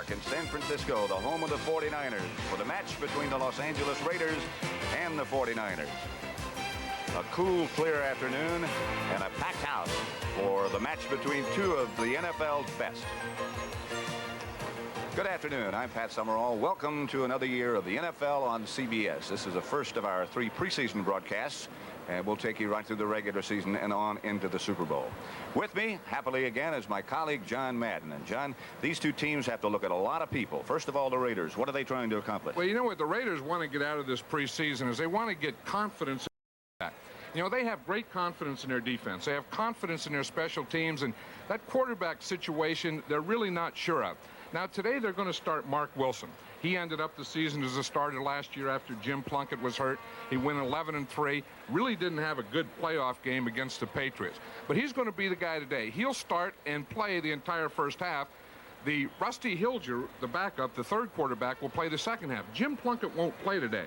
Park in San Francisco, the home of the 49ers, for the match between the Los Angeles Raiders and the 49ers. A cool, clear afternoon and a packed house for the match between two of the NFL's best. Good afternoon. I'm Pat Summerall. Welcome to another year of the NFL on CBS. This is the first of our 3 preseason broadcasts, and we'll take you right through the regular season and on into the Super Bowl. With me, happily again, is my colleague John Madden. And John, these two teams have to look at a lot of people. First of all, the Raiders. What are they trying to accomplish? Well, you know what the Raiders want to get out of this preseason is they want to get confidence. You know, they have great confidence in their defense. They have confidence in their special teams, and that quarterback situation, they're really not sure of. Now, today they're going to start Mark Wilson. He ended up the season as a starter last year after Jim Plunkett was hurt. He went 11-3. Really didn't have a good playoff game against the Patriots. But he's going to be the guy today. He'll start and play the entire first half. The Rusty Hilger, the backup, the third quarterback, will play the second half. Jim Plunkett won't play today.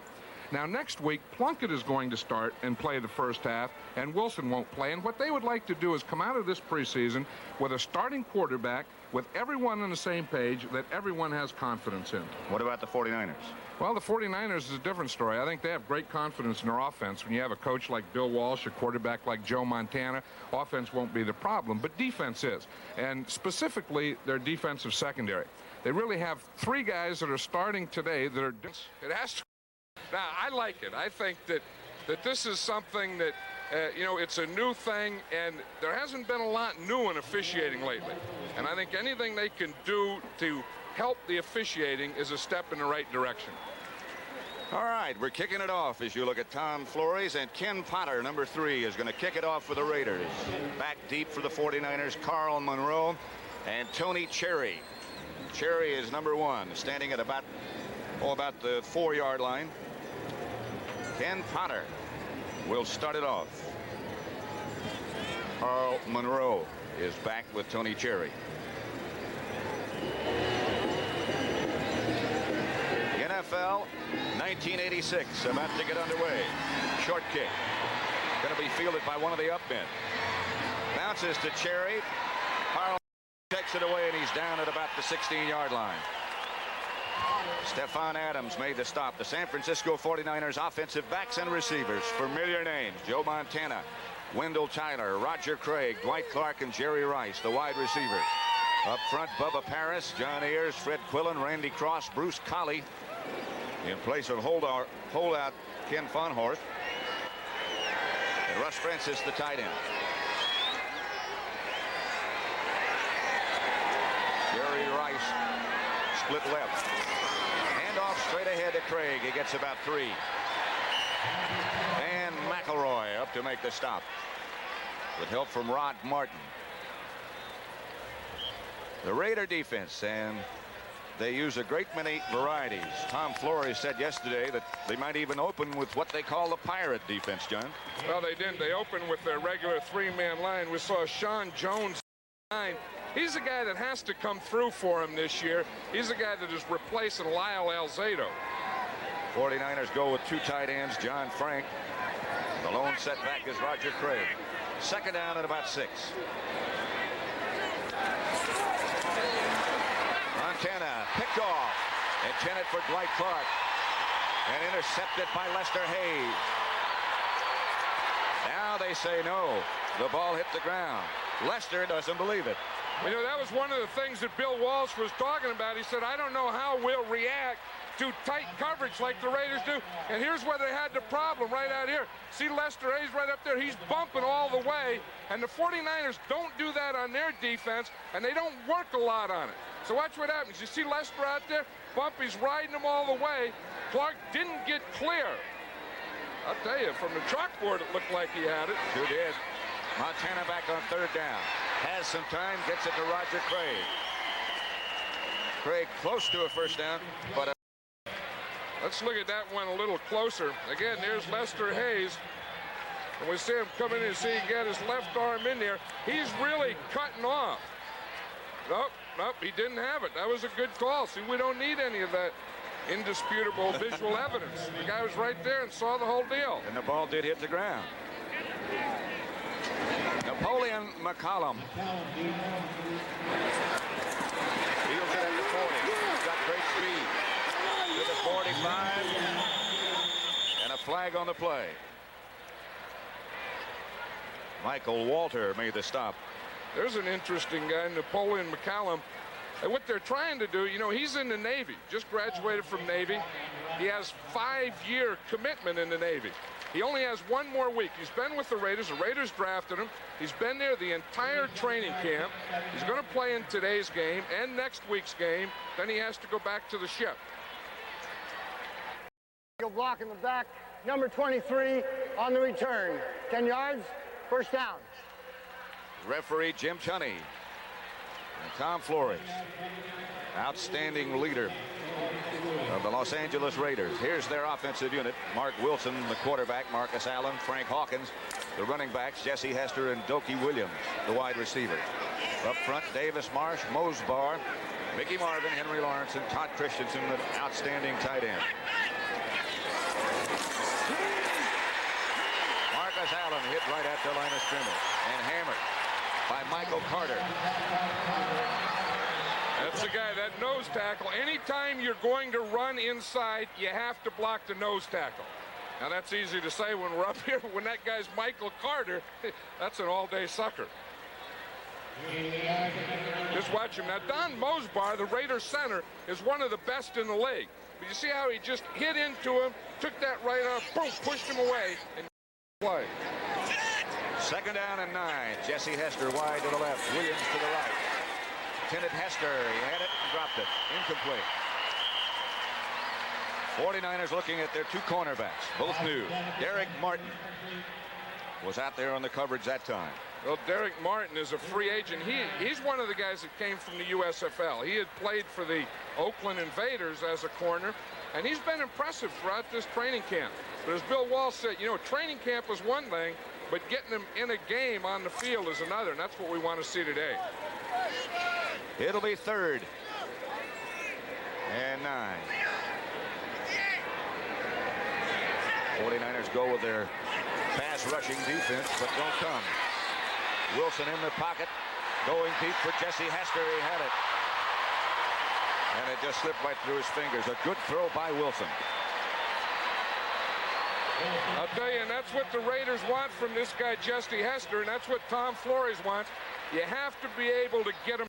Now, next week, Plunkett is going to start and play the first half, and Wilson won't play. And what they would like to do is come out of this preseason with a starting quarterback, with everyone on the same page, that everyone has confidence in. What about the 49ers? Well, the 49ers is a different story. I think they have great confidence in their offense. When you have a coach like Bill Walsh, a quarterback like Joe Montana, offense won't be the problem, but defense is. And specifically, their defensive secondary. They really have 3 guys that are starting today that are... It has to... Now, I like it. I think that this is something that, you know, it's a new thing, and there hasn't been a lot new in officiating lately. And I think anything they can do to help the officiating is a step in the right direction. All right, we're kicking it off as you look at Tom Flores, and Ken Potter, number 3, is going to kick it off for the Raiders. Back deep for the 49ers, Carl Monroe and Tony Cherry. Cherry is number 1, standing at about the 4-yard line. Ken Potter will start it off. Carl Monroe is back with Tony Cherry. NFL 1986 about to get underway. Short kick. Going to be fielded by one of the up men. Bounces to Cherry. Carl takes it away, and he's down at about the 16-yard line. Stephon Adams made the stop. The San Francisco 49ers offensive backs and receivers. Familiar names: Joe Montana, Wendell Tyler, Roger Craig, Dwight Clark, and Jerry Rice, the wide receivers. Up front, Bubba Paris, John Ayers, Fred Quillen, Randy Cross, Bruce Colley. In place of holdout Ken Fonhorst. And Russ Francis, the tight end. Jerry Rice split left. Handoff straight ahead to Craig. He gets about 3. And McElroy up to make the stop with help from Rod Martin. The Raider defense, and they use a great many varieties. Tom Flores said yesterday that they might even open with what they call the pirate defense, John. Well, they didn't. They opened with their regular 3-man line. We saw Sean Jones. He's the guy that has to come through for him this year. He's the guy that is replacing Lyle Alzado. 49ers go with 2 tight ends, John Frank. The lone setback is Roger Craig. Second down at about 6. Montana picked off. Intended for Dwight Clark. And intercepted by Lester Hayes. Now they say no. The ball hit the ground. Lester doesn't believe it. You know, that was one of the things that Bill Walsh was talking about. He said, I don't know how we'll react to tight coverage like the Raiders do. And here's where they had the problem right out here. See Lester Hayes right up there. He's bumping all the way. And the 49ers don't do that on their defense, and they don't work a lot on it. So watch what happens. You see Lester out there? Bumpy's riding him all the way. Clark didn't get clear. I'll tell you, from the chalkboard, it looked like he had it. Sure did. Montana back on 3rd down. Has some time, gets it to Roger Craig. Craig close to a first down, but... Let's look at that one a little closer. Again, there's Lester Hayes. And we see him come in and see he got his left arm in there. He's really cutting off. Nope, he didn't have it. That was a good call. See, we don't need any of that indisputable visual evidence. The guy was right there and saw the whole deal. And the ball did hit the ground. Napoleon McCollum. Fields it at the 40. flag on the play. Michael Walter made the stop. There's an interesting guy, Napoleon McCallum. And what they're trying to do, you know, he's in the Navy, just graduated from Navy. He has 5-year commitment in the Navy. He only has 1 more week. He's been with the Raiders. The Raiders drafted him. He's been there the entire training camp. He's going to play in today's game and next week's game. Then he has to go back to the ship. Block in the back, number 23 on the return. 10 yards, first down. Referee Jim Tunney. And Tom Flores, outstanding leader of the Los Angeles Raiders. Here's their offensive unit. Mark Wilson, the quarterback. Marcus Allen, Frank Hawkins. The running backs, Jesse Hester and Dokie Williams, the wide receivers. Up front, Davis Marsh, Mosbar, Mickey Marvin, Henry Lawrence, and Todd Christensen, the outstanding tight end. Marcus Allen hit right at the line of scrimmage and hammered by Michael Carter. That's the guy, that nose tackle. Anytime you're going to run inside, you have to block the nose tackle. Now, that's easy to say when we're up here, but when that guy's Michael Carter, that's an all-day sucker. Just watch him. Now, Don Mosbar, the Raiders center, is one of the best in the league. But you see how he just hit into him, took that right arm, boom, pushed him away, and play. 2nd down and 9. Jesse Hester wide to the left. Williams to the right. Kenneth Hester. He had it and dropped it. Incomplete. 49ers looking at their 2 cornerbacks. Both new. Derek Martin was out there on the coverage that time. Well, Derek Martin is a free agent. He's one of the guys that came from the USFL. He had played for the Oakland Invaders as a corner, and he's been impressive throughout this training camp. But as Bill Walsh said, you know, training camp is one thing, but getting him in a game on the field is another, and that's what we want to see today. It'll be 3rd and 9. 49ers go with their pass rushing defense, but don't come. Wilson in the pocket, going deep for Jesse Hester. He had it. And it just slipped right through his fingers. A good throw by Wilson. I'll tell you, and that's what the Raiders want from this guy, Jesse Hester, and that's what Tom Flores wants. You have to be able to get him.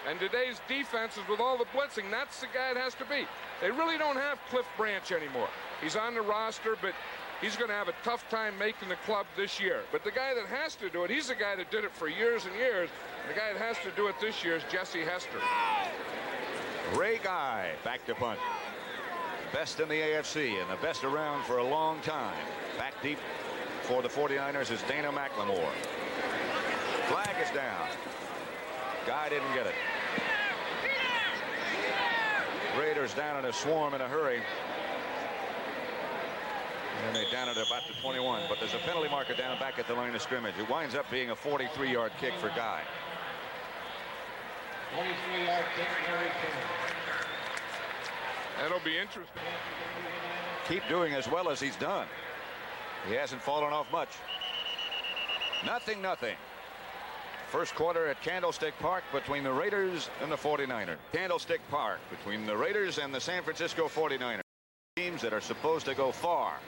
And today's defenses with all the blitzing, that's the guy it has to be. They really don't have Cliff Branch anymore. He's on the roster, but he's going to have a tough time making the club this year. But the guy that has to do it, he's the guy that did it for years and years. The guy that has to do it this year is Jesse Hester. Ray Guy back to punt. Best in the AFC and the best around for a long time. Back deep for the 49ers is Dana McLemore. Flag is down. Guy didn't get it. Raiders down in a swarm in a hurry. And they down at about the 21. But there's a penalty marker down back at the line of scrimmage. It winds up being a 43-yard kick for Guy. 43-yard kick for Raiders. That'll be interesting. Keep doing as well as he's done. He hasn't fallen off much. 0-0. First quarter at Candlestick Park between the Raiders and the 49ers. Candlestick Park between the Raiders and the San Francisco 49ers. Teams that are supposed to go far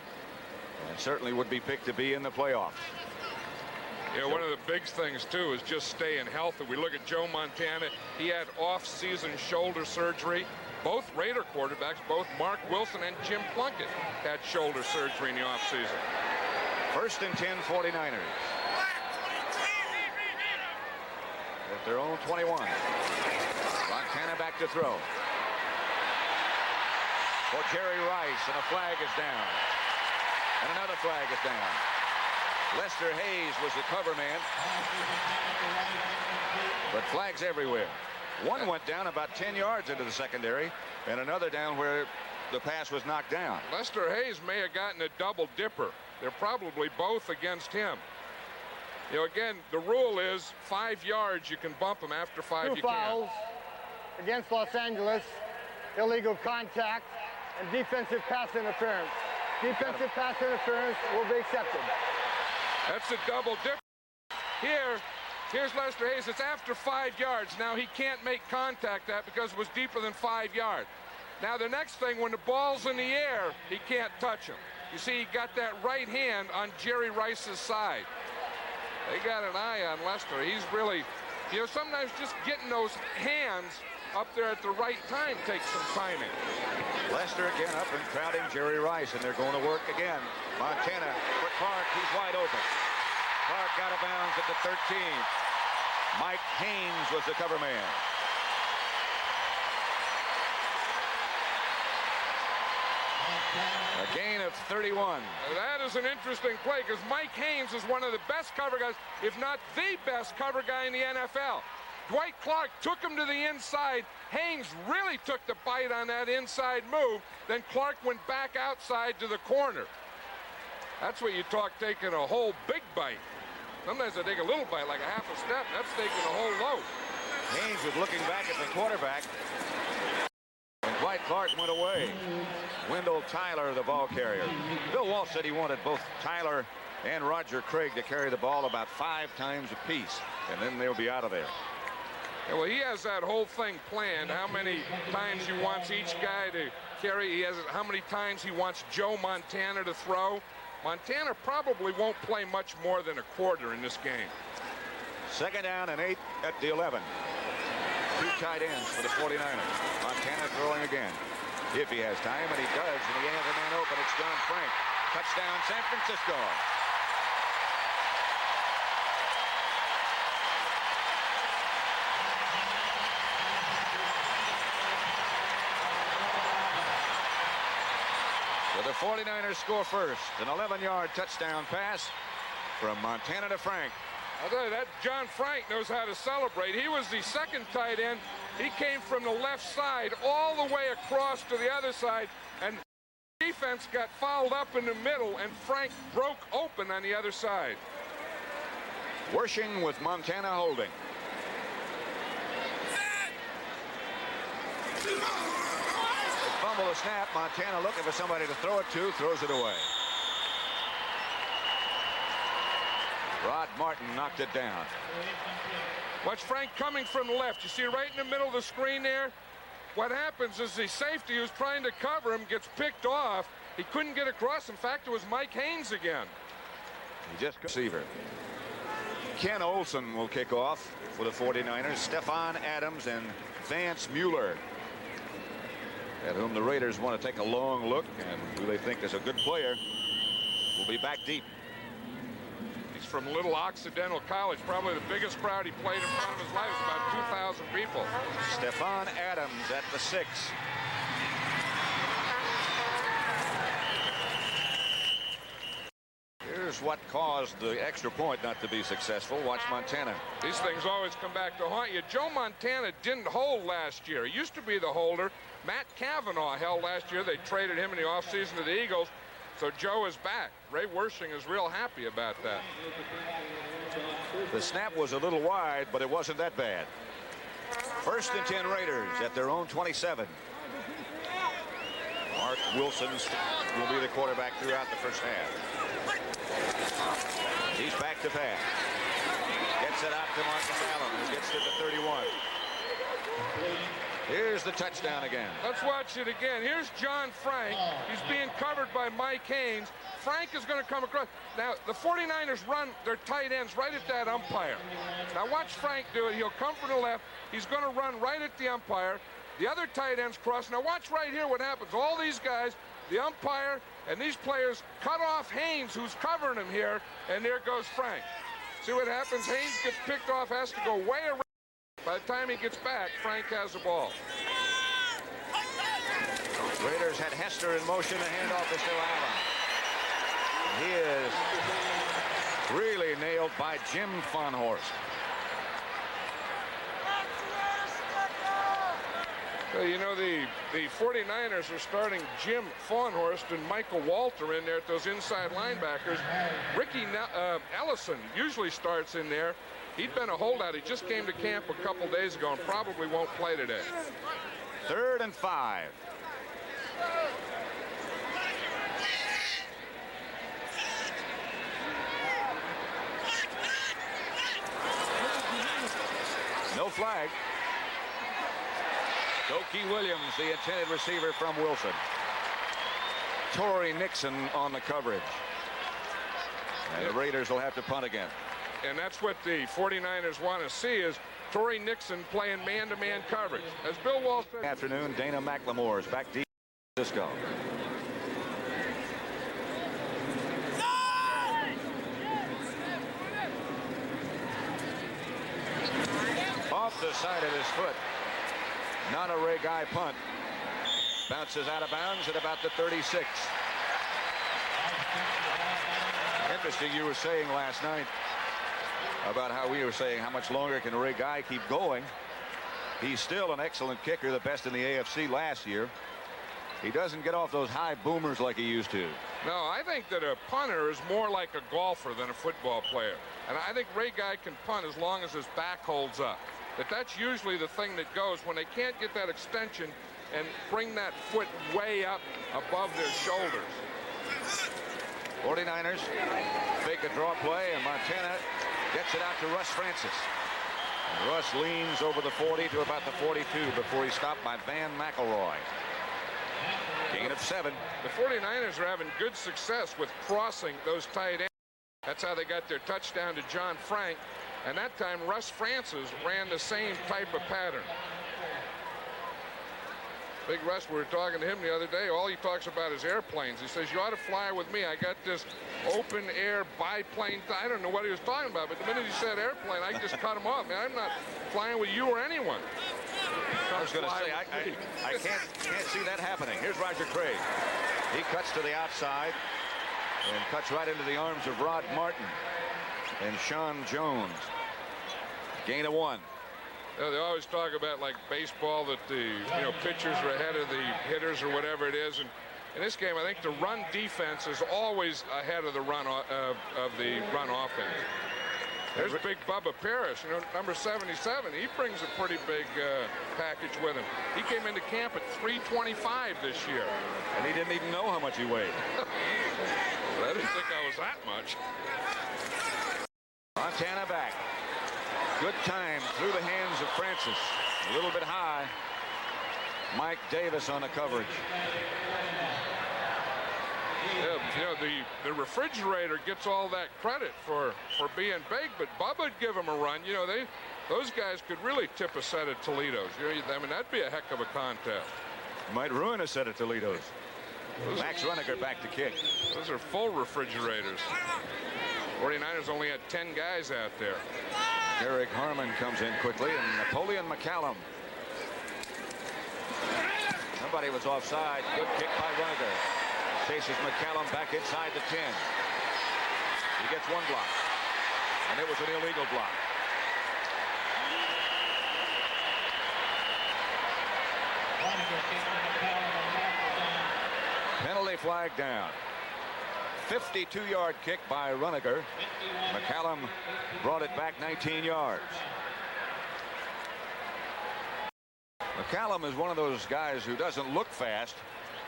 and certainly would be picked to be in the playoffs. Yeah, one of the big things, too, is just staying healthy. We look at Joe Montana. He had off-season shoulder surgery. Both Raider quarterbacks, both Mark Wilson and Jim Plunkett, had shoulder surgery in the offseason. 1st and 10, 49ers. At their own 21. Montana back to throw. For Jerry Rice, and a flag is down. And another flag is down. Lester Hayes was the cover man. But flags everywhere. One went down about 10 yards into the secondary, and another down where the pass was knocked down. Lester Hayes may have gotten a double dipper. They're probably both against him. You know, again, the rule is 5 yards, you can bump him. After 5, you can't. 2 fouls against Los Angeles, illegal contact, and defensive pass interference. Defensive pass interference will be accepted. That's a double dip. Here's Lester Hayes. It's after 5 yards. Now he can't make contact that because it was deeper than 5 yards. Now the next thing, when the ball's in the air, he can't touch him. You see, he got that right hand on Jerry Rice's side. They got an eye on Lester. He's really, you know, sometimes just getting those hands up there at the right time takes some timing. Lester again up and crowding Jerry Rice, and they're going to work again. Montana for Clark. He's wide open. Clark out of bounds at the 13th. Mike Haynes was the cover man. A gain of 31. That is an interesting play because Mike Haynes is one of the best cover guys, if not the best cover guy in the NFL. Dwight Clark took him to the inside. Haynes really took the bite on that inside move. Then Clark went back outside to the corner. That's what you talk taking a whole big bite. Sometimes they take a little bite, like a half a step. That's taking a whole load. Haynes was looking back at the quarterback. And Dwight Clark went away. Wendell Tyler, the ball carrier. Bill Walsh said he wanted both Tyler and Roger Craig to carry the ball about 5 times apiece, and then they'll be out of there. Yeah, well, he has that whole thing planned, how many times he wants each guy to carry. He has how many times he wants Joe Montana to throw. Montana probably won't play much more than a quarter in this game. 2nd down and 8 at the 11. 2 tight ends for the 49ers. Montana throwing again. If he has time, and he does, and he has a man open, it's John Frank. Touchdown, San Francisco. So the 49ers score first. An 11-yard touchdown pass from Montana to Frank. I'll tell you, that John Frank knows how to celebrate. He was the 2nd tight end. He came from the left side all the way across to the other side, and defense got fouled up in the middle, and Frank broke open on the other side. Wershing with Montana holding. They fumble the snap. Montana looking for somebody to throw it to, throws it away. Rod Martin knocked it down. Watch Frank coming from the left. You see right in the middle of the screen there? What happens is the safety who's trying to cover him gets picked off. He couldn't get across. In fact, it was Mike Haynes again. He just receiver. Ken Olsen will kick off for the 49ers. Stephon Adams and Vance Mueller, at whom the Raiders want to take a long look, and who they think is a good player, will be back deep. From Little Occidental College, probably the biggest crowd he played in front of his life, about 2,000 people. Stephon Adams at the 6. Here's what caused the extra point not to be successful. Watch Montana. These things always come back to haunt you. Joe Montana didn't hold last year. He used to be the holder. Matt Cavanaugh held last year. They traded him in the offseason to the Eagles. So Joe is back. Ray Wershing is real happy about that. The snap was a little wide, but it wasn't that bad. 1st and 10 Raiders at their own 27. Mark Wilson will be the quarterback throughout the first half. He's back to pass. Gets it out to Marcus Allen, who gets to the 31. Here's the touchdown again. Let's watch it again. Here's John Frank. He's being covered by Mike Haynes. Frank is going to come across. Now, the 49ers run their tight ends right at that umpire. Now, watch Frank do it. He'll come from the left. He's going to run right at the umpire. The other tight ends cross. Now, watch right here what happens. All these guys, the umpire and these players cut off Haynes, who's covering him here, and there goes Frank. See what happens? Haynes gets picked off, has to go way around. By the time he gets back, Frank has the ball. Raiders had Hester in motion. The handoff is to Allen. He is really nailed by Jim Fonhorst. So, you know, the 49ers are starting Jim Fonhorst and Michael Walter in there at those inside linebackers. Ricky Ellison usually starts in there. He'd been a holdout. He just came to camp a couple days ago and probably won't play today. 3rd and 5. No flag. Doki Williams, the intended receiver from Wilson. Torrey Nixon on the coverage. And the Raiders will have to punt again. And that's what the 49ers want to see, is Torrey Nixon playing man-to-man coverage. As Bill Walsh said. Afternoon, Dana McLemore is back deep in San Francisco. Off the side of his foot. Not a Ray Guy punt. Bounces out of bounds at about the 36. Interesting, you were saying last night about how we were saying how much longer can Ray Guy keep going. He's still an excellent kicker, the best in the AFC last year. He doesn't get off those high boomers like he used to. No, I think that a punter is more like a golfer than a football player. And I think Ray Guy can punt as long as his back holds up. But that's usually the thing that goes when they can't get that extension and bring that foot way up above their shoulders. 49ers fake a draw play, and Montana gets it out to Russ Francis. And Russ leans over the 40 to about the 42 before he's stopped by Van McElroy. Gain of 7. The 49ers are having good success with crossing those tight ends. That's how they got their touchdown to John Frank. And that time Russ Francis ran the same type of pattern. Big Russ, we were talking to him the other day. All he talks about is airplanes. He says, you ought to fly with me. I got this open air biplane. I don't know what he was talking about, but the minute he said airplane, I just cut him off. Man, I'm not flying with you or anyone. I was going to say, I can't see that happening. Here's Roger Craig. He cuts to the outside and cuts right into the arms of Rod Martin and Sean Jones. Gain of 1. You know, they always talk about, like baseball, that the pitchers are ahead of the hitters or whatever it is. And in this game, I think the run defense is always ahead of the run of the run offense. There's big Bubba Parrish, number 77. He brings a pretty big package with him. He came into camp at 325 this year. And he didn't even know how much he weighed. I didn't think I was that much. Montana back. Good time through the hands of Francis. A little bit high. Mike Davis on the coverage. Yeah, the refrigerator gets all that credit for being big, but Bubba would give him a run. Those guys could really tip a set of Toledo's. I mean, that'd be a heck of a contest. Might ruin a set of Toledo's. Max Runniger back to kick. Those are full refrigerators. 49ers only had 10 guys out there. Eric Harmon comes in quickly, and Napoleon McCallum. Somebody was offside. Good kick by Runniger. Chases McCallum back inside the 10. He gets one block, and it was an illegal block. Penalty flag down. 52-yard kick by Runniger. McCallum brought it back 19 yards. McCallum is one of those guys who doesn't look fast,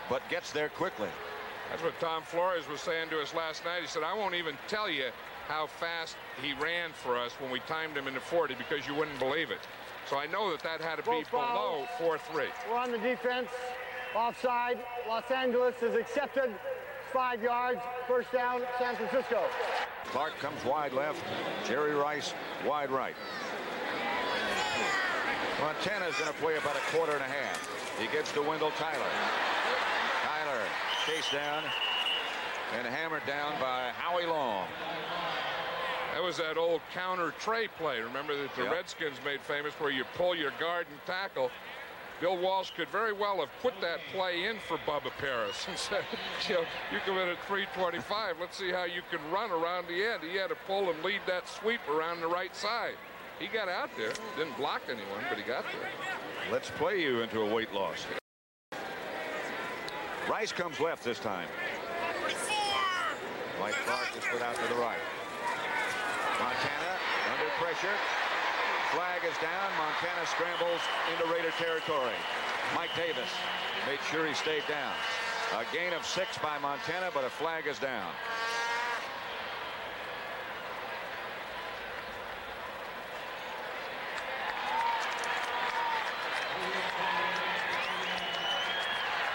but gets there quickly. That's what Tom Flores was saying to us last night. He said, I won't even tell you how fast he ran for us when we timed him in the 40 because you wouldn't believe it. So I know that had to be below 4-3. We're on the defense. Offside. Los Angeles is accepted. 5 yards. First down, San Francisco. Clark comes wide left. Jerry Rice wide right. Montana's going to play about a quarter and a half. He gets to Wendell Tyler. Tyler chased down and hammered down by Howie Long. That was that old counter tray play. Remember that the Redskins made famous, where you pull your guard and tackle. Bill Walsh could very well have put that play in for Bubba Parrish and said, you come in at 325. Let's see how you can run around the end. He had to pull and lead that sweep around the right side. He got out there, didn't block anyone, but he got there. Let's play you into a weight loss. Rice comes left this time. Mike Clark is put out to the right. Montana under pressure. Flag is down. Montana scrambles into Raider territory. Mike Davis made sure he stayed down. A gain of 6 by Montana, but a flag is down.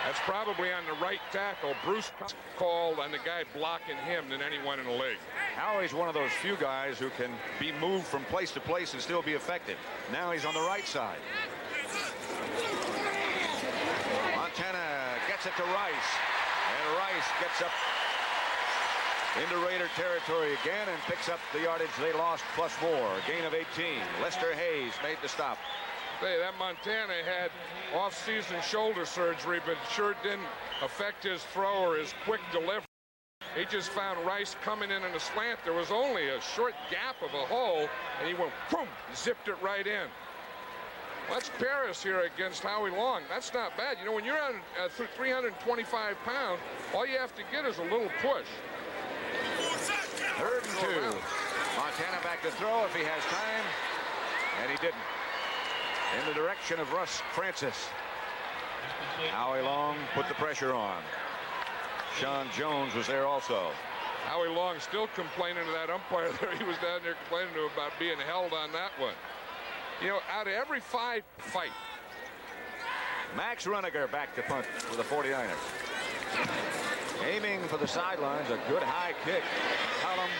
That's probably on the right tackle. Bruce called on the guy blocking him than anyone in the league. Howie's one of those few guys who can be moved from place to place and still be effective. Now he's on the right side. Montana gets it to Rice. And Rice gets up into Raider territory again and picks up the yardage they lost plus 4. Gain of 18. Lester Hayes made the stop. Hey, that Montana had off-season shoulder surgery, but it sure didn't affect his throw or his quick delivery. He just found Rice coming in a slant. There was only a short gap of a hole, and he went, boom, zipped it right in. That's Paris here against Howie Long. That's not bad. You know, when you're on 325 pounds, all you have to get is a little push. 3rd and 2. Montana back to throw if he has time, and he didn't. In the direction of Russ Francis. Howie Long put the pressure on. Sean Jones was there also. Howie Long still complaining to that umpire there. He was down there complaining to him about being held on that one. You know, out of every 5 fight. Max Runiger back to punt for the 49ers. Aiming for the sidelines, a good high kick. Collum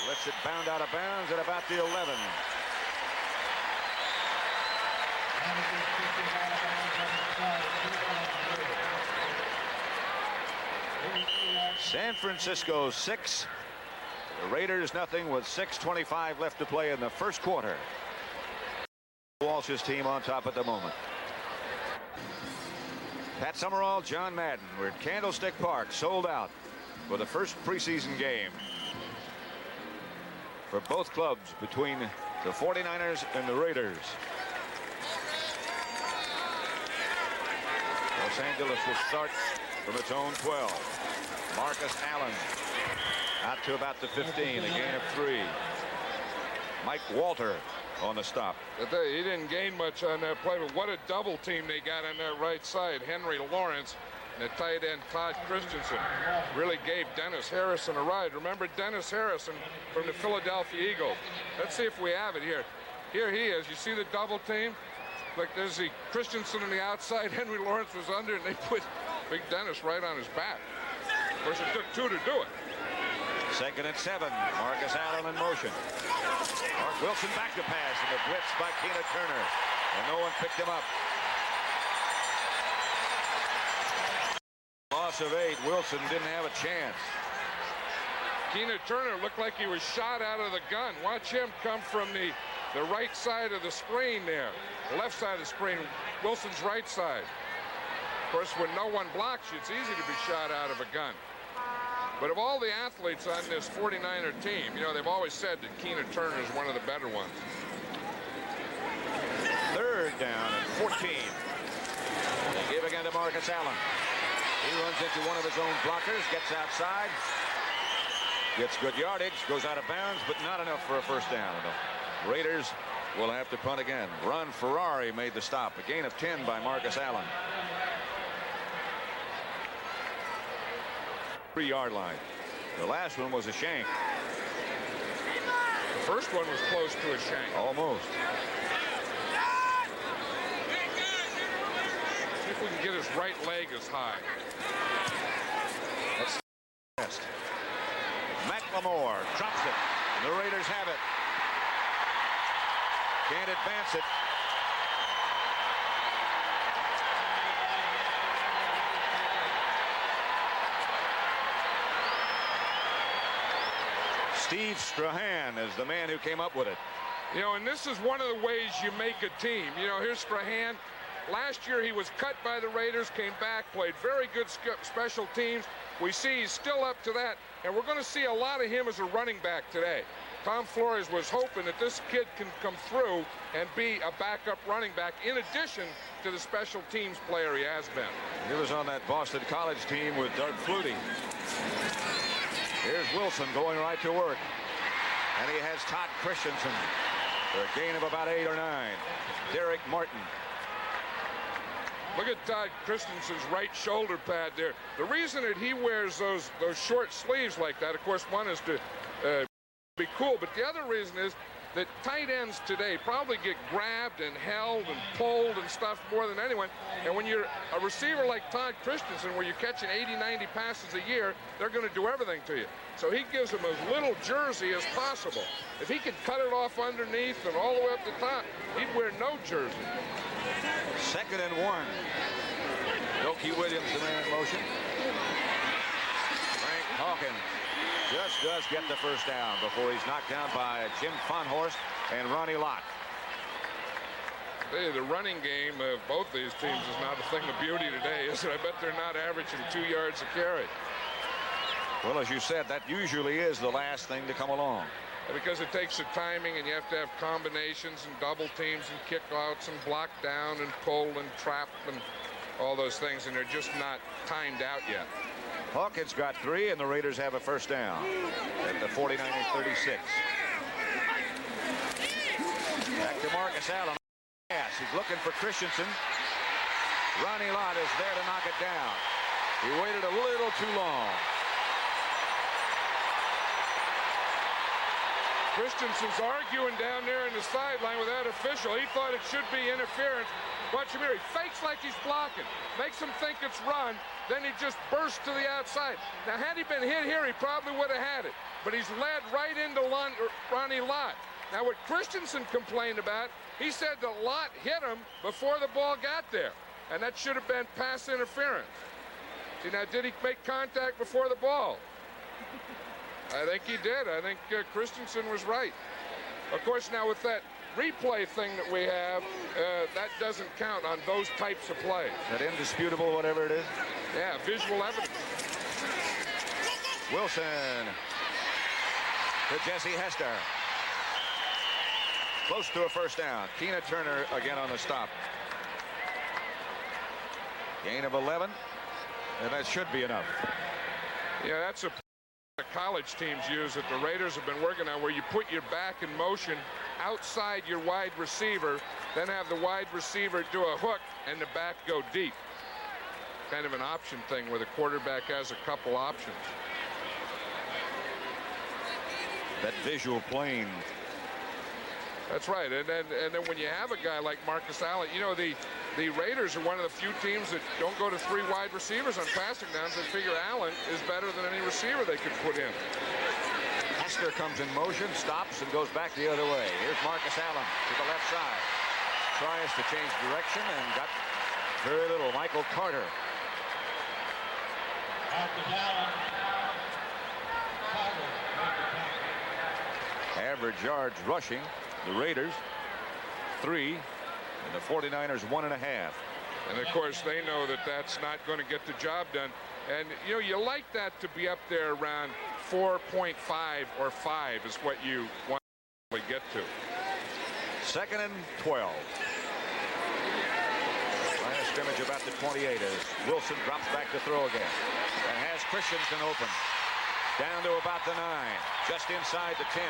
lets it bound out of bounds at about the 11. San Francisco 6. The Raiders nothing with 6:25 left to play in the first quarter. Walsh's team on top at the moment. Pat Summerall, John Madden. We're at Candlestick Park, sold out for the first preseason game for both clubs between the 49ers and the Raiders. Los Angeles will start from its own 12. Marcus Allen out to about the 15, a gain of 3. Mike Walter on the stop. He didn't gain much on that play, but what a double team they got on that right side. Henry Lawrence and the tight end Todd Christensen really gave Dennis Harrison a ride. Remember Dennis Harrison from the Philadelphia Eagles. Let's see if we have it here. Here he is. You see the double team? Like there's the Christensen on the outside. Henry Lawrence was under, and they put Big Dennis right on his back. Of course, it took 2 to do it. 2nd and 7. Marcus Allen in motion. Mark Wilson back to pass, and the blitz by Keena Turner, and no one picked him up. Loss of 8. Wilson didn't have a chance. Keena Turner looked like he was shot out of the gun. Watch him come from the right side of the screen there. The left side of the screen. Wilson's right side. Of course, when no one blocks you, it's easy to be shot out of a gun. But of all the athletes on this 49er team, you know, they've always said that Keena Turner is one of the better ones. 3rd down and 14. Give again to Marcus Allen. He runs into one of his own blockers, gets outside, gets good yardage, goes out of bounds, but not enough for a first down. The Raiders will have to punt again. Ron Ferrari made the stop. A gain of 10 by Marcus Allen. 3-yard line. The last one was a shank. The first one was close to a shank. Almost. See if we can get his right leg as high. That's the best. McLemore drops it. The Raiders have it. Can't advance it. Steve Strahan is the man who came up with it. You know, and this is one of the ways you make a team. You know, here's Strahan. Last year he was cut by the Raiders, came back, played very good special teams. We see he's still up to that, and we're going to see a lot of him as a running back today. Tom Flores was hoping that this kid can come through and be a backup running back in addition to the special teams player he has been. He was on that Boston College team with Doug Flutie. Here's Wilson going right to work. And he has Todd Christensen for a gain of about 8 or 9. Derek Martin. Look at Todd Christensen's right shoulder pad there. The reason that he wears those short sleeves like that, of course, one is to be cool, but the other reason is that tight ends today probably get grabbed and held and pulled and stuff more than anyone. And when you're a receiver like Todd Christensen, where you're catching 80, 90 passes a year, they're going to do everything to you. So he gives them as little jersey as possible. If he could cut it off underneath and all the way up the top, he'd wear no jersey. 2nd and 1. Doki Williams, the man in motion. Frank Hawkins just does get the first down before he's knocked down by Jim Fonhorst and Ronnie Lott. Hey, the running game of both these teams is not a thing of beauty today, is it? I bet they're not averaging 2 yards a carry. Well, as you said, that usually is the last thing to come along. Because it takes the timing, and you have to have combinations and double teams and kickouts and block down and pull and trap and all those things, and they're just not timed out yet. Hawkins got 3, and the Raiders have a first down at the 49-36. Back to Marcus Allen. Yes, he's looking for Christensen. Ronnie Lott is there to knock it down. He waited a little too long. Christensen's arguing down there in the sideline with that official. He thought it should be interference. Watch him here. He fakes like he's blocking. Makes him think it's run. Then he just bursts to the outside. Now, had he been hit here, he probably would have had it. But he's led right into Ronnie Lott. Now, what Christensen complained about, he said that Lott hit him before the ball got there. And that should have been pass interference. See, now, did he make contact before the ball? I think he did. I think Christensen was right. Of course, now with that replay thing that we have, that doesn't count on those types of plays. That indisputable, whatever it is? Yeah, visual evidence. Wilson to Jesse Hester. Close to a first down. Keena Turner again on the stop. Gain of 11, and that should be enough. Yeah, that's a college teams use that the Raiders have been working on, where you put your back in motion outside your wide receiver, then have the wide receiver do a hook and the back go deep. Kind of an option thing where the quarterback has a couple options. That visual plane. That's right. And then when you have a guy like Marcus Allen, you know, the Raiders are one of the few teams that don't go to 3 wide receivers on passing downs. They figure Allen is better than any receiver they could put in. Hester comes in motion, stops, and goes back the other way. Here's Marcus Allen to the left side. Tries to change direction and got very little. Michael Carter. Average yards rushing. The Raiders 3, and the 49ers 1.5. And of course they know that that's not going to get the job done. And you know, you like that to be up there around 4.5 or 5 is what you want to get to. 2nd and 12. Line of scrimmage about the 28 as Wilson drops back to throw again and has Christensen open. Down to about the 9, just inside the 10.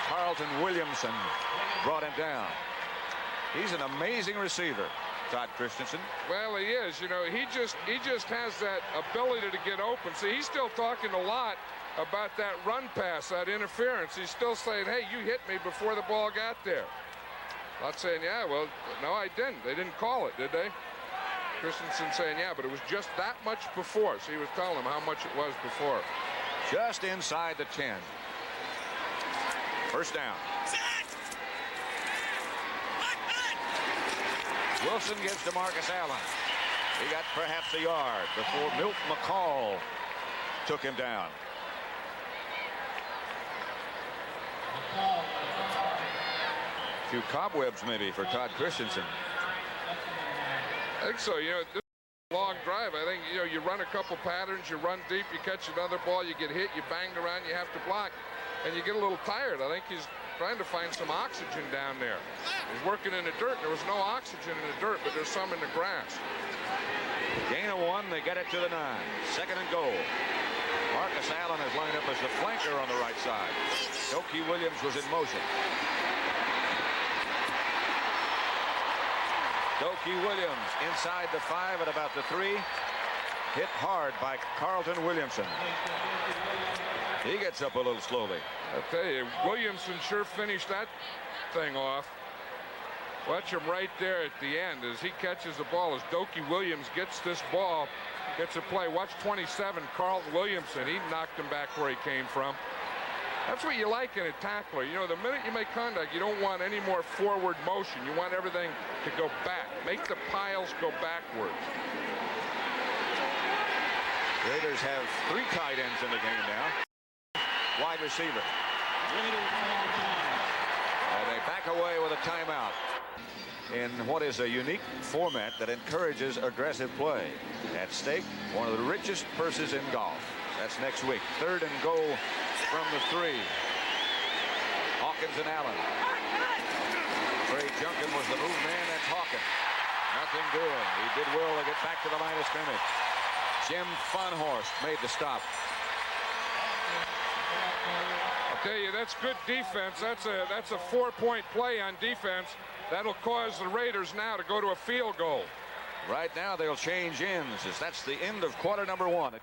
Carlton Williamson brought him down. He's an amazing receiver, Todd Christensen. Well, he is. You know, he just has that ability to get open. See, he's still talking a lot about that run pass, that interference. He's still saying, hey, you hit me before the ball got there. Not saying, yeah, well, no, I didn't. They didn't call it, did they? Christensen saying, yeah, but it was just that much before. So he was telling him how much it was before. Just inside the 10. First down. Wilson gives to Marcus Allen. He got perhaps a yard before Milt McCall took him down. A few cobwebs maybe for Todd Christensen. I think so. You know, this is a long drive. I think, you know, you run a couple patterns, you run deep, you catch another ball, you get hit, you banged around, you have to block, and you get a little tired. I think he's trying to find some oxygen down there. He's working in the dirt. There was no oxygen in the dirt, but there's some in the grass. Gain of 1, they get it to the 9. 2nd and goal. Marcus Allen is lined up as the flanker on the right side. Doki Williams was in motion. Doki Williams inside the 5 at about the 3. Hit hard by Carlton Williamson. He gets up a little slowly. I'll tell you, Williamson sure finished that thing off. Watch him right there at the end as he catches the ball, as Dokie Williams gets this ball, gets a play. Watch 27, Carlton Williamson. He knocked him back where he came from. That's what you like in a tackler. You know, the minute you make contact, you don't want any more forward motion. You want everything to go back. Make the piles go backwards. Raiders have 3 tight ends in the game now. Wide receiver. And they back away with a timeout in what is a unique format that encourages aggressive play. At stake, one of the richest purses in golf. That's next week. 3rd and goal from the 3. Hawkins and Allen. Trey Junkin was the move man. That's Hawkins. Nothing doing. He did well to get back to the line of scrimmage. Jim Funhorst made the stop. I'll tell you, that's good defense. That's a 4-point play on defense. That'll cause the Raiders now to go to a field goal. Right now they'll change ends as that's the end of quarter number 1.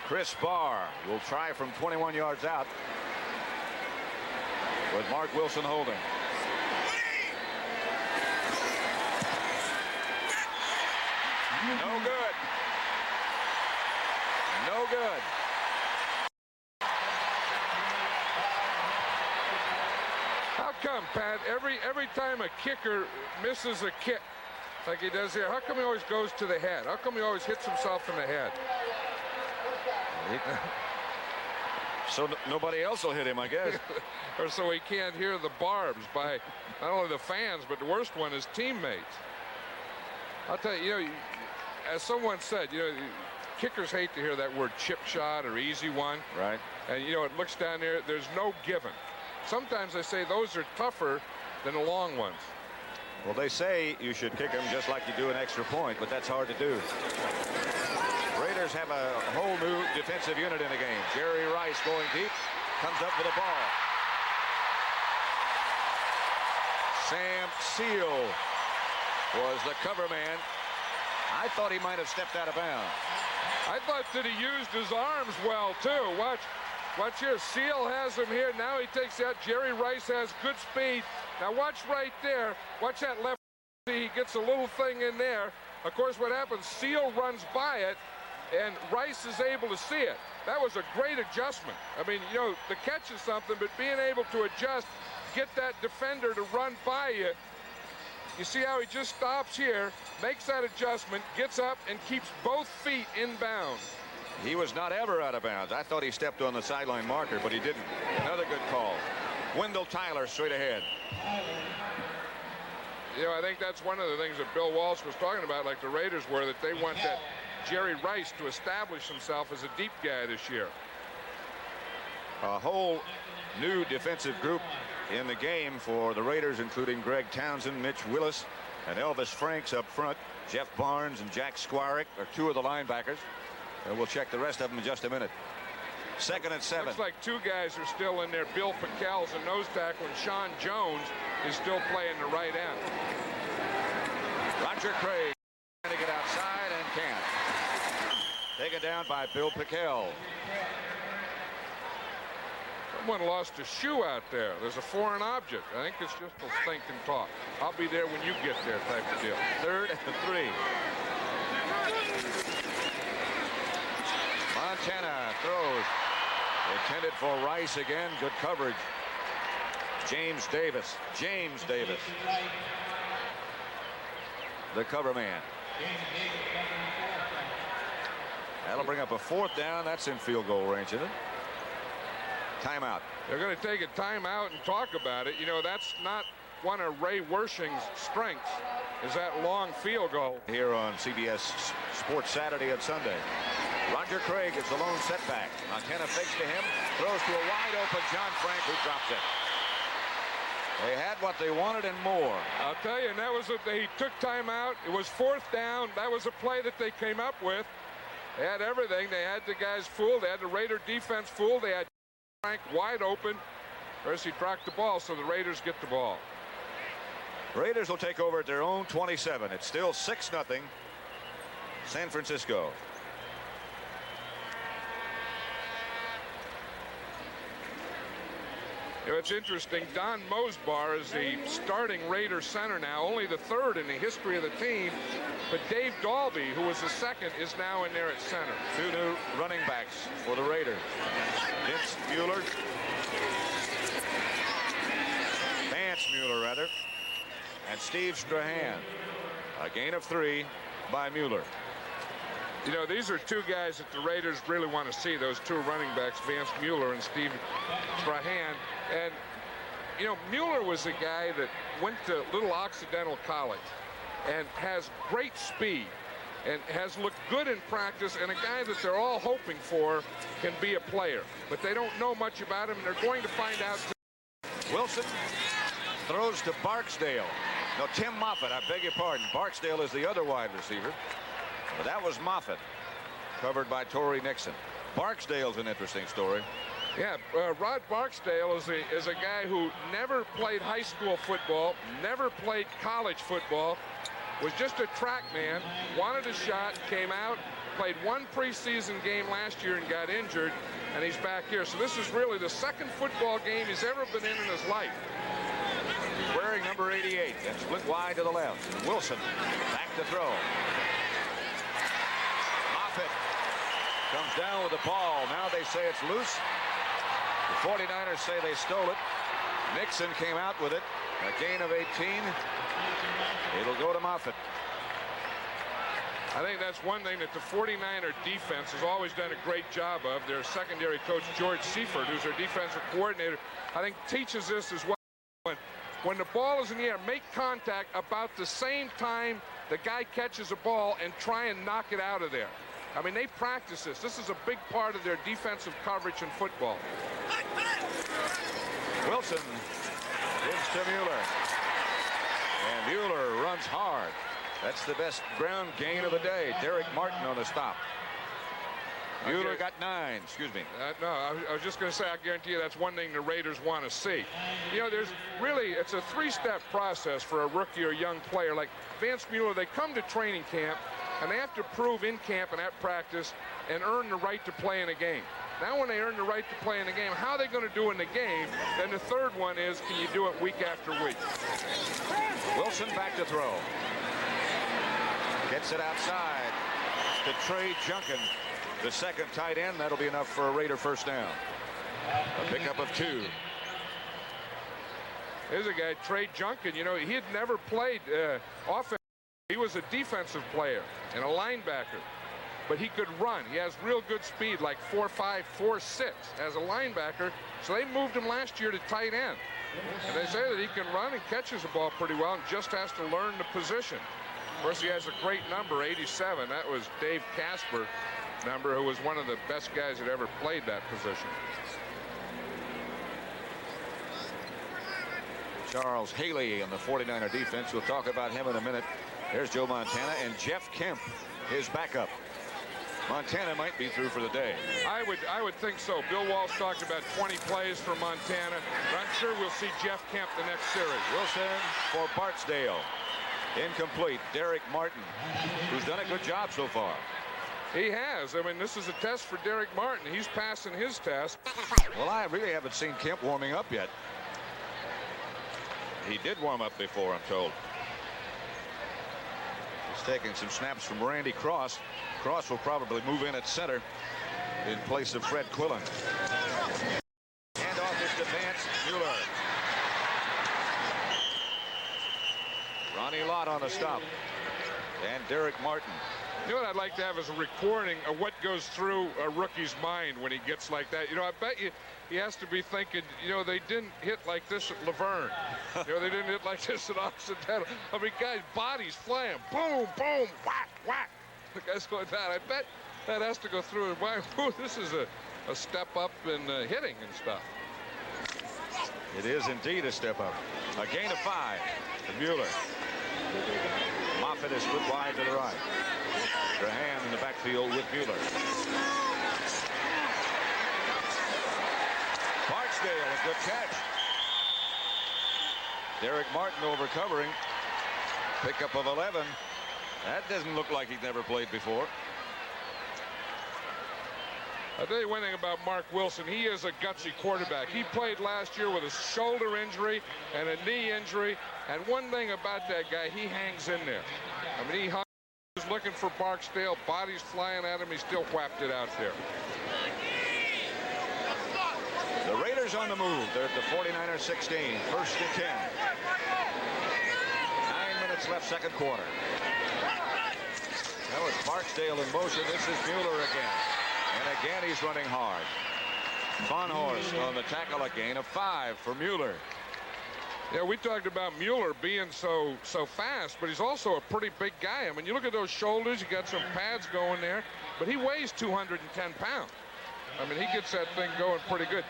Chris Barr will try from 21 yards out with Mark Wilson holding. No good. No good. How come, Pat, every time a kicker misses a kick like he does here, how come he always goes to the head? How come he always hits himself in the head? So nobody else will hit him, I guess. Or so he can't hear the barbs by not only the fans, but the worst one is teammates. I'll tell you, you know, as someone said, you know, kickers hate to hear that word chip shot or easy one. Right. And, you know, it looks down there, there's no given. Sometimes I say those are tougher than the long ones. Well, they say you should kick them just like you do an extra point, but that's hard to do. Raiders have a whole new defensive unit in the game. Jerry Rice going deep, comes up with a ball. Sam Seal was the cover man. I thought he might have stepped out of bounds. I thought that he used his arms well, too. Watch here. Seal has him here. Now he takes out. Jerry Rice has good speed. Now watch right there. Watch that left. He gets a little thing in there. Of course, what happens, Seal runs by it, and Rice is able to see it. That was a great adjustment. I mean, you know, the catch is something, but being able to adjust, get that defender to run by you. You see how he just stops here, makes that adjustment, gets up, and keeps both feet in bounds. He was not ever out of bounds. I thought he stepped on the sideline marker, but he didn't. Another good call. Wendell Tyler straight ahead. You know, I think that's one of the things that Bill Walsh was talking about, like the Raiders were, that they want that Jerry Rice to establish himself as a deep guy this year. A whole new defensive group in the game for the Raiders, including Greg Townsend, Mitch Willis, and Elvis Franks up front. Jeff Barnes and Jack Squarick are 2 of the linebackers. And we'll check the rest of them in just a minute. 2nd and 7. Looks like 2 guys are still in there. Bill Pickell's a nose tackle, and Sean Jones is still playing the right end. Roger Craig trying to get outside and can't. Taken down by Bill Pickell. Someone lost a shoe out there. There's a foreign object. I think it's just a stinking talk. I'll be there when you get there type of deal. 3rd and 3. Montana throws. Intended for Rice again. Good coverage. James Davis. The cover man. That'll bring up a 4th down. That's in field goal range, isn't it? Timeout. They're going to take a timeout and talk about it. You know, that's not one of Ray Wersching's strengths, is that long field goal. Here on CBS Sports Saturday and Sunday. Roger Craig is the lone setback. Montana fakes to him, throws to a wide open John Frank, who drops it. They had what they wanted and more. I'll tell you, and that was he took timeout. It was 4th down. That was a play that they came up with. They had everything. They had the guys fooled. They had the Raider defense fooled. They had Frank wide open. First he tracked the ball, so the Raiders get the ball. Raiders will take over at their own 27. It's still 6-0 San Francisco. You know, it's interesting. Don Mosbar is the starting Raider center now, only the third in the history of the team. But Dave Dalby, who was the second, is now in there at center. 2 new running backs for the Raiders. Vince Mueller. Vance Mueller, rather. And Steve Strahan. A gain of 3 by Mueller. You know, these are two guys that the Raiders really want to see, those two running backs, Vance Mueller and Steve Strahan. And, you know, Mueller was a guy that went to Little Occidental College and has great speed and has looked good in practice, and a guy that they're all hoping for can be a player. But they don't know much about him, and they're going to find out. Wilson throws to Barksdale. No, Tim Moffitt, I beg your pardon. Barksdale is the other wide receiver. But that was Moffitt, covered by Torrey Nixon. Barksdale's an interesting story. Yeah, Rod Barksdale is a guy who never played high school football, never played college football, was just a track man, wanted a shot, came out, played one preseason game last year and got injured, and he's back here. So this is really the second football game he's ever been in his life. He's wearing number 88 and split wide to the left. Wilson back to throw. Moffitt comes down with the ball. Now they say it's loose. The 49ers say they stole it. Nixon came out with it. A gain of 18. It'll go to Moffitt. I think that's one thing that the 49er defense has always done a great job of. Their secondary coach, George Seifert, who's their defensive coordinator, I think teaches this as well. When the ball is in the air, make contact about the same time the guy catches a ball and try and knock it out of there. I mean, they practice this. This is a big part of their defensive coverage in football. Wilson gives to Mueller. And Mueller runs hard. That's the best ground gain of the day. Derek Martin on the stop. Mueller got 9. Excuse me. No, I was just going to say, I guarantee you that's one thing the Raiders want to see. You know, there's really, it's a 3-step process for a rookie or young player like Vance Mueller. They come to training camp, and they have to prove in camp and at practice and earn the right to play in a game. Now when they earn the right to play in the game, how are they going to do in the game? Then the third one is, can you do it week after week? Wilson back to throw. Gets it outside to Trey Junkin, the second tight end. That'll be enough for a Raider first down. A pickup of 2. Here's a guy, Trey Junkin. You know, he had never played offense. He was a defensive player and a linebacker, but he could run. He has real good speed, like 4.5, 4.6 as a linebacker. So they moved him last year to tight end. And they say that he can run and catches the ball pretty well and just has to learn the position. Of course, he has a great number, 87. That was Dave Casper number, who was one of the best guys that ever played that position. Charles Haley on the 49er defense. We'll talk about him in a minute. There's Joe Montana and Jeff Kemp, his backup. Montana might be through for the day. I would think so. Bill Walsh talked about 20 plays for Montana, but I'm sure we'll see Jeff Kemp the next series. Wilson for Barksdale. Incomplete. Derek Martin, who's done a good job so far. He has. I mean, this is a test for Derek Martin. He's passing his test. Well, I really haven't seen Kemp warming up yet. He did warm up before, I'm told. He's taking some snaps from Randy Cross. Cross will probably move in at center in place of Fred Quillen. Handoff is to Vance Mueller. Ronnie Lott on the stop. And Derek Martin. You know what I'd like to have is a recording of what goes through a rookie's mind when he gets like that. You know, I bet you he has to be thinking, you know, they didn't hit like this at Laverne. You know, they didn't hit like this at Occidental. I mean, guys, bodies flying. Boom, boom, whack, whack. The guy's going down. I bet that has to go through his mind. Ooh, this is a step up in hitting and stuff. It is indeed a step up. A gain of 5 to Mueller. Moffitt is split wide to the right. Strahan in the backfield with Mueller. Barksdale, a good catch. Derek Martin over covering. Pickup of 11. That doesn't look like he's never played before. I'll tell you one thing about Mark Wilson. He is a gutsy quarterback. He played last year with a shoulder injury and a knee injury. And one thing about that guy, he hangs in there. I mean, he was looking for Barksdale. Bodies flying at him. He still whapped it out there. The Raiders on the move. They're at the 49ers 16. First and 10. 9 minutes left, second quarter. That was Barksdale in motion. This is Mueller again. And again, he's running hard. Fonhorst on the tackle, a gain of 5 for Mueller. Yeah, we talked about Mueller being so fast, but he's also a pretty big guy. I mean, you look at those shoulders, he got some pads going there, but he weighs 210 pounds. I mean, he gets that thing going pretty good.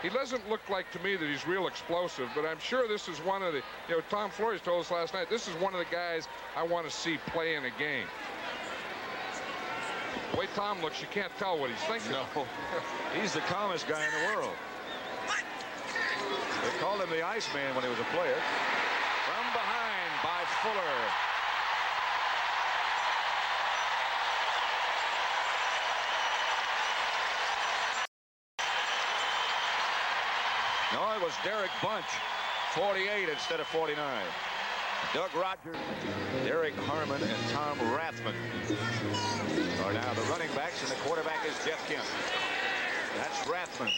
He doesn't look like to me that he's real explosive, but I'm sure this is one of the, you know, Tom Flores told us last night, this is one of the guys I want to see play in a game. The way Tom looks, you can't tell what he's thinking. No, he's the calmest guy in the world. They called him the Iceman when he was a player. From behind by Fuller. No, it was Derek Bunch, 48 instead of 49. Doug Rogers, Derek Harmon, and Tom Rathman are now the running backs, and the quarterback is Jeff Kemp. That's Rathman.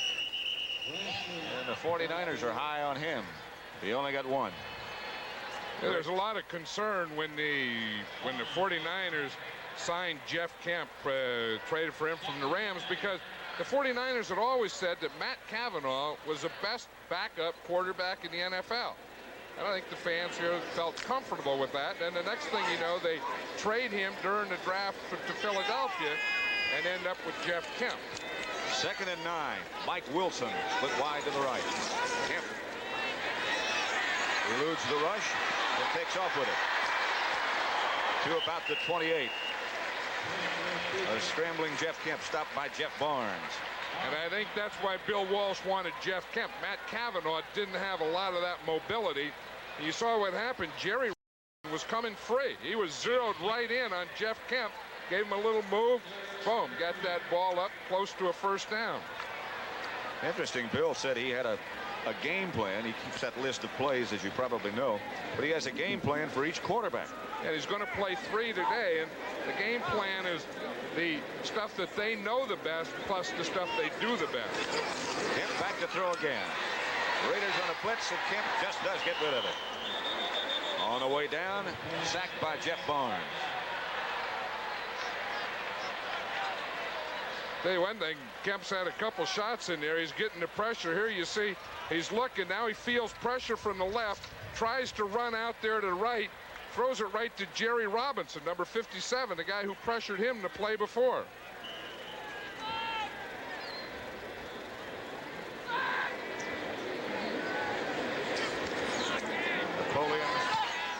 And the 49ers are high on him. He only got 1. Yeah, there's a lot of concern when the 49ers signed Jeff Kemp, traded for him from the Rams, because the 49ers had always said that Matt Cavanaugh was the best backup quarterback in the NFL. And I think the fans here felt comfortable with that. And the next thing you know, they trade him during the draft to Philadelphia and end up with Jeff Kemp. Second and 9. Mike Wilson split wide to the right. Kemp eludes the rush and takes off with it to about the 28. A scrambling Jeff Kemp stopped by Jeff Barnes. And I think that's why Bill Walsh wanted Jeff Kemp. Matt Cavanaugh didn't have a lot of that mobility. You saw what happened. Jerry was coming free. He was zeroed right in on Jeff Kemp. Gave him a little move. Boom. Got that ball up close to a first down. Interesting. Bill said he had a game plan. He keeps that list of plays, as you probably know. But he has a game plan for each quarterback. And he's going to play 3 today. And the game plan is the stuff that they know the best plus the stuff they do the best. Kemp back to throw again. Raiders on a blitz, and Kemp just does get rid of it. On the way down, sacked by Jeff Barnes. Tell you one thing, Kemp's had a couple shots in there. He's getting the pressure. Here you see he's looking. Now he feels pressure from the left, tries to run out there to the right, throws it right to Jerry Robinson, number 57, the guy who pressured him to play before. Napoleon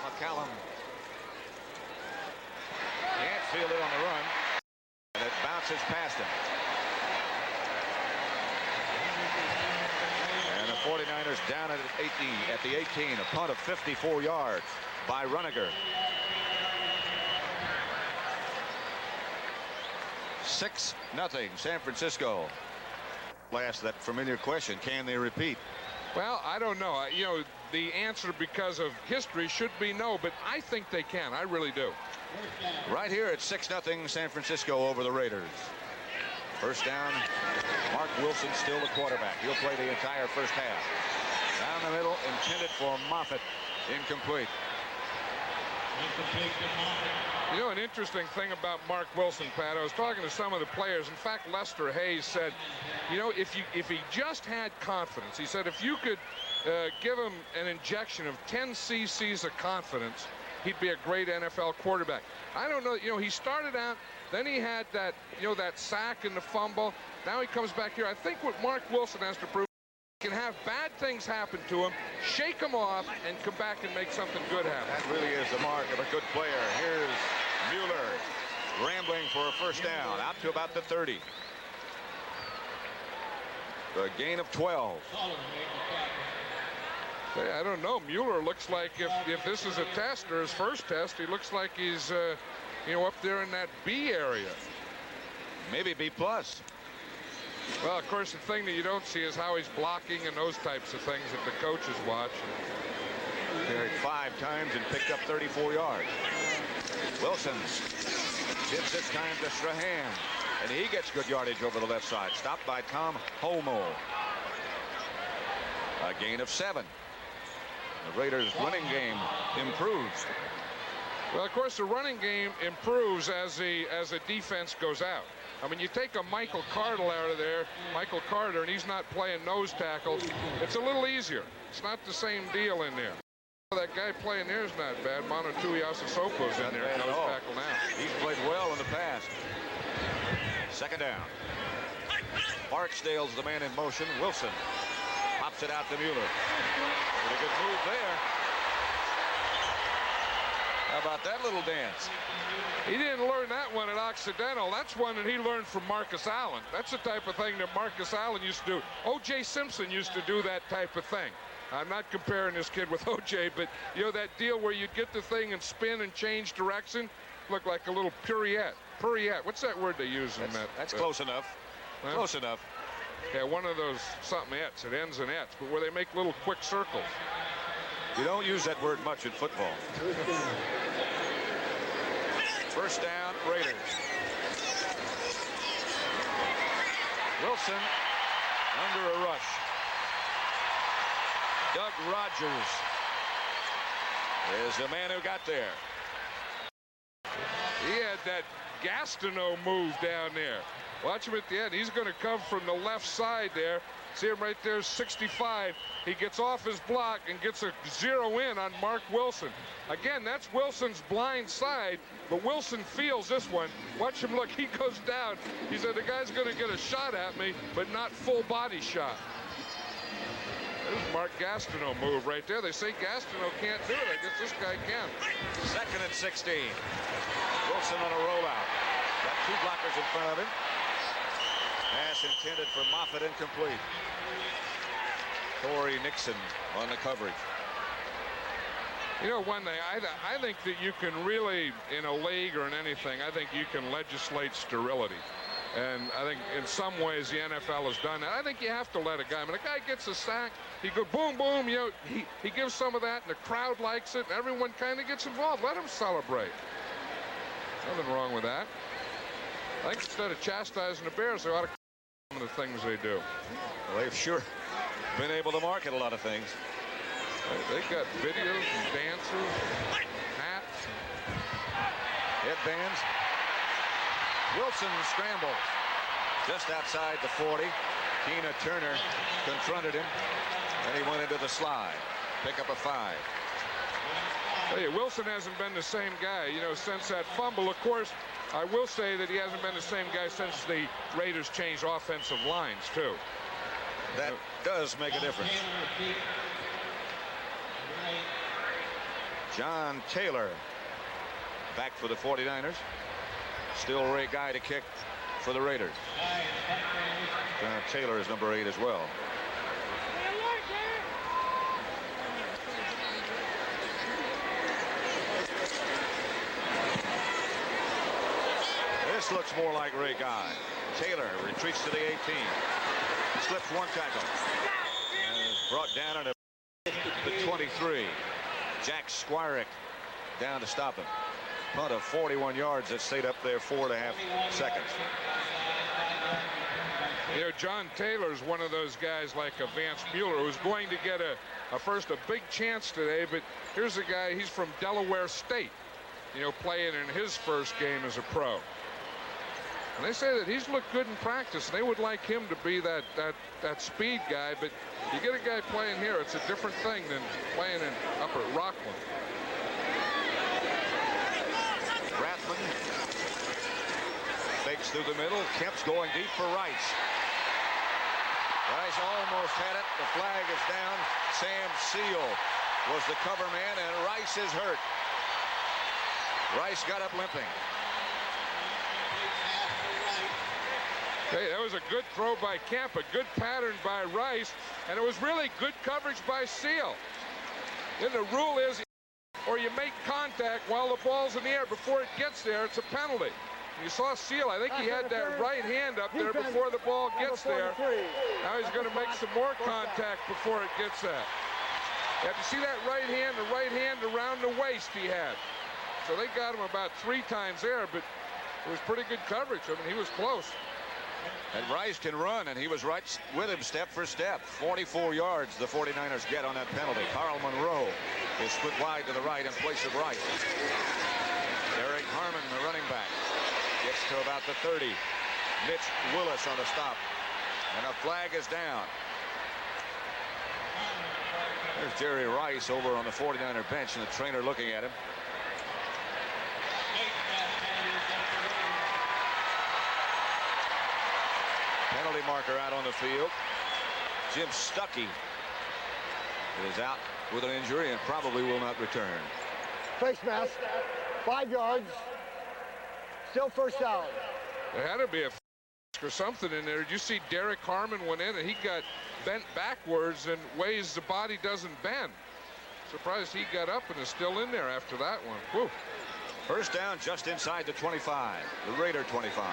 McCallum can't field it on the run, and it bounces past him. And the 49ers down at the 18, a punt of 54 yards by Runiger. 6-0 San Francisco. Last that familiar question, can they repeat? Well, I don't know. You know, the answer because of history should be no, but I think they can. I really do. Right here at 6-0 San Francisco over the Raiders. First down, Mark Wilson still the quarterback. He'll play the entire first half. Down the middle, intended for Moffitt. Incomplete. You know, an interesting thing about Mark Wilson, Pat, I was talking to some of the players. In fact, Lester Hayes said, you know, if he just had confidence, he said if you could give him an injection of 10 cc's of confidence, he'd be a great NFL quarterback. I don't know, you know, he started out, then he had that, you know, that sack and the fumble. Now he comes back here. I think what Mark Wilson has to prove, he can have bad things happen to him, shake him off, and come back and make something good happen. That really is the mark of a good player. Here's Mueller rambling for a first down out to about the 30. The gain of 12. I don't know. Mueller looks like if this is a test or his first test, he looks like he's you know, up there in that B area. Maybe B+. Well, of course, the thing that you don't see is how he's blocking and those types of things that the coaches watch. Carried 5 times and picked up 34 yards. Wilson gives this time to Strahan, and he gets good yardage over the left side. Stopped by Tom Holmoe. A gain of 7. The Raiders' running game improves. Well, of course, the running game improves as the defense goes out. I mean, you take a Michael Carter out of there, and he's not playing nose tackle. It's a little easier. It's not the same deal in there. That guy playing there is not bad. Monotui Asasopo's in there, nose tackle now. He's played well in the past. Second down. Barksdale's the man in motion. Wilson pops it out to Mueller. Pretty good move there. How about that little dance? He didn't learn that one at Occidental. That's one that he learned from Marcus Allen. That's the type of thing that Marcus Allen used to do. O.J. Simpson used to do that type of thing. I'm not comparing this kid with O.J., but, you know, that deal where you'd get the thing and spin and change direction, look like a little pirouette. Pirouette. What's that word they use in that? That's close enough. Huh? Close enough. Yeah, one of those something-ettes. It ends in ets, but where they make little quick circles. You don't use that word much in football. First down, Raiders. Wilson under a rush. Doug Rogers is the man who got there. He had that Gastineau move down there. Watch him at the end. He's going to come from the left side there. See him right there, 65. He gets off his block and gets a zero in on Mark Wilson. Again, that's Wilson's blind side, but Wilson feels this one. Watch him look. He goes down. He said, the guy's going to get a shot at me, but not full body shot. There's Mark Gastineau move right there. They say Gastineau can't do it. I guess this guy can. Second and 16. Wilson on a rollout. Got 2 blockers in front of him. Pass intended for Moffitt, incomplete. Corey Nixon on the coverage. You know, one thing, I think that you can really, in a league or in anything, I think you can legislate sterility. And I think in some ways the NFL has done that. I think you have to let a guy, when a guy gets a sack, he goes boom, boom, you know, he gives some of that and the crowd likes it and everyone kind of gets involved. Let him celebrate. Nothing wrong with that. I think instead of chastising the Bears, they ought to some of the things they do. Well, they've sure been able to market a lot of things. They got videos and dances, hats, headbands. Wilson scrambles just outside the 40. Tina Turner confronted him, and he went into the slide. Pick up a 5. Hey, Wilson hasn't been the same guy, you know, since that fumble. Of course, I will say that he hasn't been the same guy since the Raiders changed offensive lines, too. That does make a difference. John Taylor back for the 49ers. Still Ray Guy to kick for the Raiders. John Taylor is number 8 as well. This looks more like Ray Guy. Taylor retreats to the 18. Slips 1 tackle. And is brought down at the 23. Jack Squirick down to stop him. Punt of 41 yards that stayed up there 4.5 seconds. You know, John Taylor is one of those guys like Vance Mueller who's going to get a big chance today, but here's a guy, he's from Delaware State, you know, playing in his first game as a pro. And they say that he's looked good in practice. They would like him to be that speed guy, but you get a guy playing here, it's a different thing than playing up at Rockland. Rathman fakes through the middle. Kemp's going deep for Rice. Rice almost had it. The flag is down. Sam Seal was the cover man, and Rice is hurt. Rice got up limping. Hey, that was a good throw by Kemp, a good pattern by Rice, and it was really good coverage by Seal. Then the rule is, or you make contact while the ball's in the air before it gets there, it's a penalty. You saw Seal. I think he had that right hand up there before the ball gets there. Now he's going to make some more contact before it gets there. You have to see that right hand, the right hand around the waist he had. So they got him about 3 times there, but it was pretty good coverage. I mean, he was close. And Rice can run, and he was right with him step for step. 44 yards the 49ers get on that penalty. Carl Monroe is split wide to the right in place of Rice. Derek Harmon, the running back, gets to about the 30. Mitch Willis on the stop. And a flag is down. There's Jerry Rice over on the 49er bench, and the trainer looking at him. Penalty marker out on the field. Jim Stuckey is out with an injury and probably will not return. Face mask, 5 yards. Still first down. There had to be a or something in there. Did you see Derek Harmon went in and he got bent backwards in ways the body doesn't bend? Surprised he got up and is still in there after that one. Whew. First down just inside the 25. The Raider 25.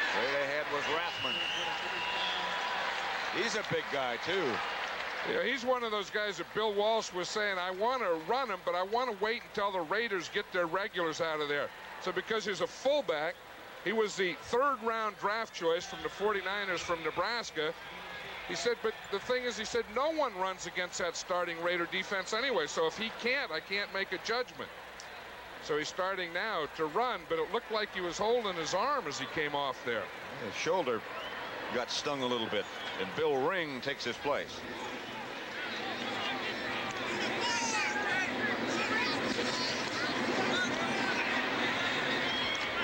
Straight ahead was Rathman. He's a big guy too. Yeah, he's one of those guys that Bill Walsh was saying, I want to run him, but I want to wait until the Raiders get their regulars out of there. So because he's a fullback, he was the 3rd-round draft choice from the 49ers from Nebraska. He said, but the thing is, he said, no one runs against that starting Raider defense anyway. So if he can't, I can't make a judgment. So he's starting now to run, but it looked like he was holding his arm as he came off there. His shoulder got stung a little bit, and Bill Ring takes his place.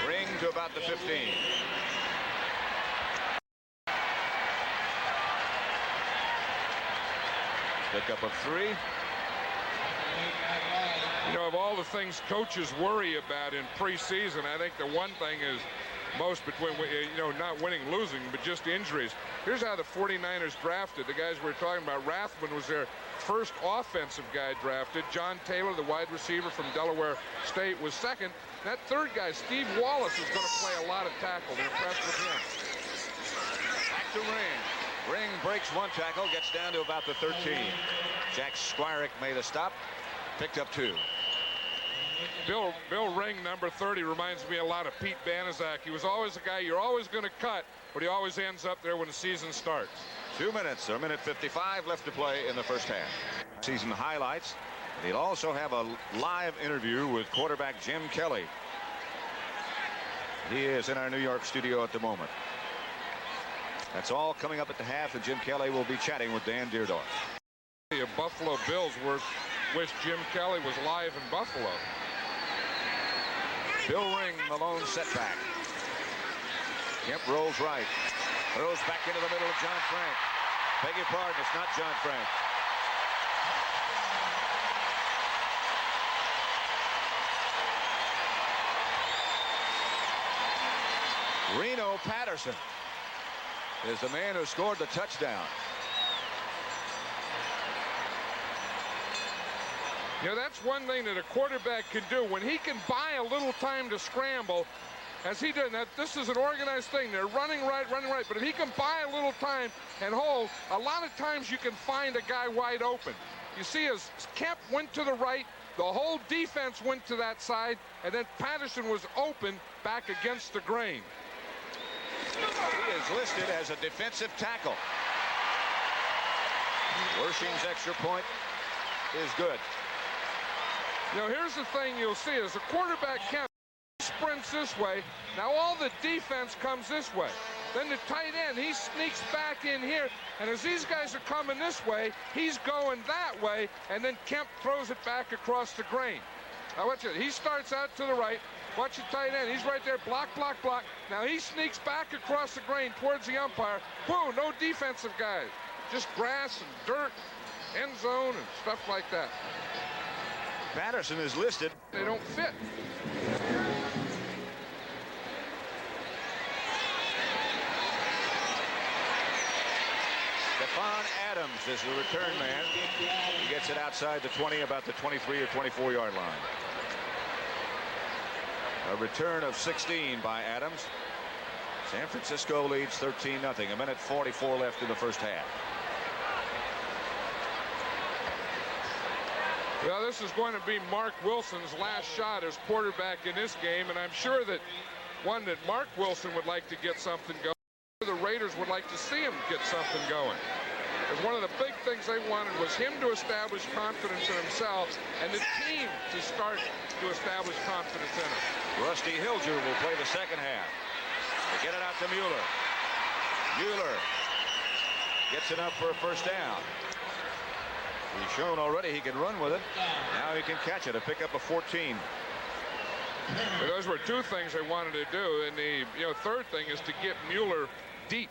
Ring to about the 15. Pickup of 3. You know, of all the things coaches worry about in preseason, I think the one thing is most between, you know, not winning, losing, but just injuries. Here's how the 49ers drafted. The guys we were talking about, Rathman was their first offensive guy drafted. John Taylor, the wide receiver from Delaware State, was second. That 3rd guy, Steve Wallace, is going to play a lot of tackle. They're impressed with him. Back to Ring. Ring breaks 1 tackle, gets down to about the 13. Jack Squirick made a stop, picked up 2. Bill Ring, number 30, reminds me a lot of Pete Banaszak. He was always a guy you're always going to cut, but he always ends up there when the season starts. 2 minutes, or 1:55 left to play in the first half. Season highlights. He'll also have a live interview with quarterback Jim Kelly. He is in our New York studio at the moment. That's all coming up at the half, and Jim Kelly will be chatting with Dan Deerdorf. The Buffalo Bills wish Jim Kelly was live in Buffalo. Bill Ring, the lone setback. Kemp rolls right. Throws back into the middle of John Frank. Beg your pardon, it's not John Frank. Reno Patterson is the man who scored the touchdown. You know, that's one thing that a quarterback can do. When he can buy a little time to scramble, as he did, that this is an organized thing. They're running right. But if he can buy a little time and hold, a lot of times you can find a guy wide open. You see, as Kemp went to the right, the whole defense went to that side, and then Patterson was open back against the grain. He is listed as a defensive tackle. Wershing's extra point is good. You know, here's the thing you'll see is the quarterback sprints this way. Now all the defense comes this way. Then the tight end, he sneaks back in here. And as these guys are coming this way, he's going that way. And then Kemp throws it back across the grain. Now watch it. He starts out to the right. Watch the tight end. He's right there. Block. Now he sneaks back across the grain towards the umpire. Whoa, no defensive guys. Just grass and dirt, end zone and stuff like that. Patterson is listed. They don't fit. The Stephon Adams is the return man. He gets it outside the 20, about the 23 or 24-yard line. A return of 16 by Adams. San Francisco leads 13-0. A minute 44 left in the first half. Well, this is going to be Mark Wilson's last shot as quarterback in this game, and I'm sure that Mark Wilson would like to get something going. The Raiders would like to see him get something going. Because one of the big things they wanted was him to establish confidence in himself and the team to start to establish confidence in him. Rusty Hilger will play the second half. They get it out to Mueller. Mueller gets enough for a first down. He's shown already he can run with it. Now he can catch it, a pickup of 14. Well, those were two things they wanted to do, and the third thing is to get Mueller deep.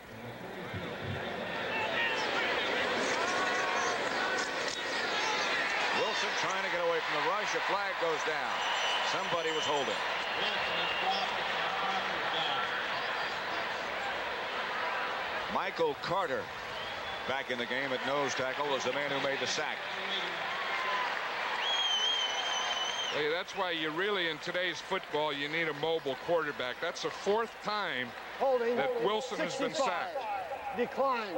Wilson trying to get away from the rush. A flag goes down. Somebody was holding. Michael Carter back in the game at nose tackle was the man who made the sack. Hey, that's why you really, in today's football, you need a mobile quarterback. That's the fourth time that Wilson has been sacked. Decline.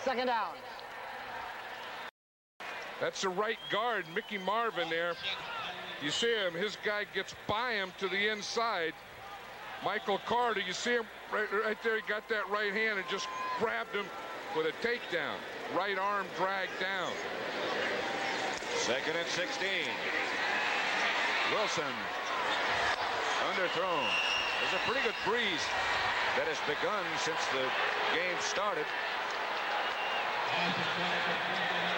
Second down. That's the right guard, Mickey Marvin there. You see him, his guy gets by him to the inside. Michael Carter, you see him right there, he got that right hand and just grabbed him with a takedown. Right arm dragged down. Second and 16. Wilson underthrown. There's a pretty good breeze that has begun since the game started.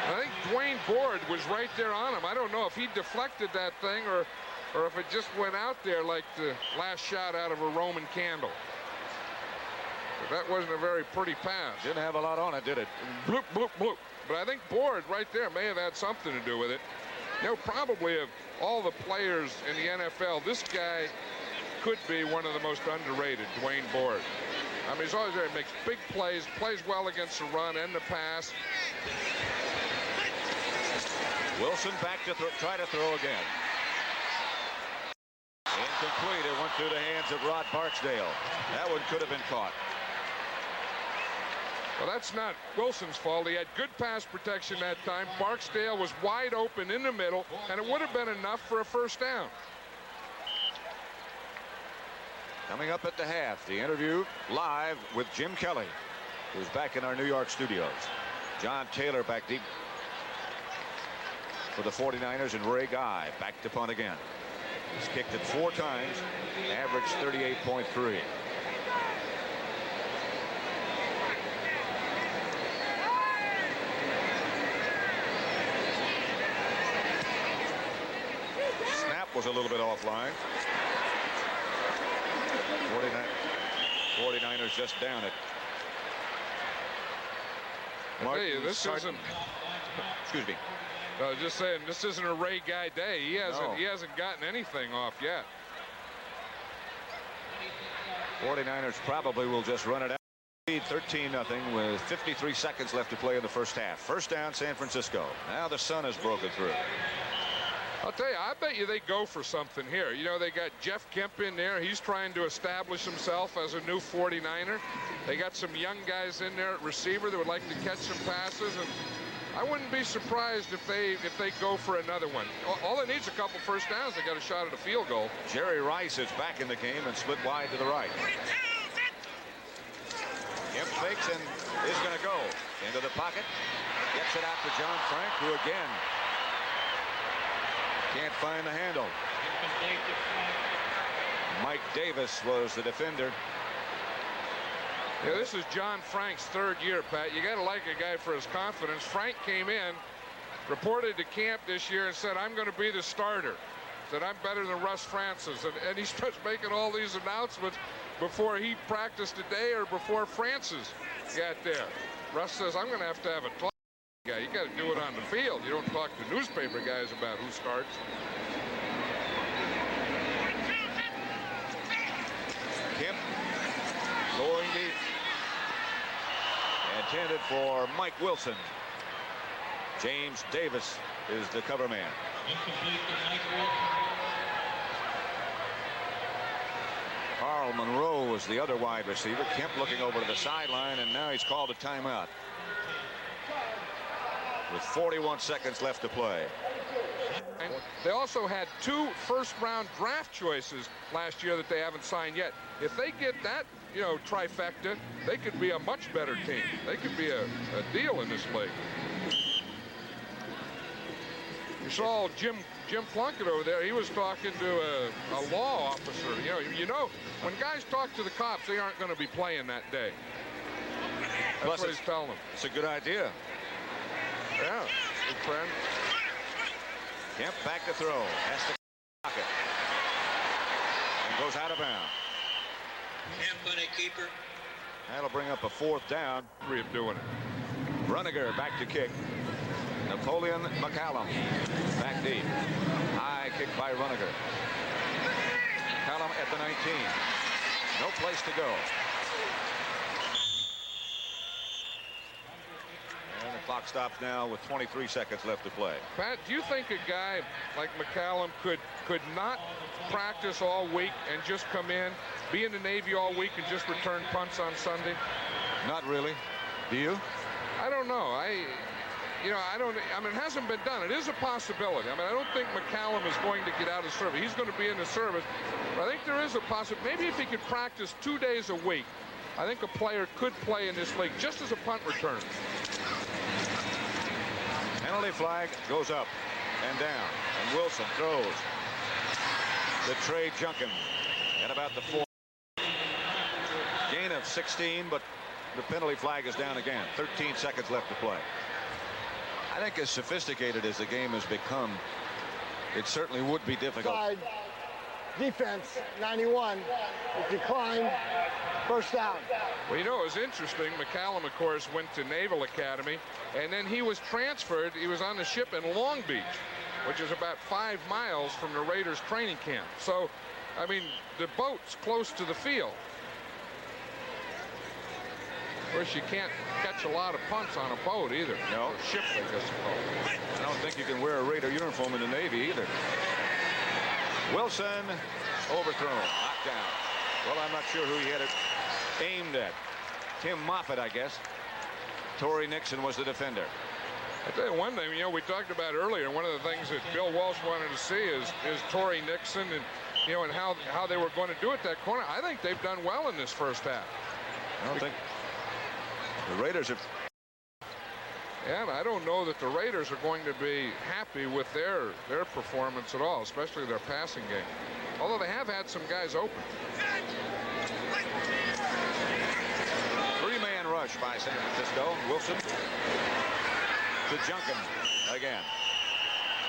I think Dwayne Board was right there on him. I don't know if he deflected that thing or if it just went out there like the last shot out of a Roman candle. But that wasn't a very pretty pass. Didn't have a lot on it, did it? Bloop, bloop, bloop. But I think Board right there may have had something to do with it. Probably of all the players in the NFL, this guy could be one of the most underrated, Dwayne Board. I mean, he's always there. He makes big plays, plays well against the run and the pass. Wilson back to try to throw again. Incomplete. It went through the hands of Rod Barksdale. That one could have been caught. Well, that's not Wilson's fault. He had good pass protection that time. Barksdale was wide open in the middle, and it would have been enough for a first down. Coming up at the half, the interview live with Jim Kelly, who's back in our New York studios. John Taylor back deep for the 49ers, and Ray Guy back to punt again. He's kicked it 4 times, averaged 38.3. Was a little bit offline. 49ers just down it. Hey, this isn't. Excuse me. I was just saying, this isn't a Ray Guy day. He hasn't gotten anything off yet. 49ers probably will just run it out. Lead 13-0 with 53 seconds left to play in the first half. First down, San Francisco. Now the sun has broken through. I'll tell you, I bet you they go for something here. They got Jeff Kemp in there. He's trying to establish himself as a new 49er. They got some young guys in there at receiver that would like to catch some passes, and I wouldn't be surprised if they go for another one. All it needs a couple first downs. They got a shot at a field goal. Jerry Rice is back in the game and split wide to the right. Kemp fakes and is going to go into the pocket. Gets it out to John Frank, who again can't find the handle. Mike Davis was the defender. Yeah, this is John Frank's third year, Pat. You got to like a guy for his confidence. Frank came in, reported to camp this year and said, I'm going to be the starter. Said, I'm better than Russ Francis. And he starts making all these announcements before he practiced today or before Francis got there. Russ says, I'm going to have a talk. You got to do it on the field. You don't talk to newspaper guys about who starts. Kemp going deep. And intended for Mike Wilson. James Davis is the cover man. Carl Monroe was the other wide receiver. Kemp looking over to the sideline, and now he's called a timeout with 41 seconds left to play. And they also had 2 first-round draft choices last year that they haven't signed yet. If they get that, you know, trifecta, they could be a much better team. They could be a deal in this league. You saw Jim Plunkett over there. He was talking to a law officer. You know, when guys talk to the cops, they aren't going to be playing that day. That's Plus what he's telling them. It's a good idea. Yeah, good friend. Kemp back to throw. Has to pocket. And goes out of bounds. Kemp on a keeper. That'll bring up a 4th down. 3 of doing it. Bruniger back to kick. Napoleon McCallum back deep. High kick by Bruniger. McCallum at the 19. No place to go. And the clock stops now with 23 seconds left to play. Pat, do you think a guy like McCallum could not practice all week and just come in, be in the Navy all week and just return punts on Sunday? Not really. Do you? I don't know. I mean, it hasn't been done. It is a possibility. I mean, I don't think McCallum is going to get out of service. He's going to be in the service. But I think there is a possibility. Maybe if he could practice 2 days a week, I think a player could play in this league just as a punt return. Penalty flag goes up and down. And Wilson throws to Trey Junkin at about the 4. Gain of 16, but the penalty flag is down again. 13 seconds left to play. I think as sophisticated as the game has become, it certainly would be difficult. Side defense, 91. It declined. First down. Well, you know, it was interesting. McCallum, of course, went to Naval Academy, and then he was transferred. He was on the ship in Long Beach, which is about 5 miles from the Raiders training camp. So, I mean, the boat's close to the field. Of course, you can't catch a lot of punts on a boat either. No. Or ship, I guess it's called. I don't think you can wear a Raider uniform in the Navy either. Wilson overthrown, knocked down. Well, I'm not sure who he had it aimed at. Tim Moffitt, I guess. Torrey Nixon was the defender. I tell you one thing, you know, we talked about earlier. One of the things that Bill Walsh wanted to see is Torrey Nixon and, you know, and how they were going to do it that corner. I think they've done well in this first half. I don't think the Raiders have. And I don't know that the Raiders are going to be happy with their performance at all, especially their passing game. Although they have had some guys open. 3-man rush by San Francisco. Wilson to Junkin again.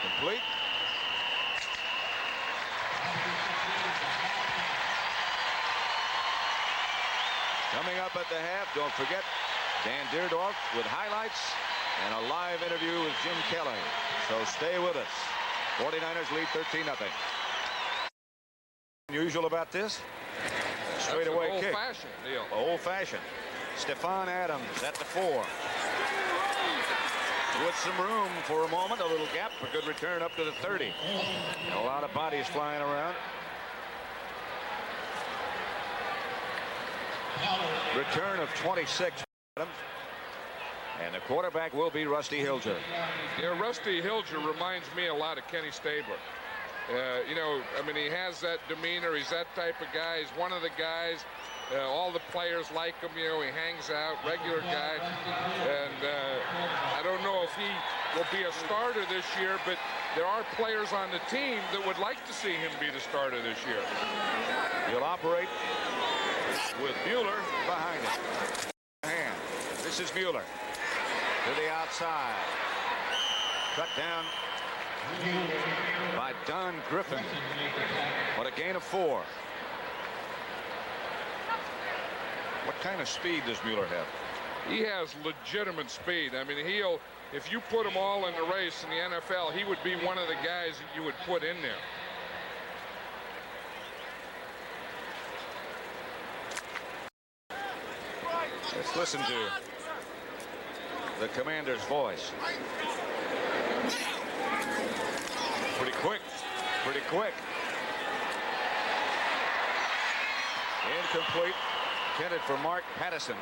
Complete. Coming up at the half, don't forget Dan Deerdorf with highlights and a live interview with Jim Kelly. So stay with us. 49ers lead 13-0. Unusual about this? Straightaway kick. Old-fashioned deal. Old-fashioned. Stephon Adams at the 4. With some room for a moment, a little gap, a good return up to the 30. And a lot of bodies flying around. Return of 26. And the quarterback will be Rusty Hilger. Yeah, Rusty Hilger reminds me a lot of Kenny Stabler. You know, I mean, he has that demeanor. He's that type of guy. He's one of the guys. All the players like him. You know, he hangs out, regular guy. And I don't know if he will be a starter this year, but there are players on the team that would like to see him be the starter this year. He'll operate with Mueller behind him. And this is Mueller to the outside. Cut down by Don Griffin. What a gain of 4. What kind of speed does Mueller have? He has legitimate speed. I mean, if you put them all in the race in the NFL, he would be one of the guys that you would put in there. Let's listen to the commander's voice. Pretty quick. Pretty quick. Incomplete. Intended for Mark Pattison.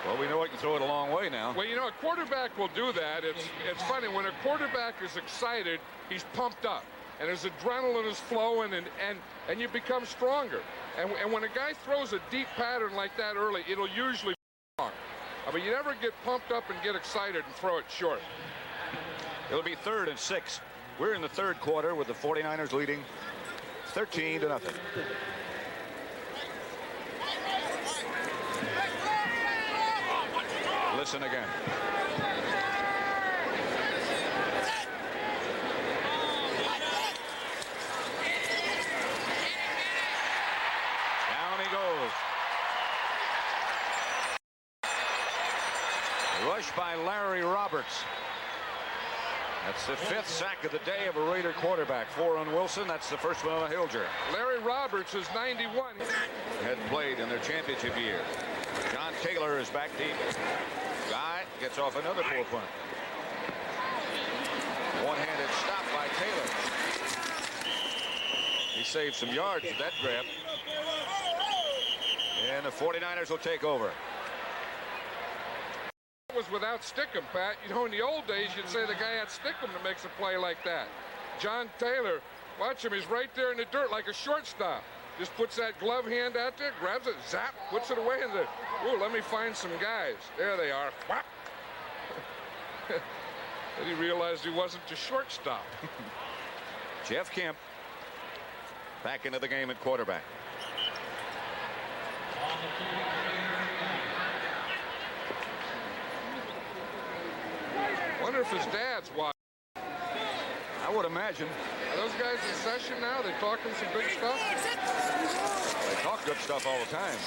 Well, we know he can throw it a long way now. Well, you know, a quarterback will do that. It's funny. When a quarterback is excited, he's pumped up. And his adrenaline is flowing, and you become stronger. And when a guy throws a deep pattern like that early, it'll usually be wrong. I mean, you never get pumped up and get excited and throw it short. It'll be 3rd and 6. We're in the 3rd quarter with the 49ers leading 13-0. Listen again. Down he goes. Rush by Larry Roberts. That's the 5th sack of the day of a Raider quarterback. 4 on Wilson. That's the first one on Hilger. Larry Roberts is 91. Had played in their championship year. John Taylor is back deep. Guy gets off another 4 punt. One-handed stop by Taylor. He saved some yards with that grab. And the 49ers will take over. Was without Stickum, Pat. You know, in the old days, you'd say the guy had Stickum that makes a play like that. John Taylor, watch him, he's right there in the dirt like a shortstop. Just puts that glove hand out there, grabs it, zap, puts it away, and says, ooh, let me find some guys. There they are. Whap. And he realized he wasn't a shortstop. Jeff Kemp back into the game at quarterback. Wonder if his dad's watching. I would imagine. Are those guys in session now? They talking some big stuff? They talk good stuff all the time.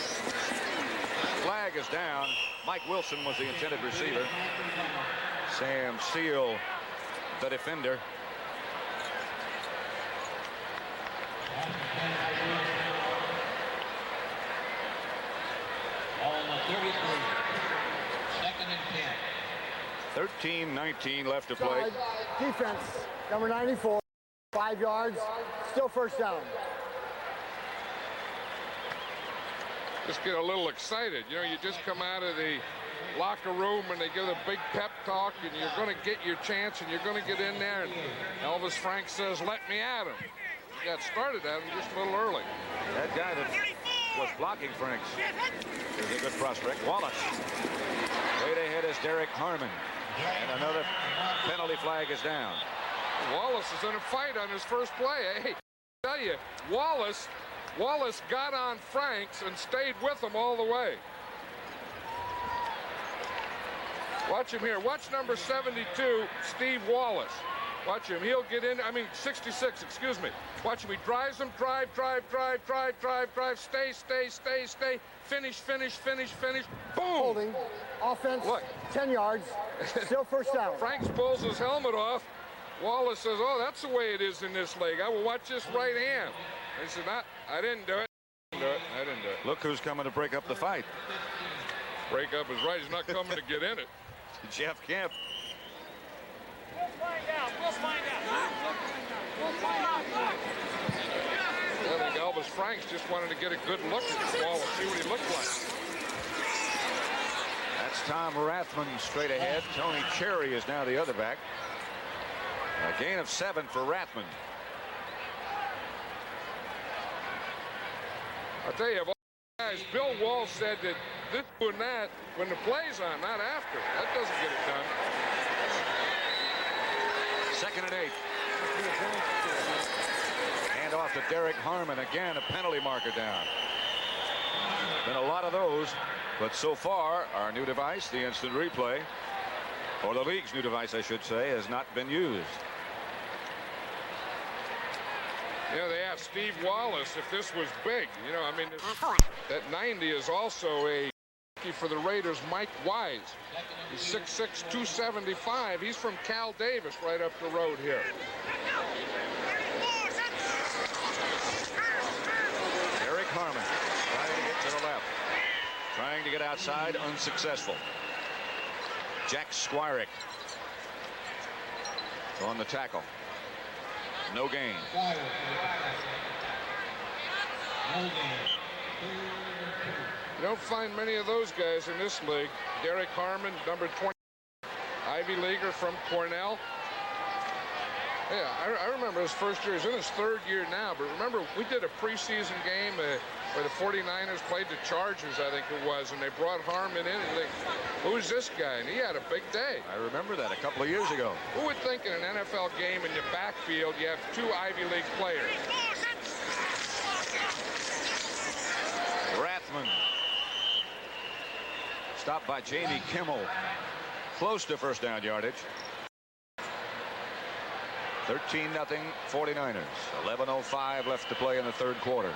Flag is down. Mike Wilson was the intended receiver. Sam Steele, the defender. On the 33. 2nd and 10. 13-19 left to play. Defense, number 94, 5 yards, still first down. Just get a little excited. You know, you just come out of the locker room and they give a big pep talk and you're going to get your chance and you're going to get in there, and Elvis Frank says, let me at him. He got started at him just a little early. That guy that was blocking Franks is a good prospect. Wallace. Right ahead is Derek Harmon. And another penalty flag is down. Wallace is in a fight on his first play. Hey, I tell you, Wallace got on Franks and stayed with him all the way. Watch him here. Watch number 72, Steve Wallace. Watch him. He'll get in. I mean, 66, excuse me. Watch him. He drives him. Drive. Stay. Finish. Boom. Holding. Offense, Look. 10 yards, still first down. Franks pulls his helmet off. Wallace says, oh, that's the way it is in this league. I will watch this right hand. He said, I didn't do it. I didn't do it. Look who's coming to break up the fight. Break up is right. He's not coming to get in it. Jeff Kemp. We'll find out. I think Elvis Franks just wanted to get a good look at Wallace, see what he looked like. That's Tom Rathman straight ahead. Tony Cherry is now the other back. A gain of 7 for Rathman. I'll tell you, of all guys, Bill Walsh said that this and that when the play's on, not after. That doesn't get it done. 2nd and 8. Hand off to Derek Harmon. Again, a penalty marker down. Been a lot of those, but so far, our new device, the instant replay, or the league's new device, I should say, has not been used. Yeah, they asked Steve Wallace if this was big. You know, I mean, that 90 is also a for the Raiders, Mike Wise. He's 6'6", 275. He's from Cal Davis, right up the road here. Derek Harmon trying to get to the left. Trying to get outside, unsuccessful. Jack Squirick on the tackle. No gain. You don't find many of those guys in this league. Derek Harmon, number 20, Ivy Leaguer from Cornell. Yeah, I remember his first year. He's in his third year now, but remember, we did a preseason game where the 49ers played the Chargers, I think it was, and they brought Harmon in, and they, who's this guy? And he had a big day. I remember that a couple of years ago. Who would think in an NFL game in your backfield you have two Ivy League players? Rathman. Stopped by Jamie Kimmel. Close to first down yardage. 13-0 49ers. 11:05 left to play in the third quarter.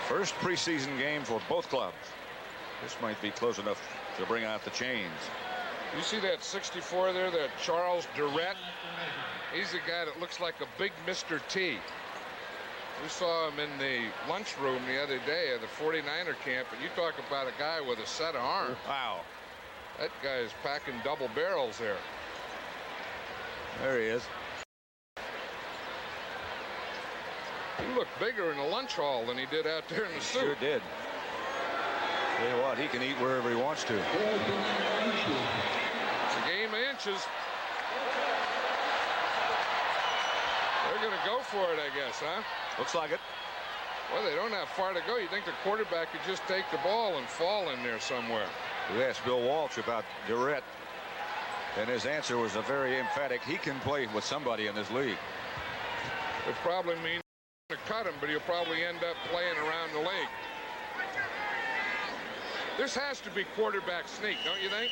First preseason game for both clubs. This might be close enough to bring out the chains. You see that 64 there, that Charles Durrett? He's the guy that looks like a big Mr. T. We saw him in the lunchroom the other day at the 49er camp, and you talk about a guy with a set of arms. Wow. That guy is packing double barrels there. There he is. He looked bigger in the lunch hall than he did out there in the suit. Sure did. Tell you what, he can eat wherever he wants to. It's a game of inches. They're going to go for it, I guess, huh? Looks like it. Well, they don't have far to go. You think the quarterback could just take the ball and fall in there somewhere. We asked Bill Walsh about Durrett, and his answer was a very emphatic. He can play with somebody in this league. It probably means to cut him, but he'll probably end up playing around the league. This has to be quarterback sneak, don't you think?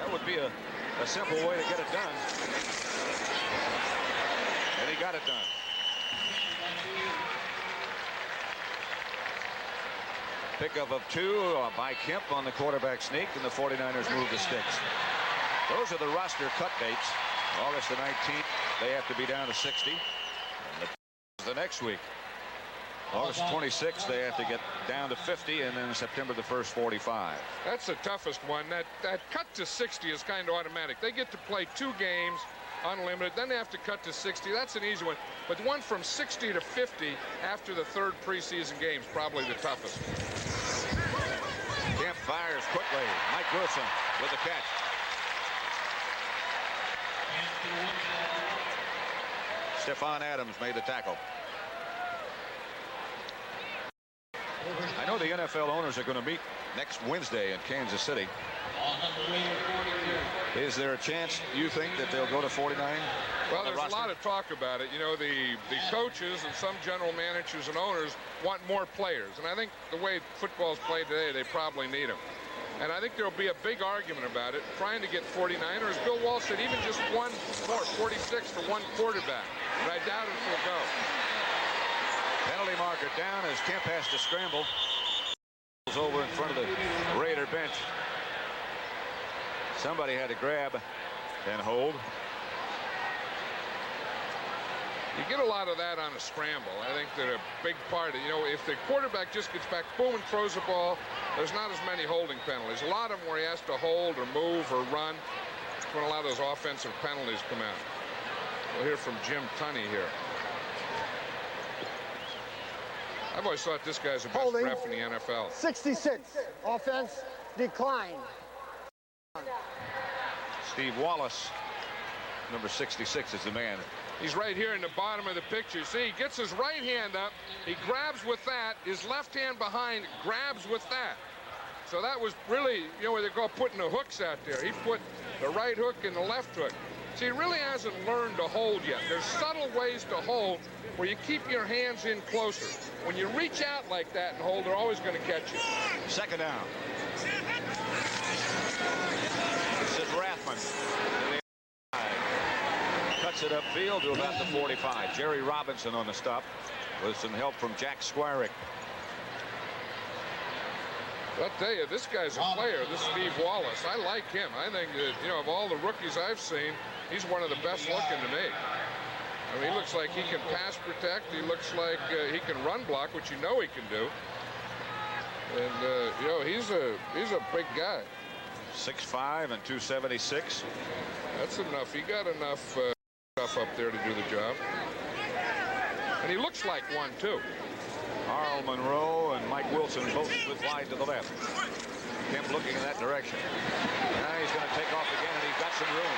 That would be a simple way to get it done. And he got it done. Pickup of 2 by Kemp on the quarterback sneak, and the 49ers move the sticks. Those are the roster cut dates. August the 19th, they have to be down to 60. And the next week, August 26th, they have to get down to 50, and then September the 1st, 45. That's the toughest one. That cut to 60 is kind of automatic. They get to play 2 games unlimited, then they have to cut to 60. That's an easy one. But the one from 60 to 50 after the 3rd preseason game is probably the toughest. Kemp fires quickly. Mike Wilson with the catch. Stephon Adams made the tackle. I know the NFL owners are going to meet next Wednesday in Kansas City. Is there a chance, you think, that they'll go to 49? Well, there's a lot of talk about it. You know, the coaches and some general managers and owners want more players. And I think the way football's played today, they probably need them. And I think there'll be a big argument about it, trying to get 49ers. Bill Walsh said even just one more, 46 for one quarterback. But I doubt if he'll go. Penalty marker down as Kemp has to scramble. Over in front of the Raider bench. Somebody had to grab and hold. You get a lot of that on a scramble. I think that a big part of, you know, if the quarterback just gets back, boom, and throws the ball, there's not as many holding penalties. A lot of them where he has to hold or move or run. That's when a lot of those offensive penalties come out. We'll hear from Jim Tunney here. I've always thought this guy's the best Holding. ref in the NFL. 66. Offense decline. Steve Wallace, number 66, is the man. He's right here in the bottom of the picture. See, he gets his right hand up. He grabs with that. His left hand behind grabs with that. So that was really, you know, where they go putting the hooks out there. He put the right hook and the left hook. See, he really hasn't learned to hold yet. There's subtle ways to hold where you keep your hands in closer. When you reach out like that and hold, they're always going to catch you. Second down. This is Rathman. Cuts it upfield to about the 45. Jerry Robinson on the stop with some help from Jack Squirick. I'll tell you, this guy's a player, this Steve Wallace. I like him. I think that, you know, of all the rookies I've seen, he's one of the best looking to me. I mean, he looks like he can pass protect. He looks like he can run block, which you know he can do. And you know, he's a big guy. 6'5" and 276. That's enough. He got enough stuff up there to do the job. And he looks like one too. Carl Monroe and Mike Wilson both split wide to the left. Kemp looking in that direction. Now he's going to take off again, and he's got some room.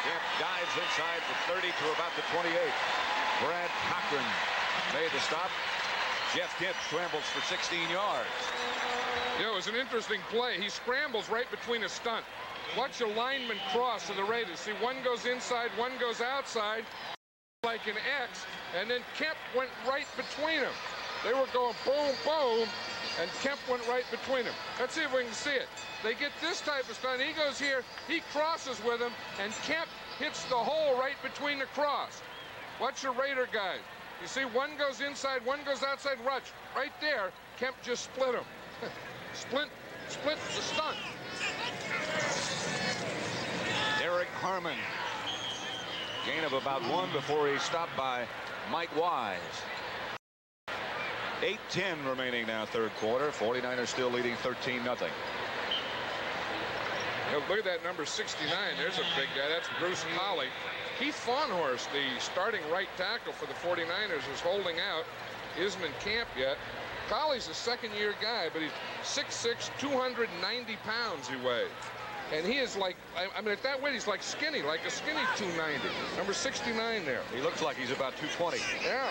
Kemp dives inside the 30 to about the 28. Brad Cochran made the stop. Jeff Kemp scrambles for 16 yards. You know, it was an interesting play. He scrambles right between a stunt. Watch a lineman cross to the Raiders. See, one goes inside, one goes outside, like an X, and then Kemp went right between them. They were going boom, boom, and Kemp went right between them. Let's see if we can see it. They get this type of stunt. He goes here, he crosses with him, and Kemp hits the hole right between the cross. Watch the Raider guys. You see, one goes inside, one goes outside. Watch, right there, Kemp just split him. Split the stunt. Derek Harmon. Gain of about 1 before he's stopped by Mike Wise. 8:10 remaining now, third quarter. 49ers still leading 13-0. Look at that number 69. There's a big guy. That's Bruce Colley. Keith Fawnhorst, the starting right tackle for the 49ers, is holding out. Isn't in camp yet. Colley's a second-year guy, but he's 6'6", 290 pounds he weighs. And he is like, I mean, at that weight, he's like skinny, like a skinny 290. Number 69 there. He looks like he's about 220. Yeah.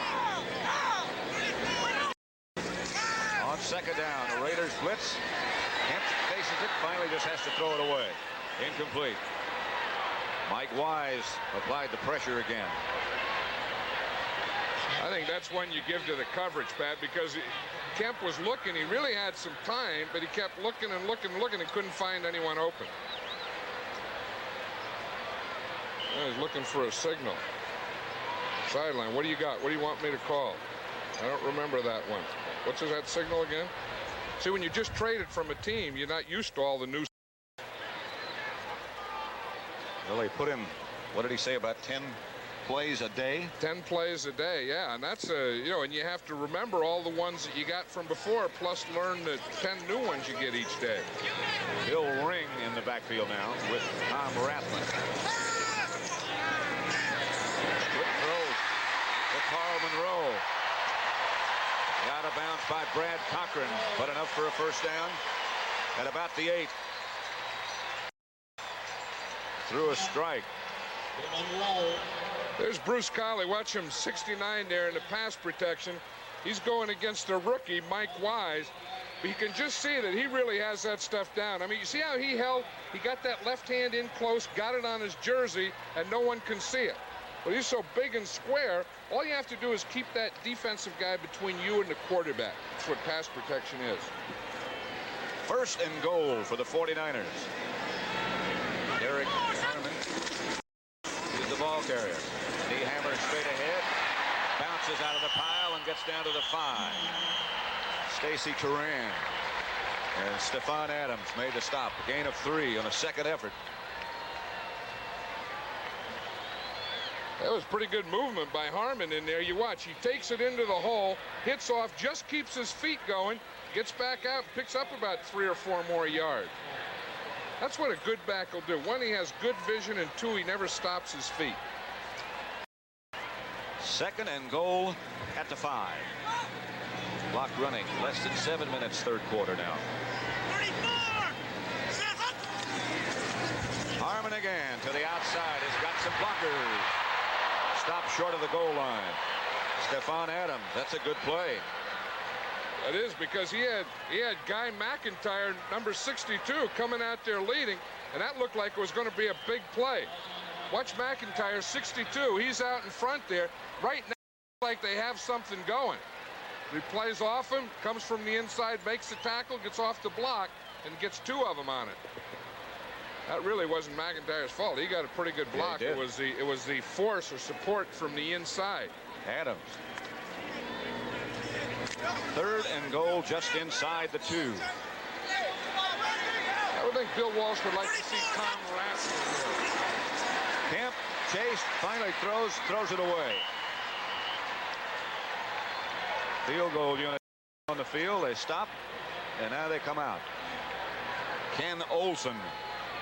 On second down, the Raiders blitz. Kemp faces it, finally just has to throw it away. Incomplete. Mike Wise applied the pressure again. I think that's one you give to the coverage, Pat, because Kemp was looking. He really had some time, but he kept looking and looking and looking and couldn't find anyone open. He's looking for a signal. Sideline, what do you got? What do you want me to call? I don't remember that one. What's that signal again? See, when you just traded from a team, you're not used to all the new. Well, they put him, what did he say, about 10 plays a day? 10 plays a day, yeah, and that's you know, and you have to remember all the ones that you got from before, plus learn the 10 new ones you get each day. Bill Ring in the backfield now with Tom Rathman. Quick throw to Carl Monroe. Out of bounds by Brad Cochran, but enough for a first down at about the 8. Through a strike. There's Bruce Colley. Watch him, 69 there in the pass protection. He's going against a rookie, Mike Wise. But you can just see that he really has that stuff down. I mean, you see how he held? He got that left hand in close, got it on his jersey, and no one can see it. But he's so big and square, all you have to do is keep that defensive guy between you and the quarterback. That's what pass protection is. First and goal for the 49ers. Derek Harmon is the ball carrier. He hammers straight ahead, bounces out of the pile and gets down to the 5. Stacy Turan and Stephon Adams made the stop. A gain of 3 on a second effort. That was pretty good movement by Harmon in there. You watch, he takes it into the hole, hits off, just keeps his feet going, gets back out, picks up about 3 or 4 more yards. That's what a good back will do. 1, he has good vision, and 2, he never stops his feet. Second and goal at the 5. Clock running, less than 7 minutes, third quarter now. 34! Harmon again to the outside, has got some blockers. Stopped short of the goal line. Stephon Adams, that's a good play. It is, because he had Guy McIntyre, number 62, coming out there leading, and that looked like it was going to be a big play. Watch McIntyre, 62. He's out in front there. Right now, it's like they have something going. He plays off him, comes from the inside, makes the tackle, gets off the block, and gets 2 of them on it. That really wasn't McIntyre's fault. He got a pretty good block. Yeah, it was the force or support from the inside. Adams. Third and goal just inside the 2. I would think Bill Walsh would like to see Tom Rathman. Kemp chased, finally throws it away. Field goal unit on the the field. They stop, and now they come out. Ken Olson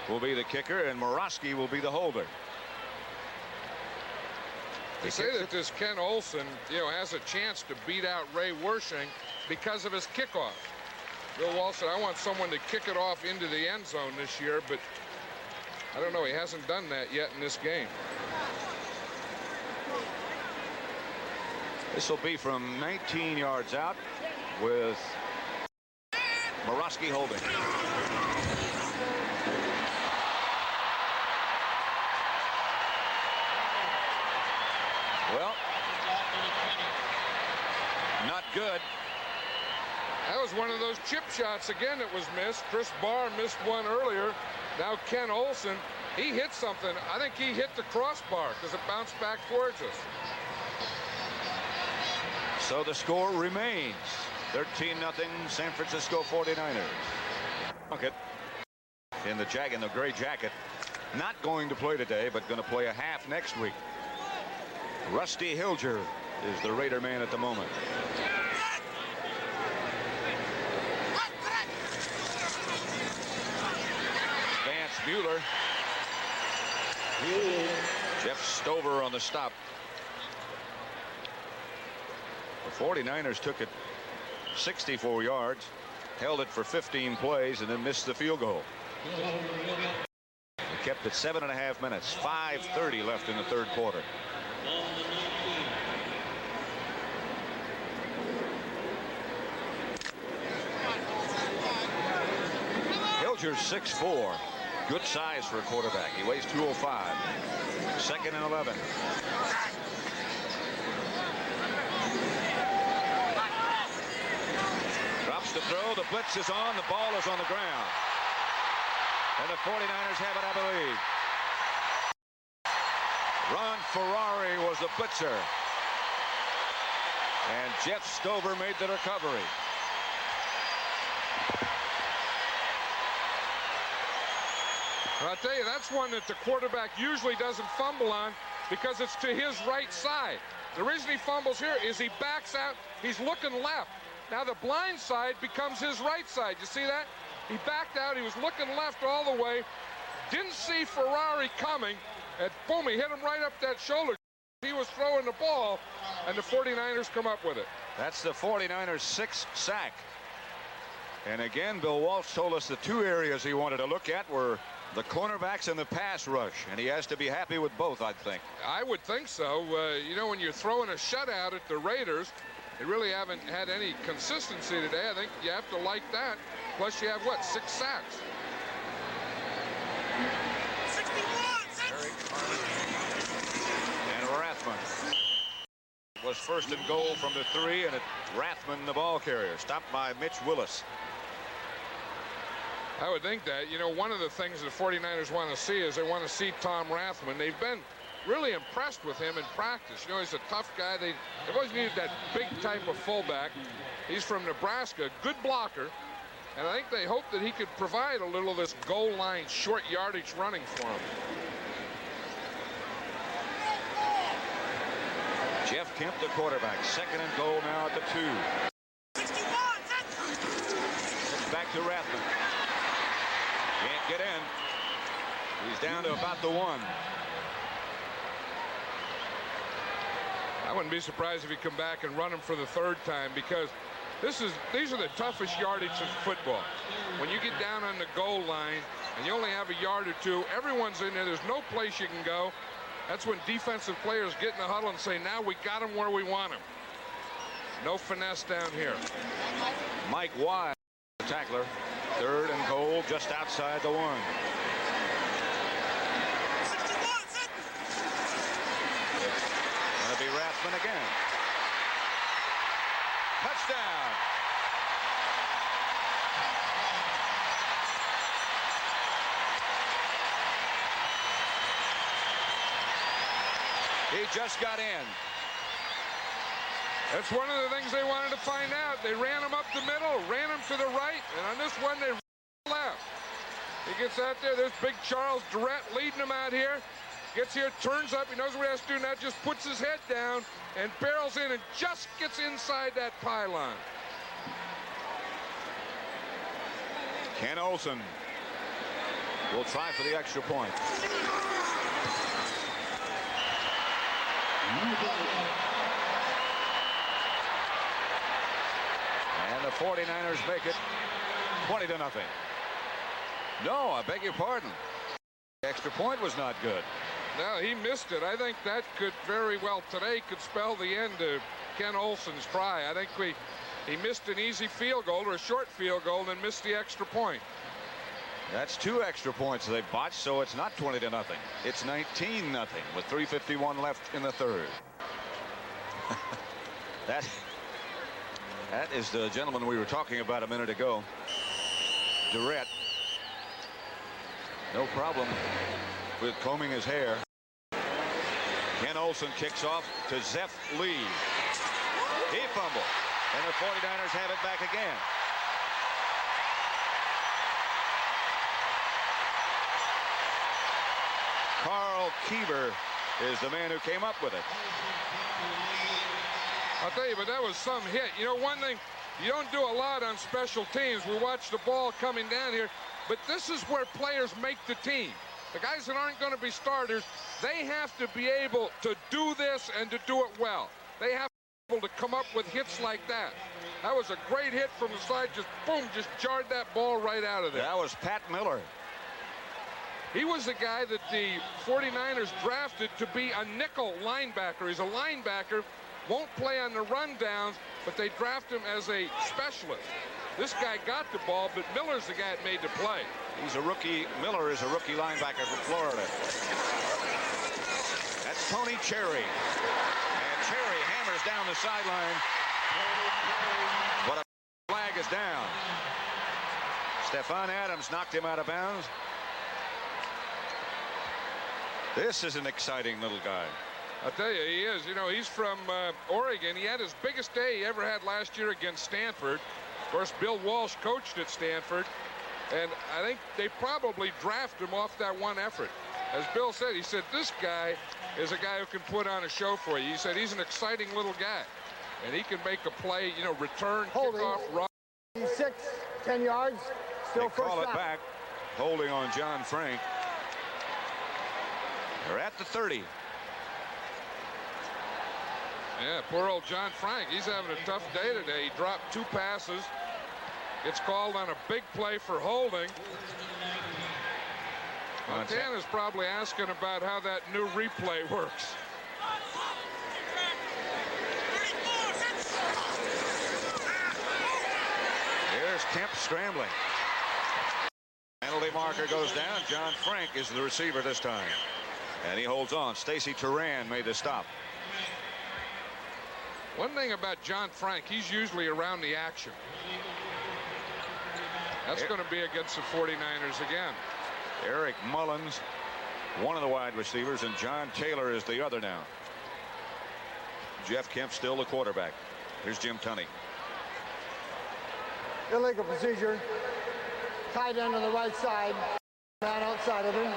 will be the kicker, and Morosky will be the holder. They say that this Ken Olson, has a chance to beat out Ray Wershing because of his kickoff. Bill Walsh said, I want someone to kick it off into the end zone this year, but I don't know. He hasn't done that yet in this game. This will be from 19 yards out with Morosky holding. Well, not good. That was one of those chip shots again that was missed. Chris Barr missed one earlier. Now Ken Olson, he hit something. I think he hit the crossbar because it bounced back towards us. So the score remains 13-0 San Francisco 49ers. Plunkett in the gray jacket, not going to play today, but going to play a half next week. Rusty Hilger is the Raider man at the moment. Vance Mueller. Jeff Stover on the stop. The 49ers took it 64 yards, held it for 15 plays, and then missed the field goal. They kept it 7.5 minutes, 5:30 left in the third quarter. Hilger's 6'4", good size for a quarterback. He weighs 205. 2nd and 11. Drops the throw. The blitz is on. The ball is on the ground. And the 49ers have it, I believe. Ron Ferrari was the blitzer. And Jeff Stover made the recovery. I'll tell you, that's one that the quarterback usually doesn't fumble on because it's to his right side. The reason he fumbles here is he backs out. He's looking left. Now the blind side becomes his right side. You see that? He backed out. He was looking left all the way. Didn't see Ferrari coming. And boom, he hit him right up that shoulder. He was throwing the ball, and the 49ers come up with it. That's the 49ers' 6th sack. And again, Bill Walsh told us the two areas he wanted to look at were the cornerbacks and the pass rush, and he has to be happy with both, I think. I would think so. You know, when you're throwing a shutout at the Raiders, they really haven't had any consistency today. I think you have to like that. Plus, you have, what, 6 sacks? 61! And Rathman was first and goal from the 3, and Rathman, the ball carrier, stopped by Mitch Willis. I would think that. You know, one of the things the 49ers want to see is they want to see Tom Rathman. They've been really impressed with him in practice. You know, he's a tough guy. They've always needed that big type of fullback. He's from Nebraska, good blocker. And I think they hope that he could provide a little of this goal line short yardage running for him. Jeff Kemp, the quarterback, 2nd and goal now at the 2. 61! Back to Rathman. Can't get in. He's down to about the 1. I wouldn't be surprised if he come back and run him for the 3rd time, because these are the toughest yardage in football. When you get down on the goal line and you only have a yard or two, everyone's in there. There's no place you can go. That's when defensive players get in the huddle and say, now we got him where we want him. No finesse down here. Mike Wise, the tackler. 3rd and goal just outside the 1. Gonna be Rathman again. Touchdown. He just got in. That's one of the things they wanted to find out. They ran him up the middle, ran him to the right, and on this one, they left. He gets out there. There's big Charles Durrett leading him out here. Gets here, turns up. He knows what he has to do, and that just puts his head down and barrels in and just gets inside that pylon. Ken Olsen will try for the extra point. And the 49ers make it 20-0. No, I beg your pardon. The extra point was not good. No, he missed it. I think that could very well today could spell the end of Ken Olsen's try. I think he missed an easy field goal or a short field goal and then missed the extra point. That's 2 extra points they botched, so it's not 20-0. It's 19-0 with 3:51 left in the third. That is the gentleman we were talking about a minute ago. Durrett. No problem with combing his hair. Ken Olsen kicks off to Zeph Lee. He fumbled, and the 49ers have it back again. Carl Kieber is the man who came up with it. I'll tell you, but that was some hit. You know, one thing, you don't do a lot on special teams. We watch the ball coming down here, but this is where players make the team. The guys that aren't going to be starters, they have to be able to do this and to do it well. They have to be able to come up with hits like that. That was a great hit from the side. Just boom, just jarred that ball right out of there. That was Pat Miller. He was the guy that the 49ers drafted to be a nickel linebacker. He's a linebacker, won't play on the rundowns, but they draft him as a specialist. This guy got the ball, but Miller's the guy that made the play. He's a rookie. Miller is a rookie linebacker from Florida. That's Tony Cherry. And Cherry hammers down the sideline. But a flag is down. Stephon Adams knocked him out of bounds. This is an exciting little guy. I'll tell you, he is. You know, he's from Oregon. He had his biggest day he ever had last year against Stanford. Of course, Bill Walsh coached at Stanford, and I think they probably drafted him off that one effort. As Bill said, he said, this guy is a guy who can put on a show for you. He said he's an exciting little guy, and he can make a play, you know, return, kickoff, run. 6, 10 yards, still They first call it down. back, holding on John Frank. They're at the 30. Yeah, poor old John Frank. He's having a tough day today. He dropped 2 passes. Gets called on a big play for holding. Montana's probably asking about how that new replay works. Here's Kemp scrambling. Penalty marker goes down. John Frank is the receiver this time. And he holds on. Stacy Turan made the stop. One thing about John Frank, he's usually around the action. That's going to be against the 49ers again. Eric Mullins, one of the wide receivers, and John Taylor is the other now. Jeff Kemp still the quarterback. Here's Jim Tunney. Illegal procedure. Tight end on the right side. Man outside of him.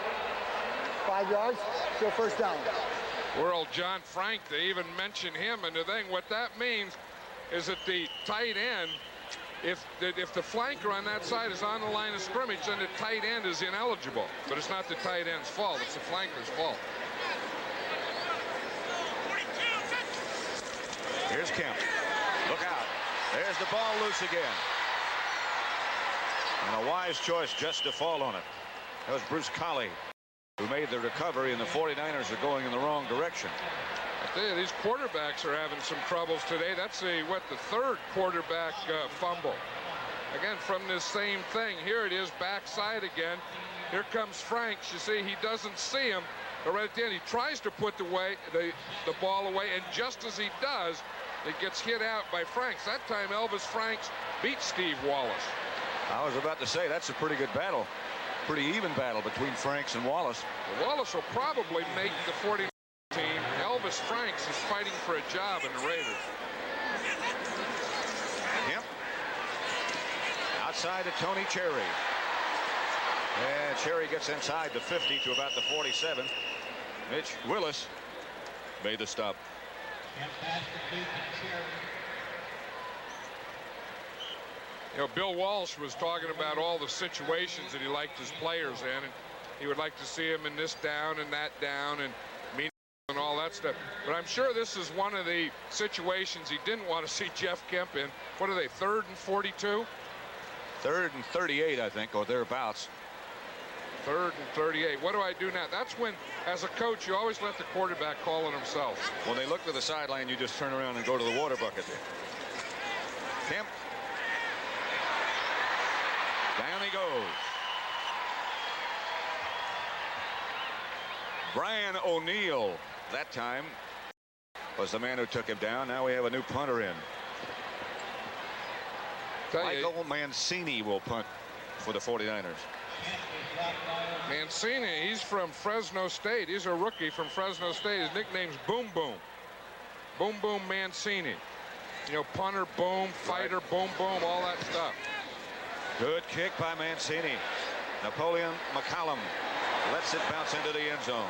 5 yards, still first down. Poor old John Frank, they even mention him, and the thing, what that means is that the tight end, if the flanker on that side is on the line of scrimmage, then the tight end is ineligible. But it's not the tight end's fault, it's the flanker's fault. Here's Kemp. Look out. There's the ball loose again. And a wise choice just to fall on it. That was Bruce Colley who made the recovery, and the 49ers are going in the wrong direction. I tell you, these quarterbacks are having some troubles today. That's the third quarterback fumble. Again, from this same thing. Here it is, backside again. Here comes Franks. You see, he doesn't see him. But right at the end, he tries to put the ball away, and just as he does, it gets hit out by Franks. That time, Elvis Franks beat Steve Wallace. I was about to say, that's a pretty good battle. Pretty even battle between Franks and Wallace. Wallace will probably make the 49ers team. Elvis Franks is fighting for a job in the Raiders. Yep. Outside to Tony Cherry. And Cherry gets inside the 50 to about the 47. Mitch Willis made the stop. You know, Bill Walsh was talking about all the situations that he liked his players in, and he would like to see him in this down and that down and and all that stuff. But I'm sure this is one of the situations he didn't want to see Jeff Kemp in. What are they, 3rd and 42? 3rd and 38, I think, or thereabouts. 3rd and 38. What do I do now? That's when, as a coach, you always let the quarterback call it himself. When they look to the sideline, you just turn around and go to the water bucket. Kemp. Down he goes. Brian O'Neill, that time, was the man who took him down. Now we have a new punter in. Michael Mancini will punt for the 49ers. Mancini, he's from Fresno State. He's a rookie from Fresno State. His nickname's Boom Boom. Boom Boom Mancini. You know, punter, boom, fighter, boom, boom, all that stuff. Good kick by Mancini. Napoleon McCallum lets it bounce into the end zone.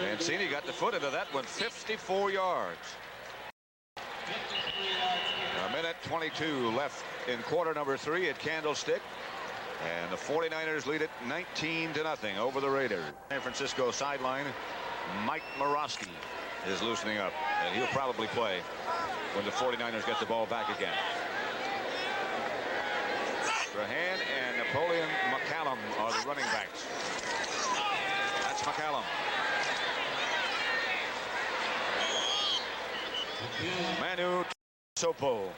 Mancini got the foot into that one, 54 yards. A minute 22 left in quarter number 3 at Candlestick. And the 49ers lead it 19-0 over the Raiders. San Francisco sideline, Mike Morosky is loosening up, and he'll probably play when the 49ers get the ball back again. Strahan and Napoleon McCallum are the running backs. That's McCallum. Manu Sopo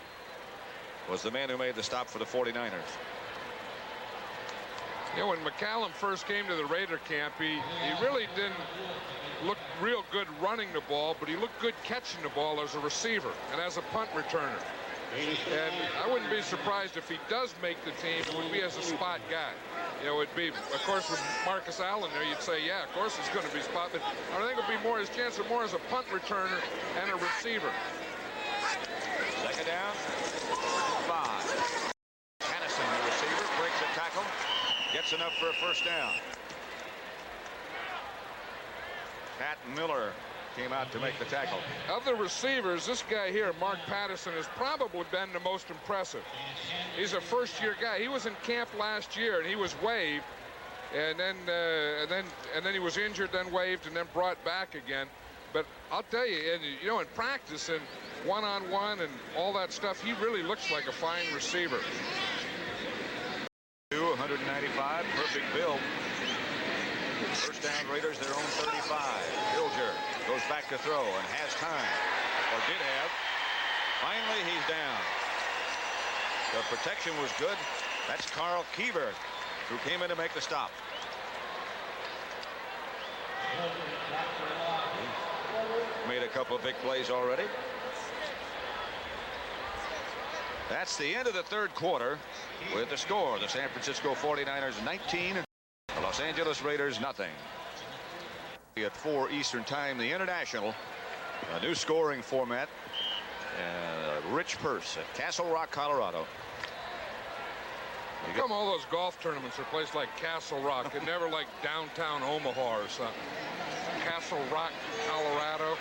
was the man who made the stop for the 49ers. You know, when McCallum first came to the Raider camp, he really didn't look real good running the ball, but he looked good catching the ball as a receiver and as a punt returner. And I wouldn't be surprised if he does make the team. It would be as a spot guy. You know, it'd be, of course, with Marcus Allen there, you'd say, yeah, of course it's going to be spot. But I think it'll be more his chance of more as a punt returner and a receiver. Second down, 5. Hannison, the receiver, breaks a tackle, gets enough for a first down. Pat Miller came out to make the tackle. Of the receivers, this guy here, Mark Patterson, has probably been the most impressive. He's a first-year guy. He was in camp last year, and he was waived, and then he was injured, then waived, and then brought back again. But I'll tell you, you know, in practice and one-on-one and all that stuff, he really looks like a fine receiver. 195, perfect build. First down, Raiders, their own 35. Hilger goes back to throw and has time, or did have. Finally, he's down. The protection was good. That's Carl Kieber, who came in to make the stop. Made a couple of big plays already. That's the end of the third quarter with the score. The San Francisco 49ers 19. The Los Angeles Raiders nothing. At 4 Eastern time, the International, a new scoring format, and a rich purse at Castle Rock, Colorado. How come all those golf tournaments are placed like Castle Rock and never like downtown Omaha or something? Castle Rock, Colorado.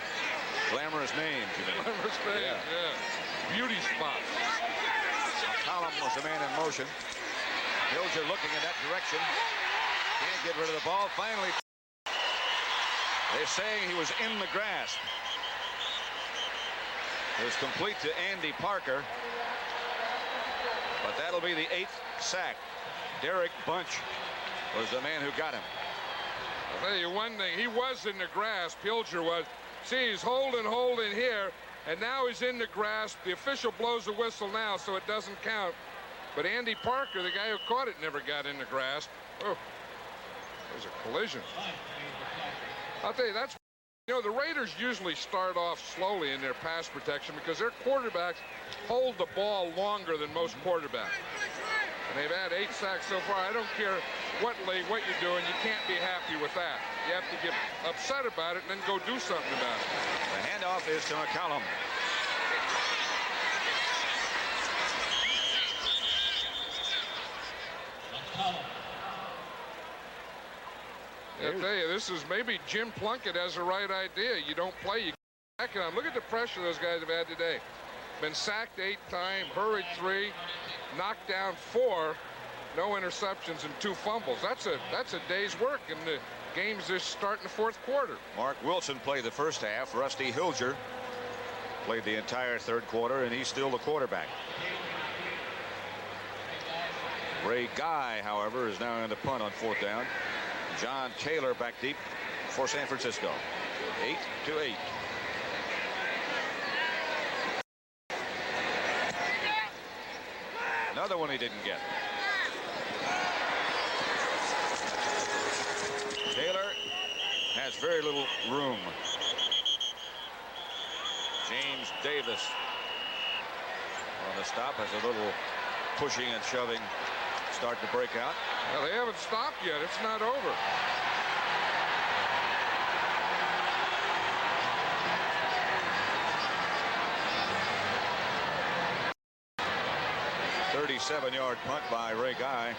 Glamorous names, you mean? Glamorous names, yeah. Beauty spot. McCallum was the man in motion. Hilger looking in that direction. Can't get rid of the ball. Finally, they're saying he was in the grasp. It was complete to Andy Parker. But that'll be the 8th sack. Derek Bunch was the man who got him. I'll tell you one thing. He was in the grasp. Hilger was. See, he's holding here. And now he's in the grasp. The official blows the whistle now, so it doesn't count. But Andy Parker, the guy who caught it, never got in the grasp. Oh, there's a collision. I'll tell you, that's, you know, the Raiders usually start off slowly in their pass protection because their quarterbacks hold the ball longer than most quarterbacks. And they've had 8 sacks so far. I don't care what league, what you're doing, you can't be happy with that. You have to get upset about it and then go do something about it. The handoff is to McCallum. I'll tell you, this is maybe Jim Plunkett has the right idea. You don't play, you back it on. Look at the pressure those guys have had today. been sacked 8 times, hurried 3, knocked down 4, no interceptions and 2 fumbles. That's a day's work, and the game's just starting the 4th quarter. Mark Wilson played the first half. Rusty Hilger played the entire 3rd quarter, and he's still the quarterback. Ray Guy, however, is now in the punt on 4th down. John Taylor back deep for San Francisco. 8-8. Another one he didn't get. Taylor has very little room. James Davis on the stop has a little pushing and shoving start to break out. Well, they haven't stopped yet. It's not over. Seven-yard punt by Ray Guy.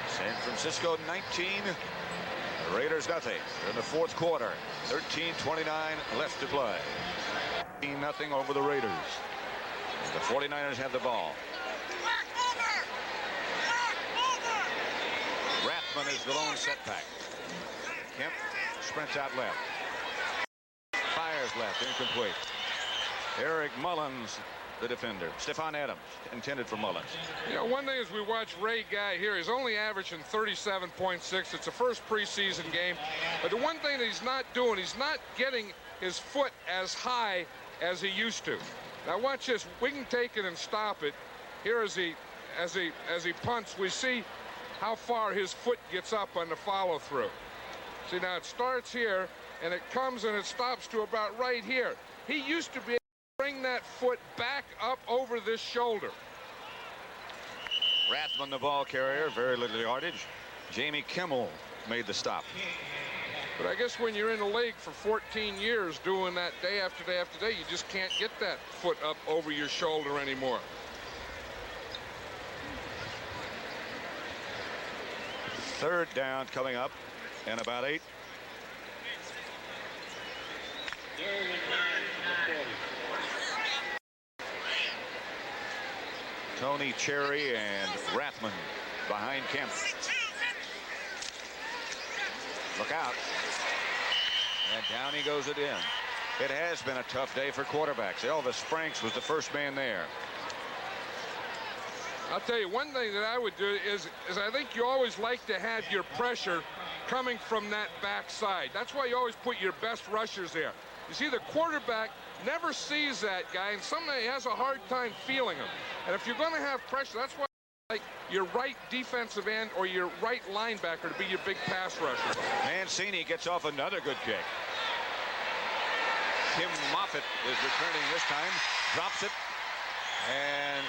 San Francisco 19, the Raiders nothing in the 4th quarter. 13:29 left to play. 0 over the Raiders. The 49ers have the ball. Rathman is the lone setback. Kemp sprints out left. Fires left, incomplete. Eric Mullins, the defender. Stephon Adams, intended for Mullins. You know, one thing is we watch Ray Guy here. He's only averaging 37.6. It's the first preseason game. But the one thing that he's not doing, he's not getting his foot as high as he used to. Now watch this. We can take it and stop it. Here as he punts, we see how far his foot gets up on the follow-through. See, now it starts here, and it comes and it stops to about right here. He used to be able to bring that foot back up over this shoulder. Rathman, the ball carrier, very little yardage. Jamie Kimmel made the stop. But I guess when you're in the league for 14 years doing that day after day after day, you just can't get that foot up over your shoulder anymore. Third down coming up in about 8. Tony Cherry and Rathman behind Kemp. Look out. And down he goes again. It has been a tough day for quarterbacks. Elvis Franks was the first man there. I'll tell you, one thing that I would do is I think you always like to have your pressure coming from that backside. That's why you always put your best rushers there. You see, the quarterback never sees that guy, and sometimes he has a hard time feeling him. And if you're going to have pressure, that's why like your right defensive end or your right linebacker to be your big pass rusher. Mancini gets off another good kick. Tim Moffitt is returning this time, drops it, and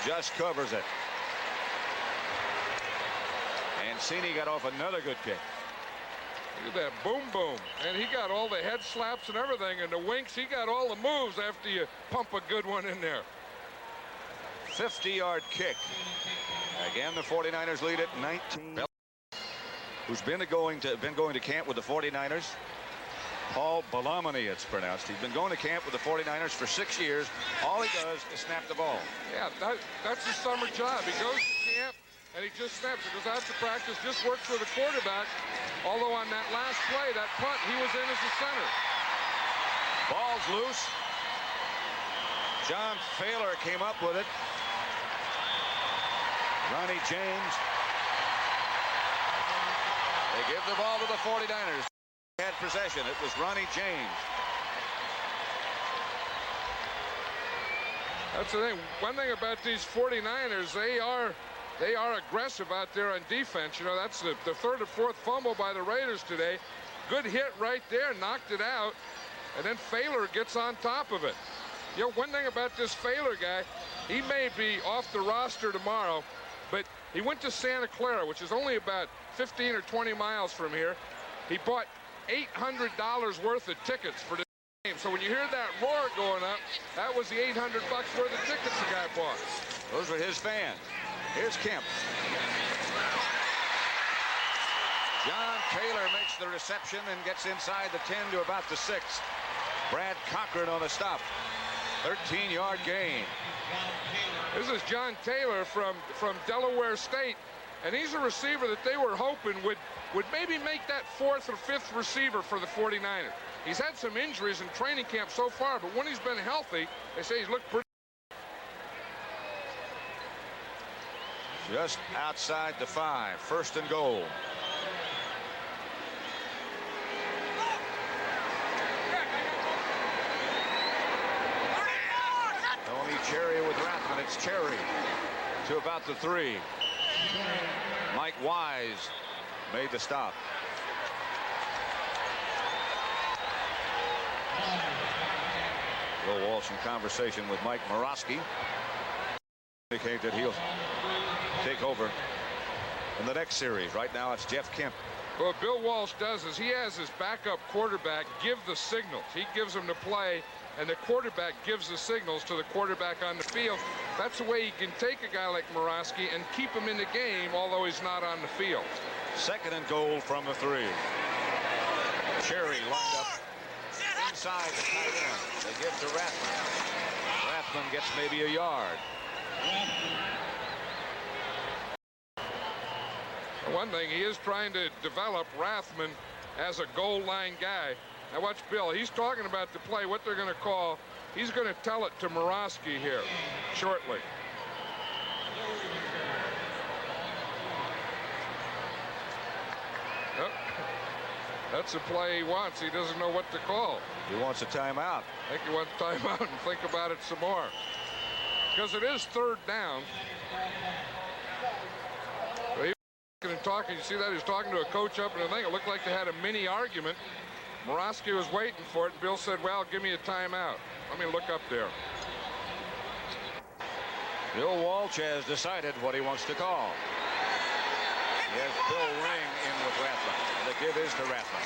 just covers it. Mancini got off another good kick. Look at that boom boom, and he got all the head slaps and everything, and the winks. He got all the moves after you pump a good one in there. 50-yard kick. Again, the 49ers lead at 19. Who's been going to camp with the 49ers? Paul Balamani, it's pronounced. He's been going to camp with the 49ers for 6 years. All he does is snap the ball. Yeah, that's his summer job. He goes to camp and he just snaps. He goes out to practice, just works with the quarterback. Although on that last play, that punt, he was in as the center. Ball's loose. John Thaler came up with it. Ronnie James. They give the ball to the 49ers. Had possession. It was Ronnie James. That's the thing. One thing about these 49ers, they are aggressive out there on defense. You know, that's the third or fourth fumble by the Raiders today. Good hit right there, knocked it out, and then Thaler gets on top of it. You know, one thing about this Thaler guy, he may be off the roster tomorrow, but he went to Santa Clara, which is only about 15 or 20 miles from here. He bought $800 worth of tickets for this game. So when you hear that roar going up, that was the $800 worth of tickets the guy bought. Those were his fans. Here's Kemp. John Taylor makes the reception and gets inside the 10 to about the 6. Brad Cochran on a stop. 13-yard gain. This is John Taylor from Delaware State, and he's a receiver that they were hoping would maybe make that 4th or 5th receiver for the 49ers. He's had some injuries in training camp so far, but when he's been healthy, they say he's looked pretty. Just outside the 5, 1st and goal. Tony Cherry with Rathman. It's Cherry to about the 3. Mike Wise made the stop. Bill Walsh in conversation with Mike Morosky. Indicate that he'll take over in the next series. Right now it's Jeff Kemp. Well, what Bill Walsh does is he has his backup quarterback give the signals. He gives them the play, and the quarterback gives the signals to the quarterback on the field. That's the way he can take a guy like Morosky and keep him in the game, although he's not on the field. 2nd and goal from the 3. Cherry lined up inside the tight end. They give to Rathman. Rathman gets maybe a yard. One thing, he is trying to develop Rathman as a goal line guy. Now watch Bill. He's talking about the play, what they're going to call. He's going to tell it to Morosky here shortly. Oh, that's the play he wants. He doesn't know what to call. He wants a timeout. I think he wants a timeout and think about it some more. Because it is 3rd down. So he was talking. You see that? He was talking to a coach up in the thing. It looked like they had a mini argument. Morosky was waiting for it, and Bill said, well, give me a timeout. Let me look up there. Bill Walsh has decided what he wants to call. He has Bill Ring in with Rathman. The give is to Rathman.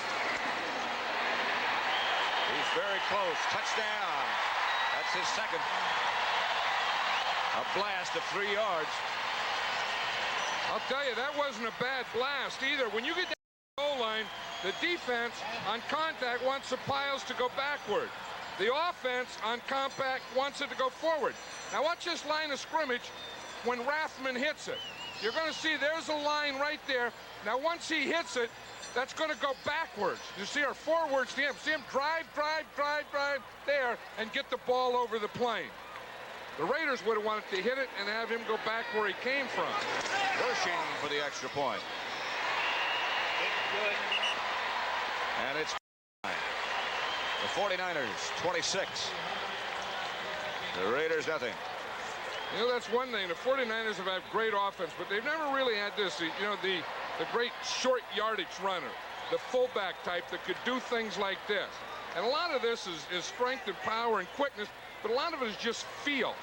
He's very close. Touchdown. That's his 2nd. A blast of 3 yards. I'll tell you, that wasn't a bad blast either. When you get down the goal line, the defense on contact wants the piles to go backward. The offense on contact wants it to go forward. Now watch this line of scrimmage when Rathman hits it. You're going to see there's a line right there. Now once he hits it, that's going to go backwards. You see our forwards to him. See him drive there and get the ball over the plane. The Raiders would have wanted to hit it and have him go back where he came from. Rushing for the extra point. And it's the 49ers 26. The Raiders nothing. You know, that's one thing. The 49ers have had great offense, but they've never really had this, you know, the great short yardage runner, the fullback type that could do things like this. And a lot of this is strength and power and quickness, but a lot of it is just feel.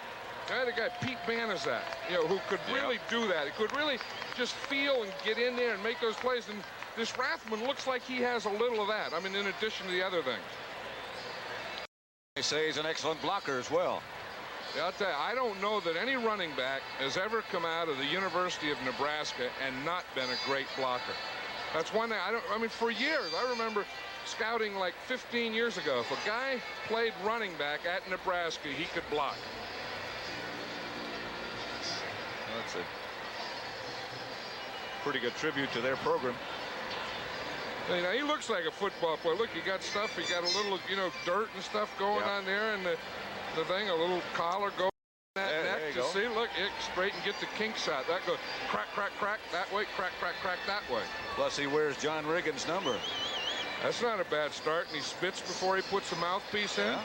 I had a guy, Pete Banaszak, you know, who could really do that. He could really just feel and get in there and make those plays. And this Rathman looks like he has a little of that. I mean, in addition to the other things. They say he's an excellent blocker as well. Yeah, I'll tell you, I don't know that any running back has ever come out of the University of Nebraska and not been a great blocker. That's one thing. I mean, for years, I remember scouting like 15 years ago. If a guy played running back at Nebraska, he could block. That's a pretty good tribute to their program. You know, he looks like a football player. Look, he got stuff. He got a little, you know, dirt and stuff going on there, and the thing, a little collar going on that neck to see. Look, it straight and get the kink shot. That goes crack, crack, crack that way, crack, crack, crack that way. Plus, he wears John Riggins' number. That's not a bad start, and he spits before he puts the mouthpiece in. Yeah.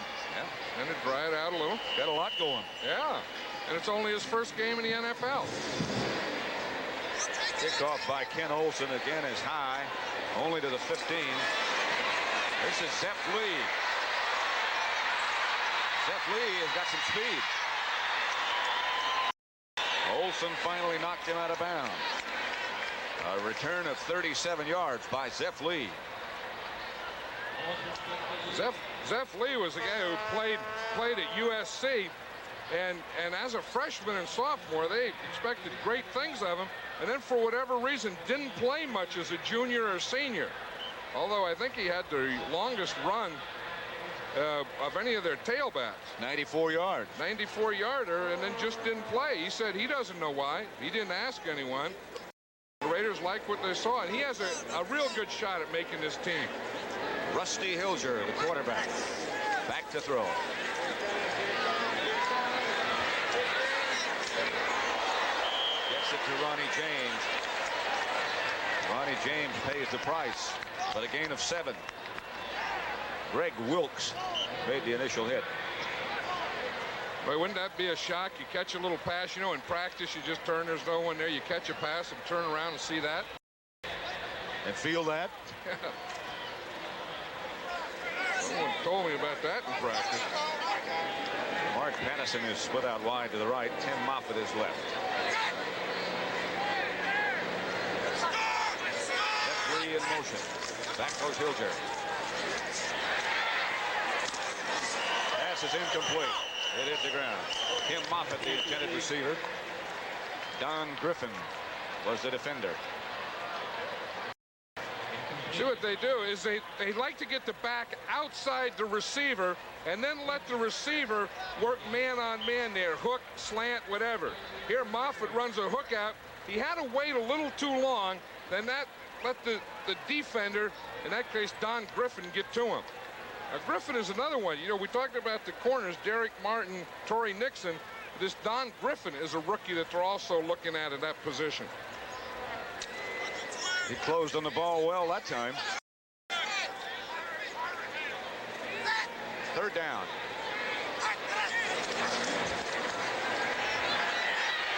And to dry it out a little. Got a lot going. Yeah. And it's only his first game in the NFL. Kickoff by Ken Olsen again is high, only to the 15. This is Zeph Lee. Zeph Lee has got some speed. Olsen finally knocked him out of bounds. A return of 37 yards by Zeph Lee. Zeph Lee was a guy who played at USC, And as a freshman and sophomore, they expected great things of him, and then for whatever reason didn't play much as a junior or senior. Although I think he had the longest run of any of their tailbacks. 94 yards. 94-yarder, and then just didn't play. He said he doesn't know why. He didn't ask anyone. The Raiders like what they saw, and he has a real good shot at making this team. Rusty Hilger, the quarterback. Back to throw. Gets it to Ronnie James. Ronnie James pays the price, but a gain of 7. Greg Wilkes made the initial hit. Boy, wouldn't that be a shock? You catch a little pass, you know, in practice you just turn, there's no one there, you catch a pass and turn around and see that. And feel that? No one told me about that in practice. Mark Pattison is split out wide to the right. Tim Moffitt is left. Referee in motion. Back goes Hilger. Pass is incomplete. It hit the ground. Tim Moffitt, the intended receiver. Don Griffin was the defender. See, what they do is they like to get the back outside the receiver and then let the receiver work man on man there, hook, slant, whatever. Here Moffitt runs a hook out. He had to wait a little too long, then that let the defender, in that case Don Griffin, get to him. Now, Griffin is another one. You know, we talked about the corners, Derek Martin, Torrey Nixon. This Don Griffin is a rookie that they're also looking at in that position. He closed on the ball well that time. 3rd down.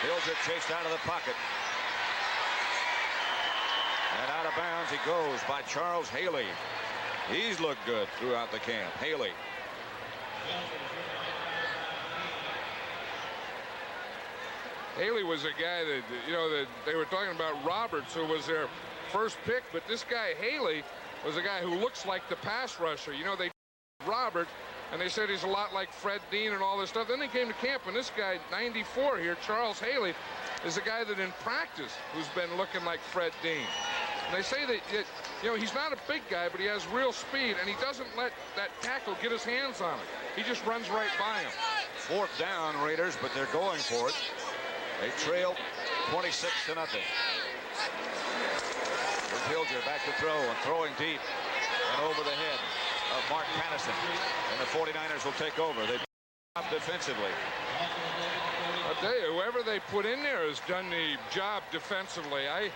Hilger chased out of the pocket. And out of bounds he goes by Charles Haley. He's looked good throughout the camp. Haley. Haley was a guy that, you know, that they were talking about Roberts, who was their first pick, but this guy Haley was a guy who looks like the pass rusher. You know, they Robert, and they said he's a lot like Fred Dean and all this stuff. Then they came to camp, and this guy, 94 here, Charles Haley, is a guy that in practice who's been looking like Fred Dean. And they say that, you know, he's not a big guy, but he has real speed, and he doesn't let that tackle get his hands on it. He just runs right by him. 4th down, Raiders, but they're going for it. They trail 26-0. With Hilger back to throw and throwing deep and over the head of Mark Pattison. And the 49ers will take over. They up defensively. I'll tell you, whoever they put in there has done the job defensively. I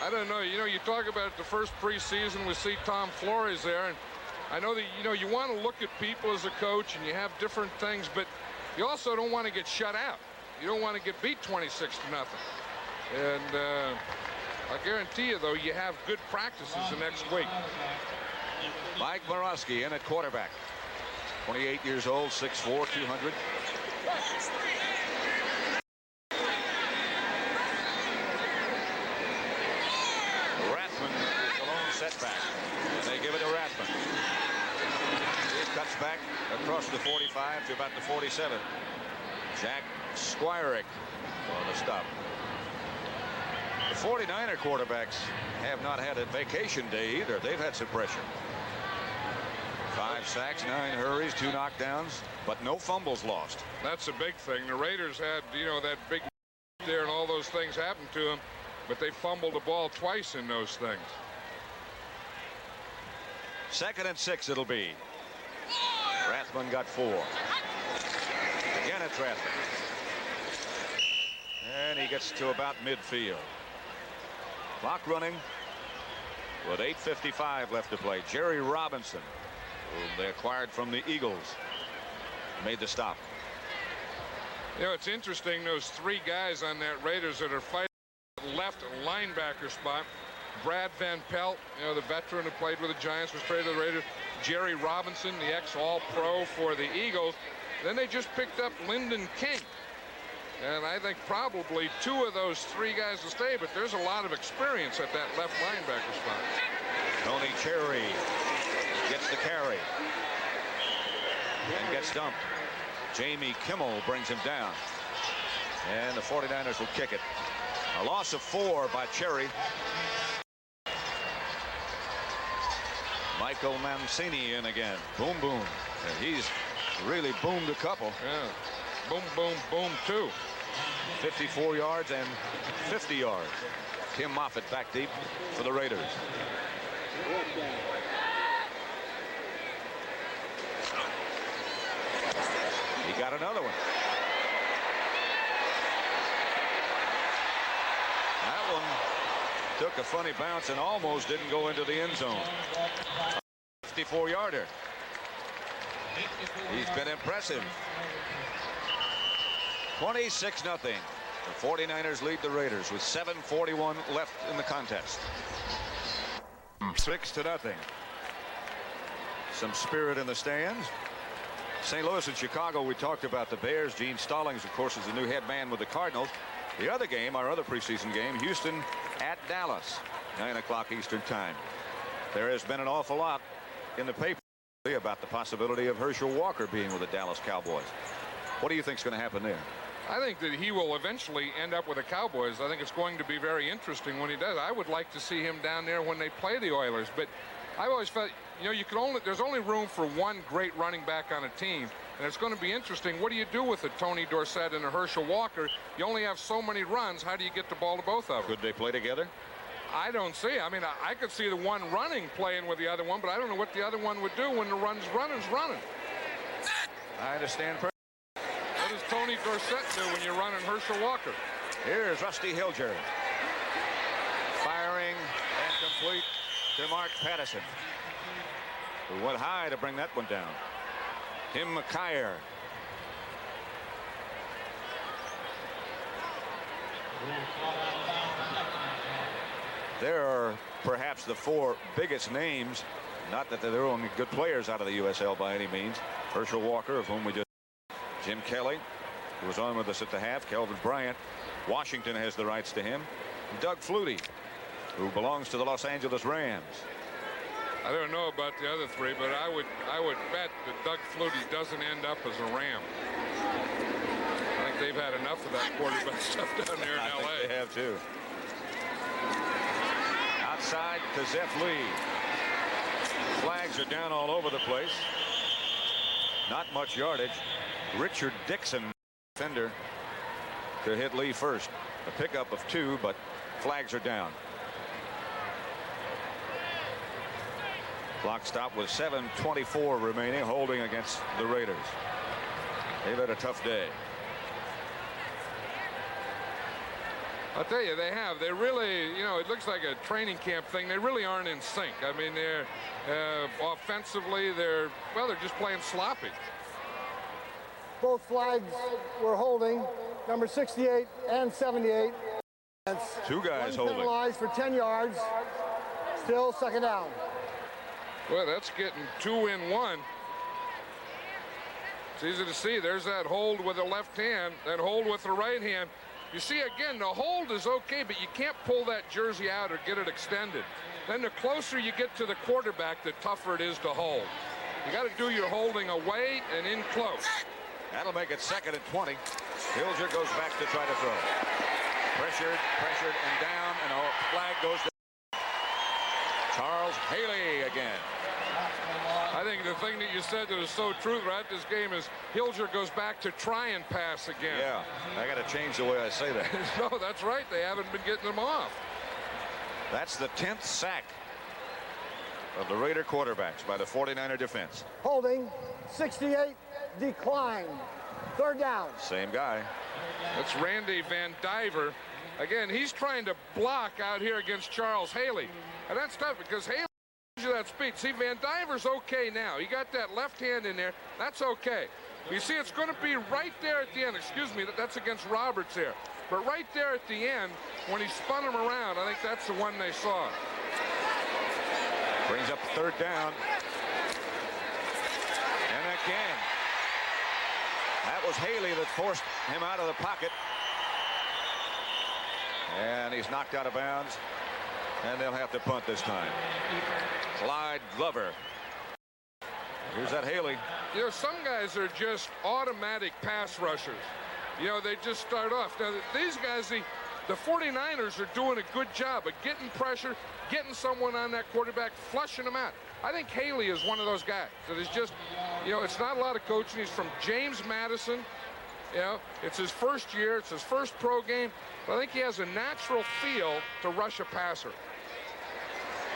don't know. You know, you talk about the first preseason, we see Tom Flores there, and I know that, you know, you want to look at people as a coach and you have different things, but you also don't want to get shut out. You don't want to get beat 26-0. And I guarantee you, though, you have good practices the next week. Mike Borowski in at quarterback. 28 years old, 6'4", 200. Rathman is the lone setback. And they give it to Rathman. He cuts back across the 45 to about the 47. Jack Squirick on the stop. The 49er quarterbacks have not had a vacation day either. They've had some pressure. 5 sacks, 9 hurries, 2 knockdowns, but no fumbles lost. That's a big thing. The Raiders had, you know, that big there and all those things happened to them, but they fumbled the ball twice in those things. 2nd and 6 it'll be. Rathman got 4. Again it's Rathman. And he gets to about midfield. Clock running with 8:55 left to play. Jerry Robinson, who they acquired from the Eagles, made the stop. You know, it's interesting, those 3 guys on that Raiders that are fighting left linebacker spot. Brad Van Pelt, you know, the veteran who played with the Giants, was traded to the Raiders. Jerry Robinson, the ex-All-Pro for the Eagles. Then they just picked up Lyndon King. And I think probably 2 of those 3 guys will stay, but there's a lot of experience at that left linebacker spot. Tony Cherry gets the carry and gets dumped. Jamie Kimmel brings him down. And the 49ers will kick it. A loss of 4 by Cherry. Michael Mancini in again. Boom, boom. And he's really boomed a couple. Yeah. Boom, boom, boom, too. 54 yards and 50 yards. Tim Moffitt back deep for the Raiders. He got another one. That one took a funny bounce and almost didn't go into the end zone. 54-yarder. He's been impressive. 26-0. The 49ers lead the Raiders with 7:41 left in the contest. 6-0. Some spirit in the stands. St. Louis and Chicago, we talked about the Bears. Gene Stallings, of course, is the new head man with the Cardinals. The other game, our other preseason game, Houston at Dallas, 9 o'clock Eastern time. There has been an awful lot in the paper about the possibility of Herschel Walker being with the Dallas Cowboys. What do you think is going to happen there? I think that he will eventually end up with the Cowboys. I think it's going to be very interesting when he does. I would like to see him down there when they play the Oilers, but I've always felt, you know, there's only room for one great running back on a team, and it's going to be interesting. What do you do with a Tony Dorsett and a Herschel Walker? You only have so many runs. How do you get the ball to both of them? Could they play together? I don't see. I mean, I could see the one running playing with the other one, but I don't know what the other one would do when the running's running. I understand. What does Tony Dorsett do when you're running Herschel Walker? Here's Rusty Hilger. Firing and complete to Mark Patterson, who went high to bring that one down. Tim McKyer. There are perhaps the 4 biggest names. Not that they're only good players out of the USL by any means. Herschel Walker, of whom we just. Jim Kelly, who was on with us at the half. Kelvin Bryant. Washington has the rights to him. Doug Flutie, who belongs to the Los Angeles Rams. I don't know about the other 3, but I would bet that Doug Flutie doesn't end up as a Ram. I think they've had enough of that quarterback stuff down there in I L.A. think they have too. Outside to Zeph Lee. Flags are down all over the place. Not much yardage. Richard Dixon, defender, to hit Lee first. A pickup of 2, but flags are down. Clock stop with 7:24 remaining, holding against the Raiders. They've had a tough day. I'll tell you, they have. They really, you know, it looks like a training camp thing. They really aren't in sync. I mean, they're offensively, they're just playing sloppy. Both flags were holding, number 68 and 78. 2 guys One holding. penalized for 10 yards. Still 2nd down. Well, that's getting 2 in 1. It's easy to see. There's that hold with the left hand, that hold with the right hand. You see, again, the hold is okay, but you can't pull that jersey out or get it extended. Then the closer you get to the quarterback, the tougher it is to hold. You got to do your holding away and in close. That'll make it 2nd and 20. Hilger goes back to try to throw. Pressured, and down, and a flag goes to Charles Haley again. I think the thing that you said that is so true throughout this game is Hilger goes back to try and pass again. Yeah, I got to change the way I say that. No, that's right. They haven't been getting them off. That's the 10th sack of the Raider quarterbacks by the 49er defense. Holding, 68, declined. 3rd down. Same guy. That's Randy Van Diver. Again, he's trying to block out here against Charles Haley. And that's tough because Haley gives you that speed. See, Van Diver's okay now. He got that left hand in there. That's okay. You see, it's going to be right there at the end. Excuse me, that's against Roberts here. But right there at the end, when he spun him around, I think that's the one they saw. Brings up 3rd down. And again, that was Haley that forced him out of the pocket. And he's knocked out of bounds. And they'll have to punt this time. Clyde Glover Here's that Haley. You know, some guys are just automatic pass rushers. You know, they just start off. Now, these guys, the 49ers are doing a good job of getting pressure, getting someone on that quarterback, flushing them out. I think Haley is one of those guys that is just, you know, it's not a lot of coaching. He's from James Madison. You know, it's his first year. It's his first pro game. But I think he has a natural feel to rush a passer.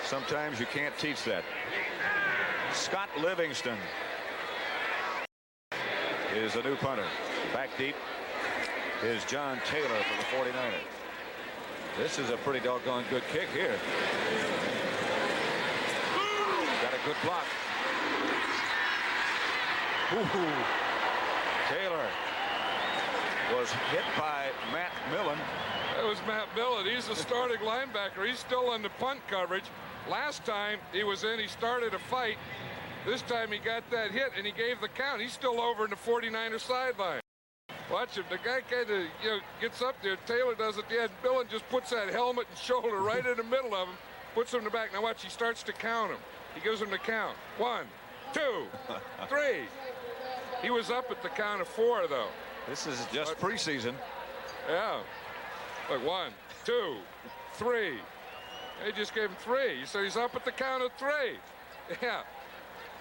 Sometimes you can't teach that. Scott Livingston is the new punter. Back deep is John Taylor for the 49ers. This is a pretty doggone good kick here. Got a good block. Ooh. Taylor was hit by Matt Millen. That was Matt Millen. He's the starting linebacker. He's still on the punt coverage. Last time he was in, he started a fight. This time he got that hit and he gave the count. He's still over in the 49er sideline. Watch him. The guy kind of, you know, gets up there. Taylor does it. Yeah, Millen just puts that helmet and shoulder right in the middle of him, puts him in the back. Now watch, he starts to count him. He gives him the count. 1, 2, 3. He was up at the count of 4, though. This is just preseason. Yeah. Like 1, 2, 3. They just gave him 3. He said he's up at the count of 3. Yeah.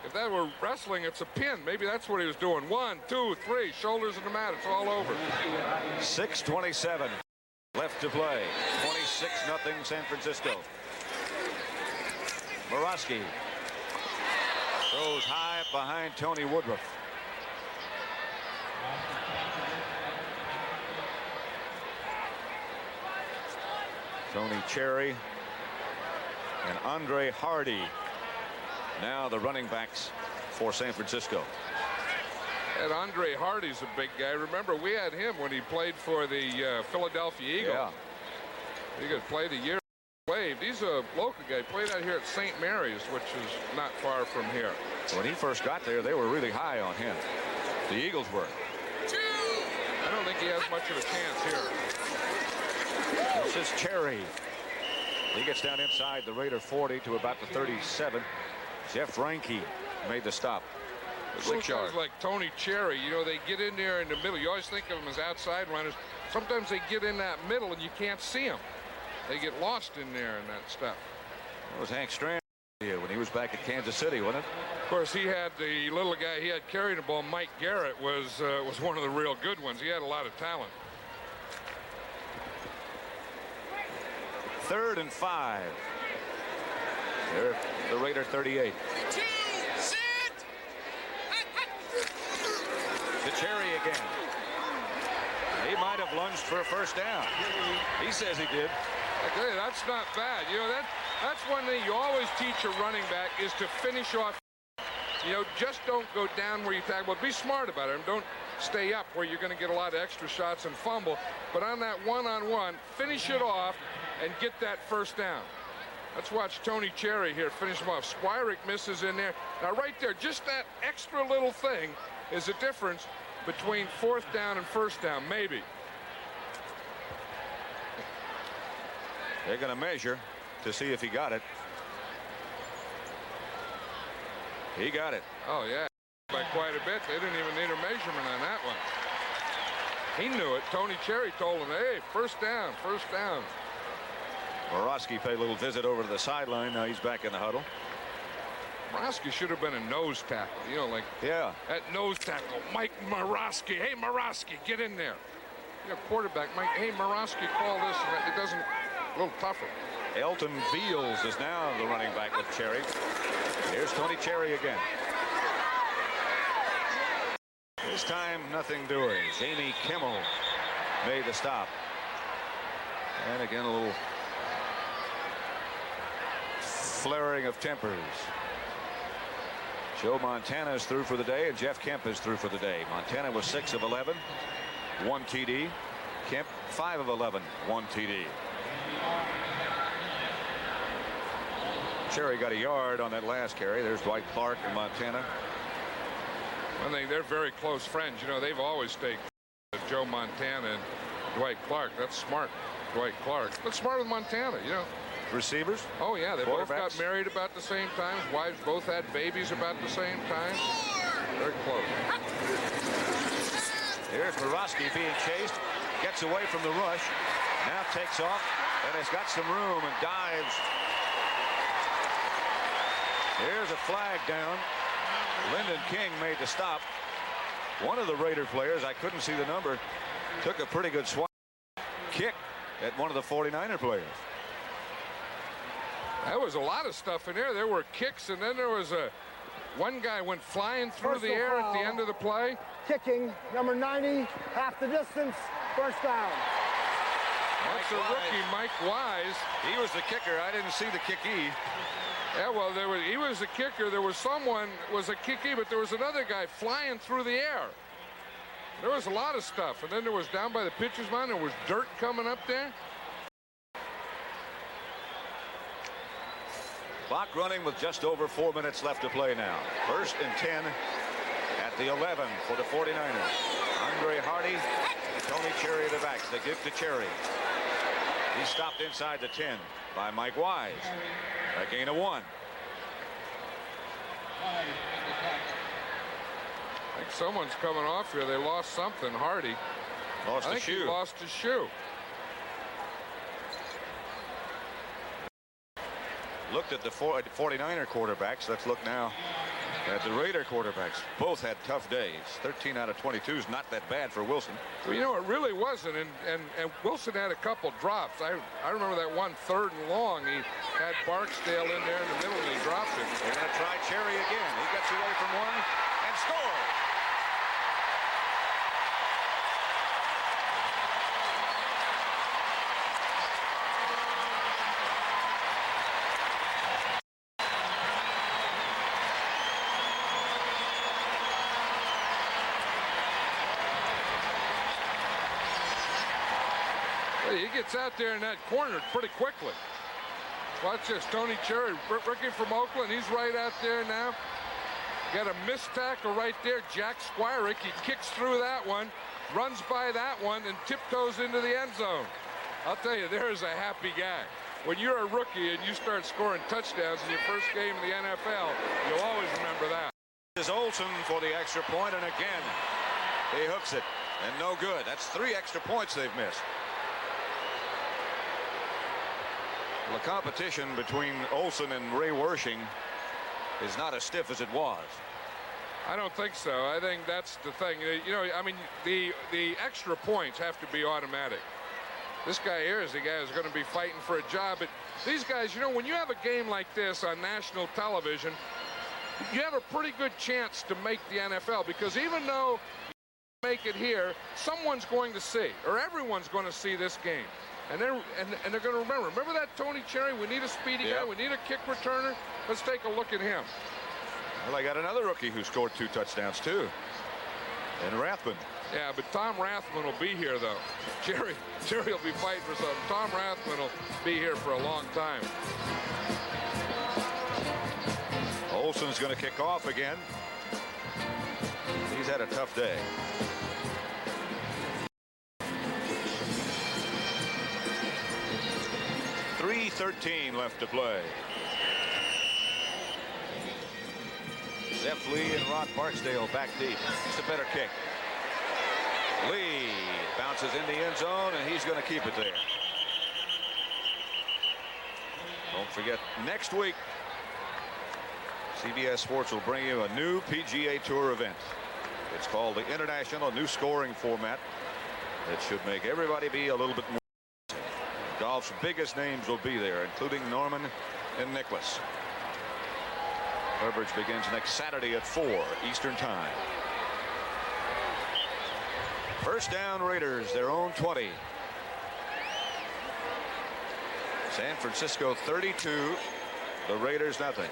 If that were wrestling, it's a pin. Maybe that's what he was doing. 1, 2, 3. Shoulders in the mat. It's all over. 6:27 left to play. 26-0 San Francisco. Morosky throws high behind Tony Woodruff. Tony Cherry and Andre Hardy now the running backs for San Francisco. And Andre Hardy's a big guy. Remember, we had him when he played for the Philadelphia Eagles. Yeah. He could play the year waived. He's a local guy. Played out here at St. Mary's, which is not far from here. When he first got there, they were really high on him. The Eagles were. I don't think he has much of a chance here. This is Cherry. He gets down inside the Raider 40 to about the 37. Jeff Reinke made the stop. Little guys like Tony Cherry, you know, they get in there in the middle. You always think of them as outside runners. Sometimes they get in that middle and you can't see them. They get lost in there and that stuff. That was Hank Strand when he was back at Kansas City, wasn't it? Of course, he had the little guy he had carrying the ball. Mike Garrett was one of the real good ones. He had a lot of talent. 3rd and 5. They're the Raider 38. To Cherry again. He might have lunged for a first down. He says he did. Okay, that's not bad. You know, that's one thing you always teach a running back is to finish off. You know, just don't go down where you tackle. But be smart about it. Don't stay up where you're going to get a lot of extra shots and fumble. But on that one-on-one, finish it off and get that first down. Let's watch Tony Cherry here finish him off. Squirick misses in there. Now right there, just that extra little thing is the difference between 4th down and 1st down, maybe. They're going to measure to see if he got it. He got it. Oh, yeah, by quite a bit. They didn't even need a measurement on that one. He knew it. Tony Cherry told him, hey, first down, first down. Morosky paid a little visit over to the sideline. Now he's back in the huddle. Morosky should have been a nose tackle, you know, like that nose tackle. Mike Morosky. Hey, Morosky, get in there. You know, quarterback, Mike, hey, Morosky, call this. It doesn't, a little tougher. Elton Fields is now the running back with Cherry. Here's Tony Cherry again. This time, nothing doing. Jamie Kimmel made the stop. And again, a little flaring of tempers. Joe Montana is through for the day, and Jeff Kemp is through for the day. Montana was 6 of 11, 1 TD. Kemp 5 of 11, 1 TD. Cherry got a yard on that last carry. There's Dwight Clark and Montana. One thing, they're very close friends. You know, they've always stayed Joe Montana and Dwight Clark. That's smart, Dwight Clark. But smart with Montana, you know. receivers? Oh, yeah, they both got married about the same time. Wives both had babies about the same time. Very close. Here's Morosky being chased. Gets away from the rush. Now takes off and has got some room and dives. Here's a flag down. Lyndon King made the stop. One of the Raider players, I couldn't see the number, took a pretty good swat kick at one of the 49er players. There was a lot of stuff in there. There were kicks, and then there was one guy went flying through the air at the end of the play. Kicking, number 90, half the distance, first down. That's the rookie, Mike Wise. He was the kicker. I didn't see the kickee. Yeah, well, he was the kicker. There was someone was a kickee, but there was another guy flying through the air. There was a lot of stuff, and then there was down by the pitcher's mound. There was dirt coming up there. Clock running with just over 4 minutes left to play now. 1st and 10 at the 11 for the 49ers. Andre Hardy and Tony Cherry at the backs. They give to Cherry. He stopped inside the 10 by Mike Wise. A gain of 1. I think someone's coming off here. They lost something. Hardy. Lost the shoe. He lost his shoe. Looked at the 49er quarterbacks. Let's look now at the Raider quarterbacks. Both had tough days. 13 out of 22 is not that bad for Wilson. Well, you know, it really wasn't. And Wilson had a couple drops. I remember that one 3rd and long. He had Barksdale in there in the middle, and he dropped it. They're going to try Cherry again. He gets away from one and scores. He gets out there in that corner pretty quickly. Watch this, Tony Cherry, rookie from Oakland. He's right out there now. Got a missed tackle right there. Jack Squirick, he kicks through that one, runs by that one, and tiptoes into the end zone. I'll tell you, there's a happy guy. When you're a rookie and you start scoring touchdowns in your first game in the NFL, you'll always remember that. This is Olsen for the extra point, and again, he hooks it, and no good. That's 3 extra points they've missed. The competition between Olsen and Ray Wershing is not as stiff as it was. I don't think so. I think that's the thing. You know, I mean, the extra points have to be automatic. This guy here is the guy who's going to be fighting for a job. But these guys, you know, when you have a game like this on national television, you have a pretty good chance to make the NFL, because even though you make it here, someone's going to see, or everyone's going to see this game. And they're going to remember that Tony Cherry? We need a speedy guy. We need a kick returner. Let's take a look at him. Well, I got another rookie who scored 2 touchdowns too. And Rathman. Yeah, but Tom Rathman will be here though. Cherry will be fighting for something. Tom Rathman will be here for a long time. Olsen's going to kick off again. He's had a tough day. 3:13 left to play. Zeff Lee and Rod Barksdale back deep. It's a better kick. Lee bounces in the end zone, and he's going to keep it there. Don't forget, next week, CBS Sports will bring you a new PGA Tour event. It's called the International, new scoring format. It should make everybody be a little bit more. Golf's biggest names will be there, including Norman and Nicklaus. Coverage begins next Saturday at 4 Eastern Time. First down, Raiders, their own 20. San Francisco 32, the Raiders nothing.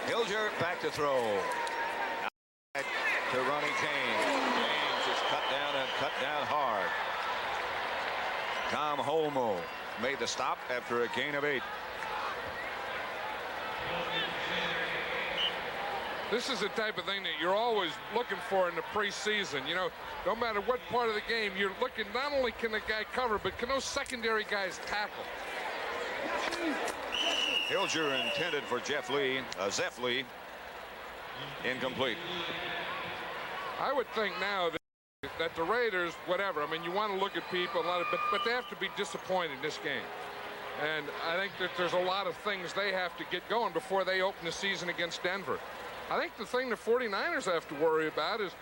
Hilger back to throw. To Ronnie James. James is cut down and cut down hard. Tom Holmoe made the stop after a gain of 8. This is the type of thing that you're always looking for in the preseason. You know, no matter what part of the game, you're looking, not only can the guy cover, but can those secondary guys tackle? Hilger intended for Jeff Lee. Zeff Lee. Incomplete. I would think now that the Raiders, whatever, I mean, you want to look at people, but they have to be disappointed in this game. And I think that there's a lot of things they have to get going before they open the season against Denver. I think the thing the 49ers have to worry about is,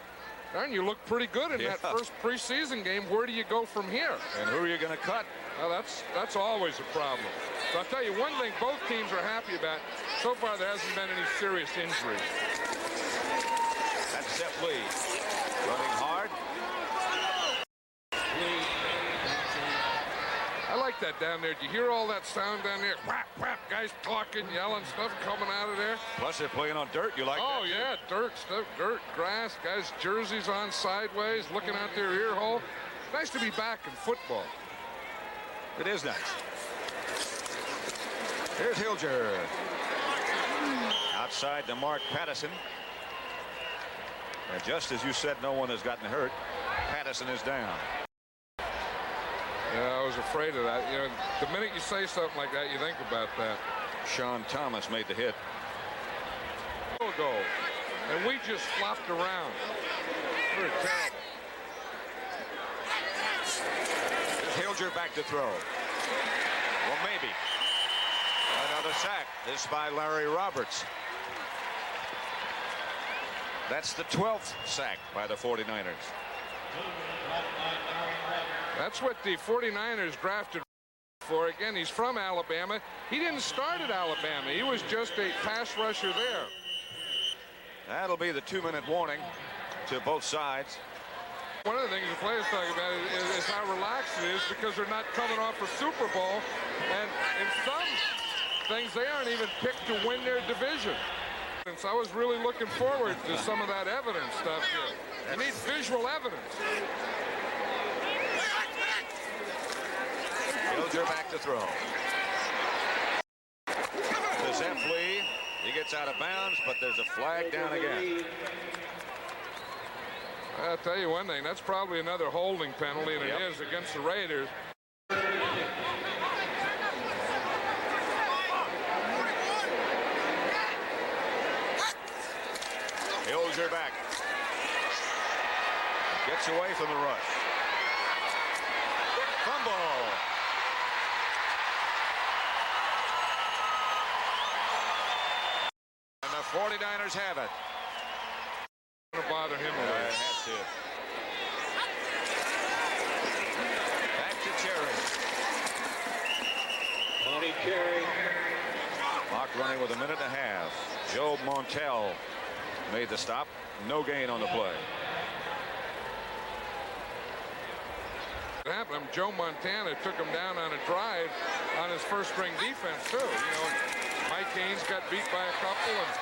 darn, you look pretty good in that first preseason game. Where do you go from here? And who are you going to cut? Well, that's always a problem. But I'll tell you one thing both teams are happy about. So far, there hasn't been any serious injuries. That's Zeff Lee running hard. I like that down there. Do you hear all that sound down there? Whap, whap, guys talking, yelling, stuff coming out of there. Plus, they're playing on dirt. You like that? Oh, yeah, dirt, stuff, dirt, grass, guys' jerseys on sideways, looking out their ear hole. Nice to be back in football. It is nice. Here's Hilger. Outside to Mark Patterson. And just as you said, no one has gotten hurt. Patterson is down. Yeah, I was afraid of that. You know, the minute you say something like that, you think about that. Sean Thomas made the hit. Goal. And we just flopped around. Very terrible. Hilger back to throw. Well, maybe. Another sack. This by Larry Roberts. That's the 12th sack by the 49ers. That's what the 49ers drafted for. Again, he's from Alabama. He didn't start at Alabama. He was just a pass rusher there. That'll be the 2-minute warning to both sides. One of the things the players talk about is how relaxed it is because they're not coming off a Super Bowl. And in some things, they aren't even picked to win their division. And so I was really looking forward to some of that evidence stuff here. You need visual evidence. Hilger back to throw. To Zeff Lee. He gets out of bounds, but there's a flag down again. I'll tell you one thing, that's probably another holding penalty, and it is against the Raiders. Hilger back. Gets away from the rush. Fumble. And the 49ers have it. Going to bother him a little. Back to Cherry. Tony Cherry. Clock running with a minute and a half. Joe Montell made the stop. No gain on the play. What happened? Joe Montana took him down on a drive on his first-string defense too. You know, Mike Haynes got beat by a couple, and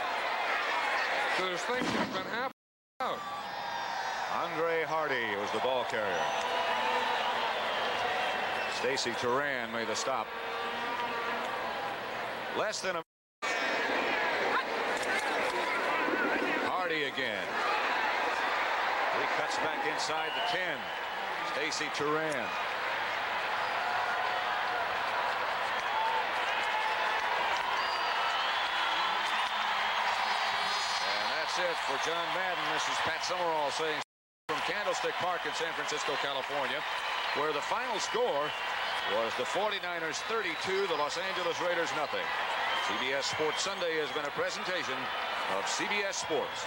so there's things that have been happening out. Andre Hardy was the ball carrier. Stacy Turan made the stop. Less than a Hardy again. He cuts back inside the 10. Stacy Turan. And that's it for John Madden. This is Pat Summerall saying from Candlestick Park in San Francisco, California, where the final score was the 49ers 32, the Los Angeles Raiders nothing. CBS Sports Sunday has been a presentation of CBS Sports.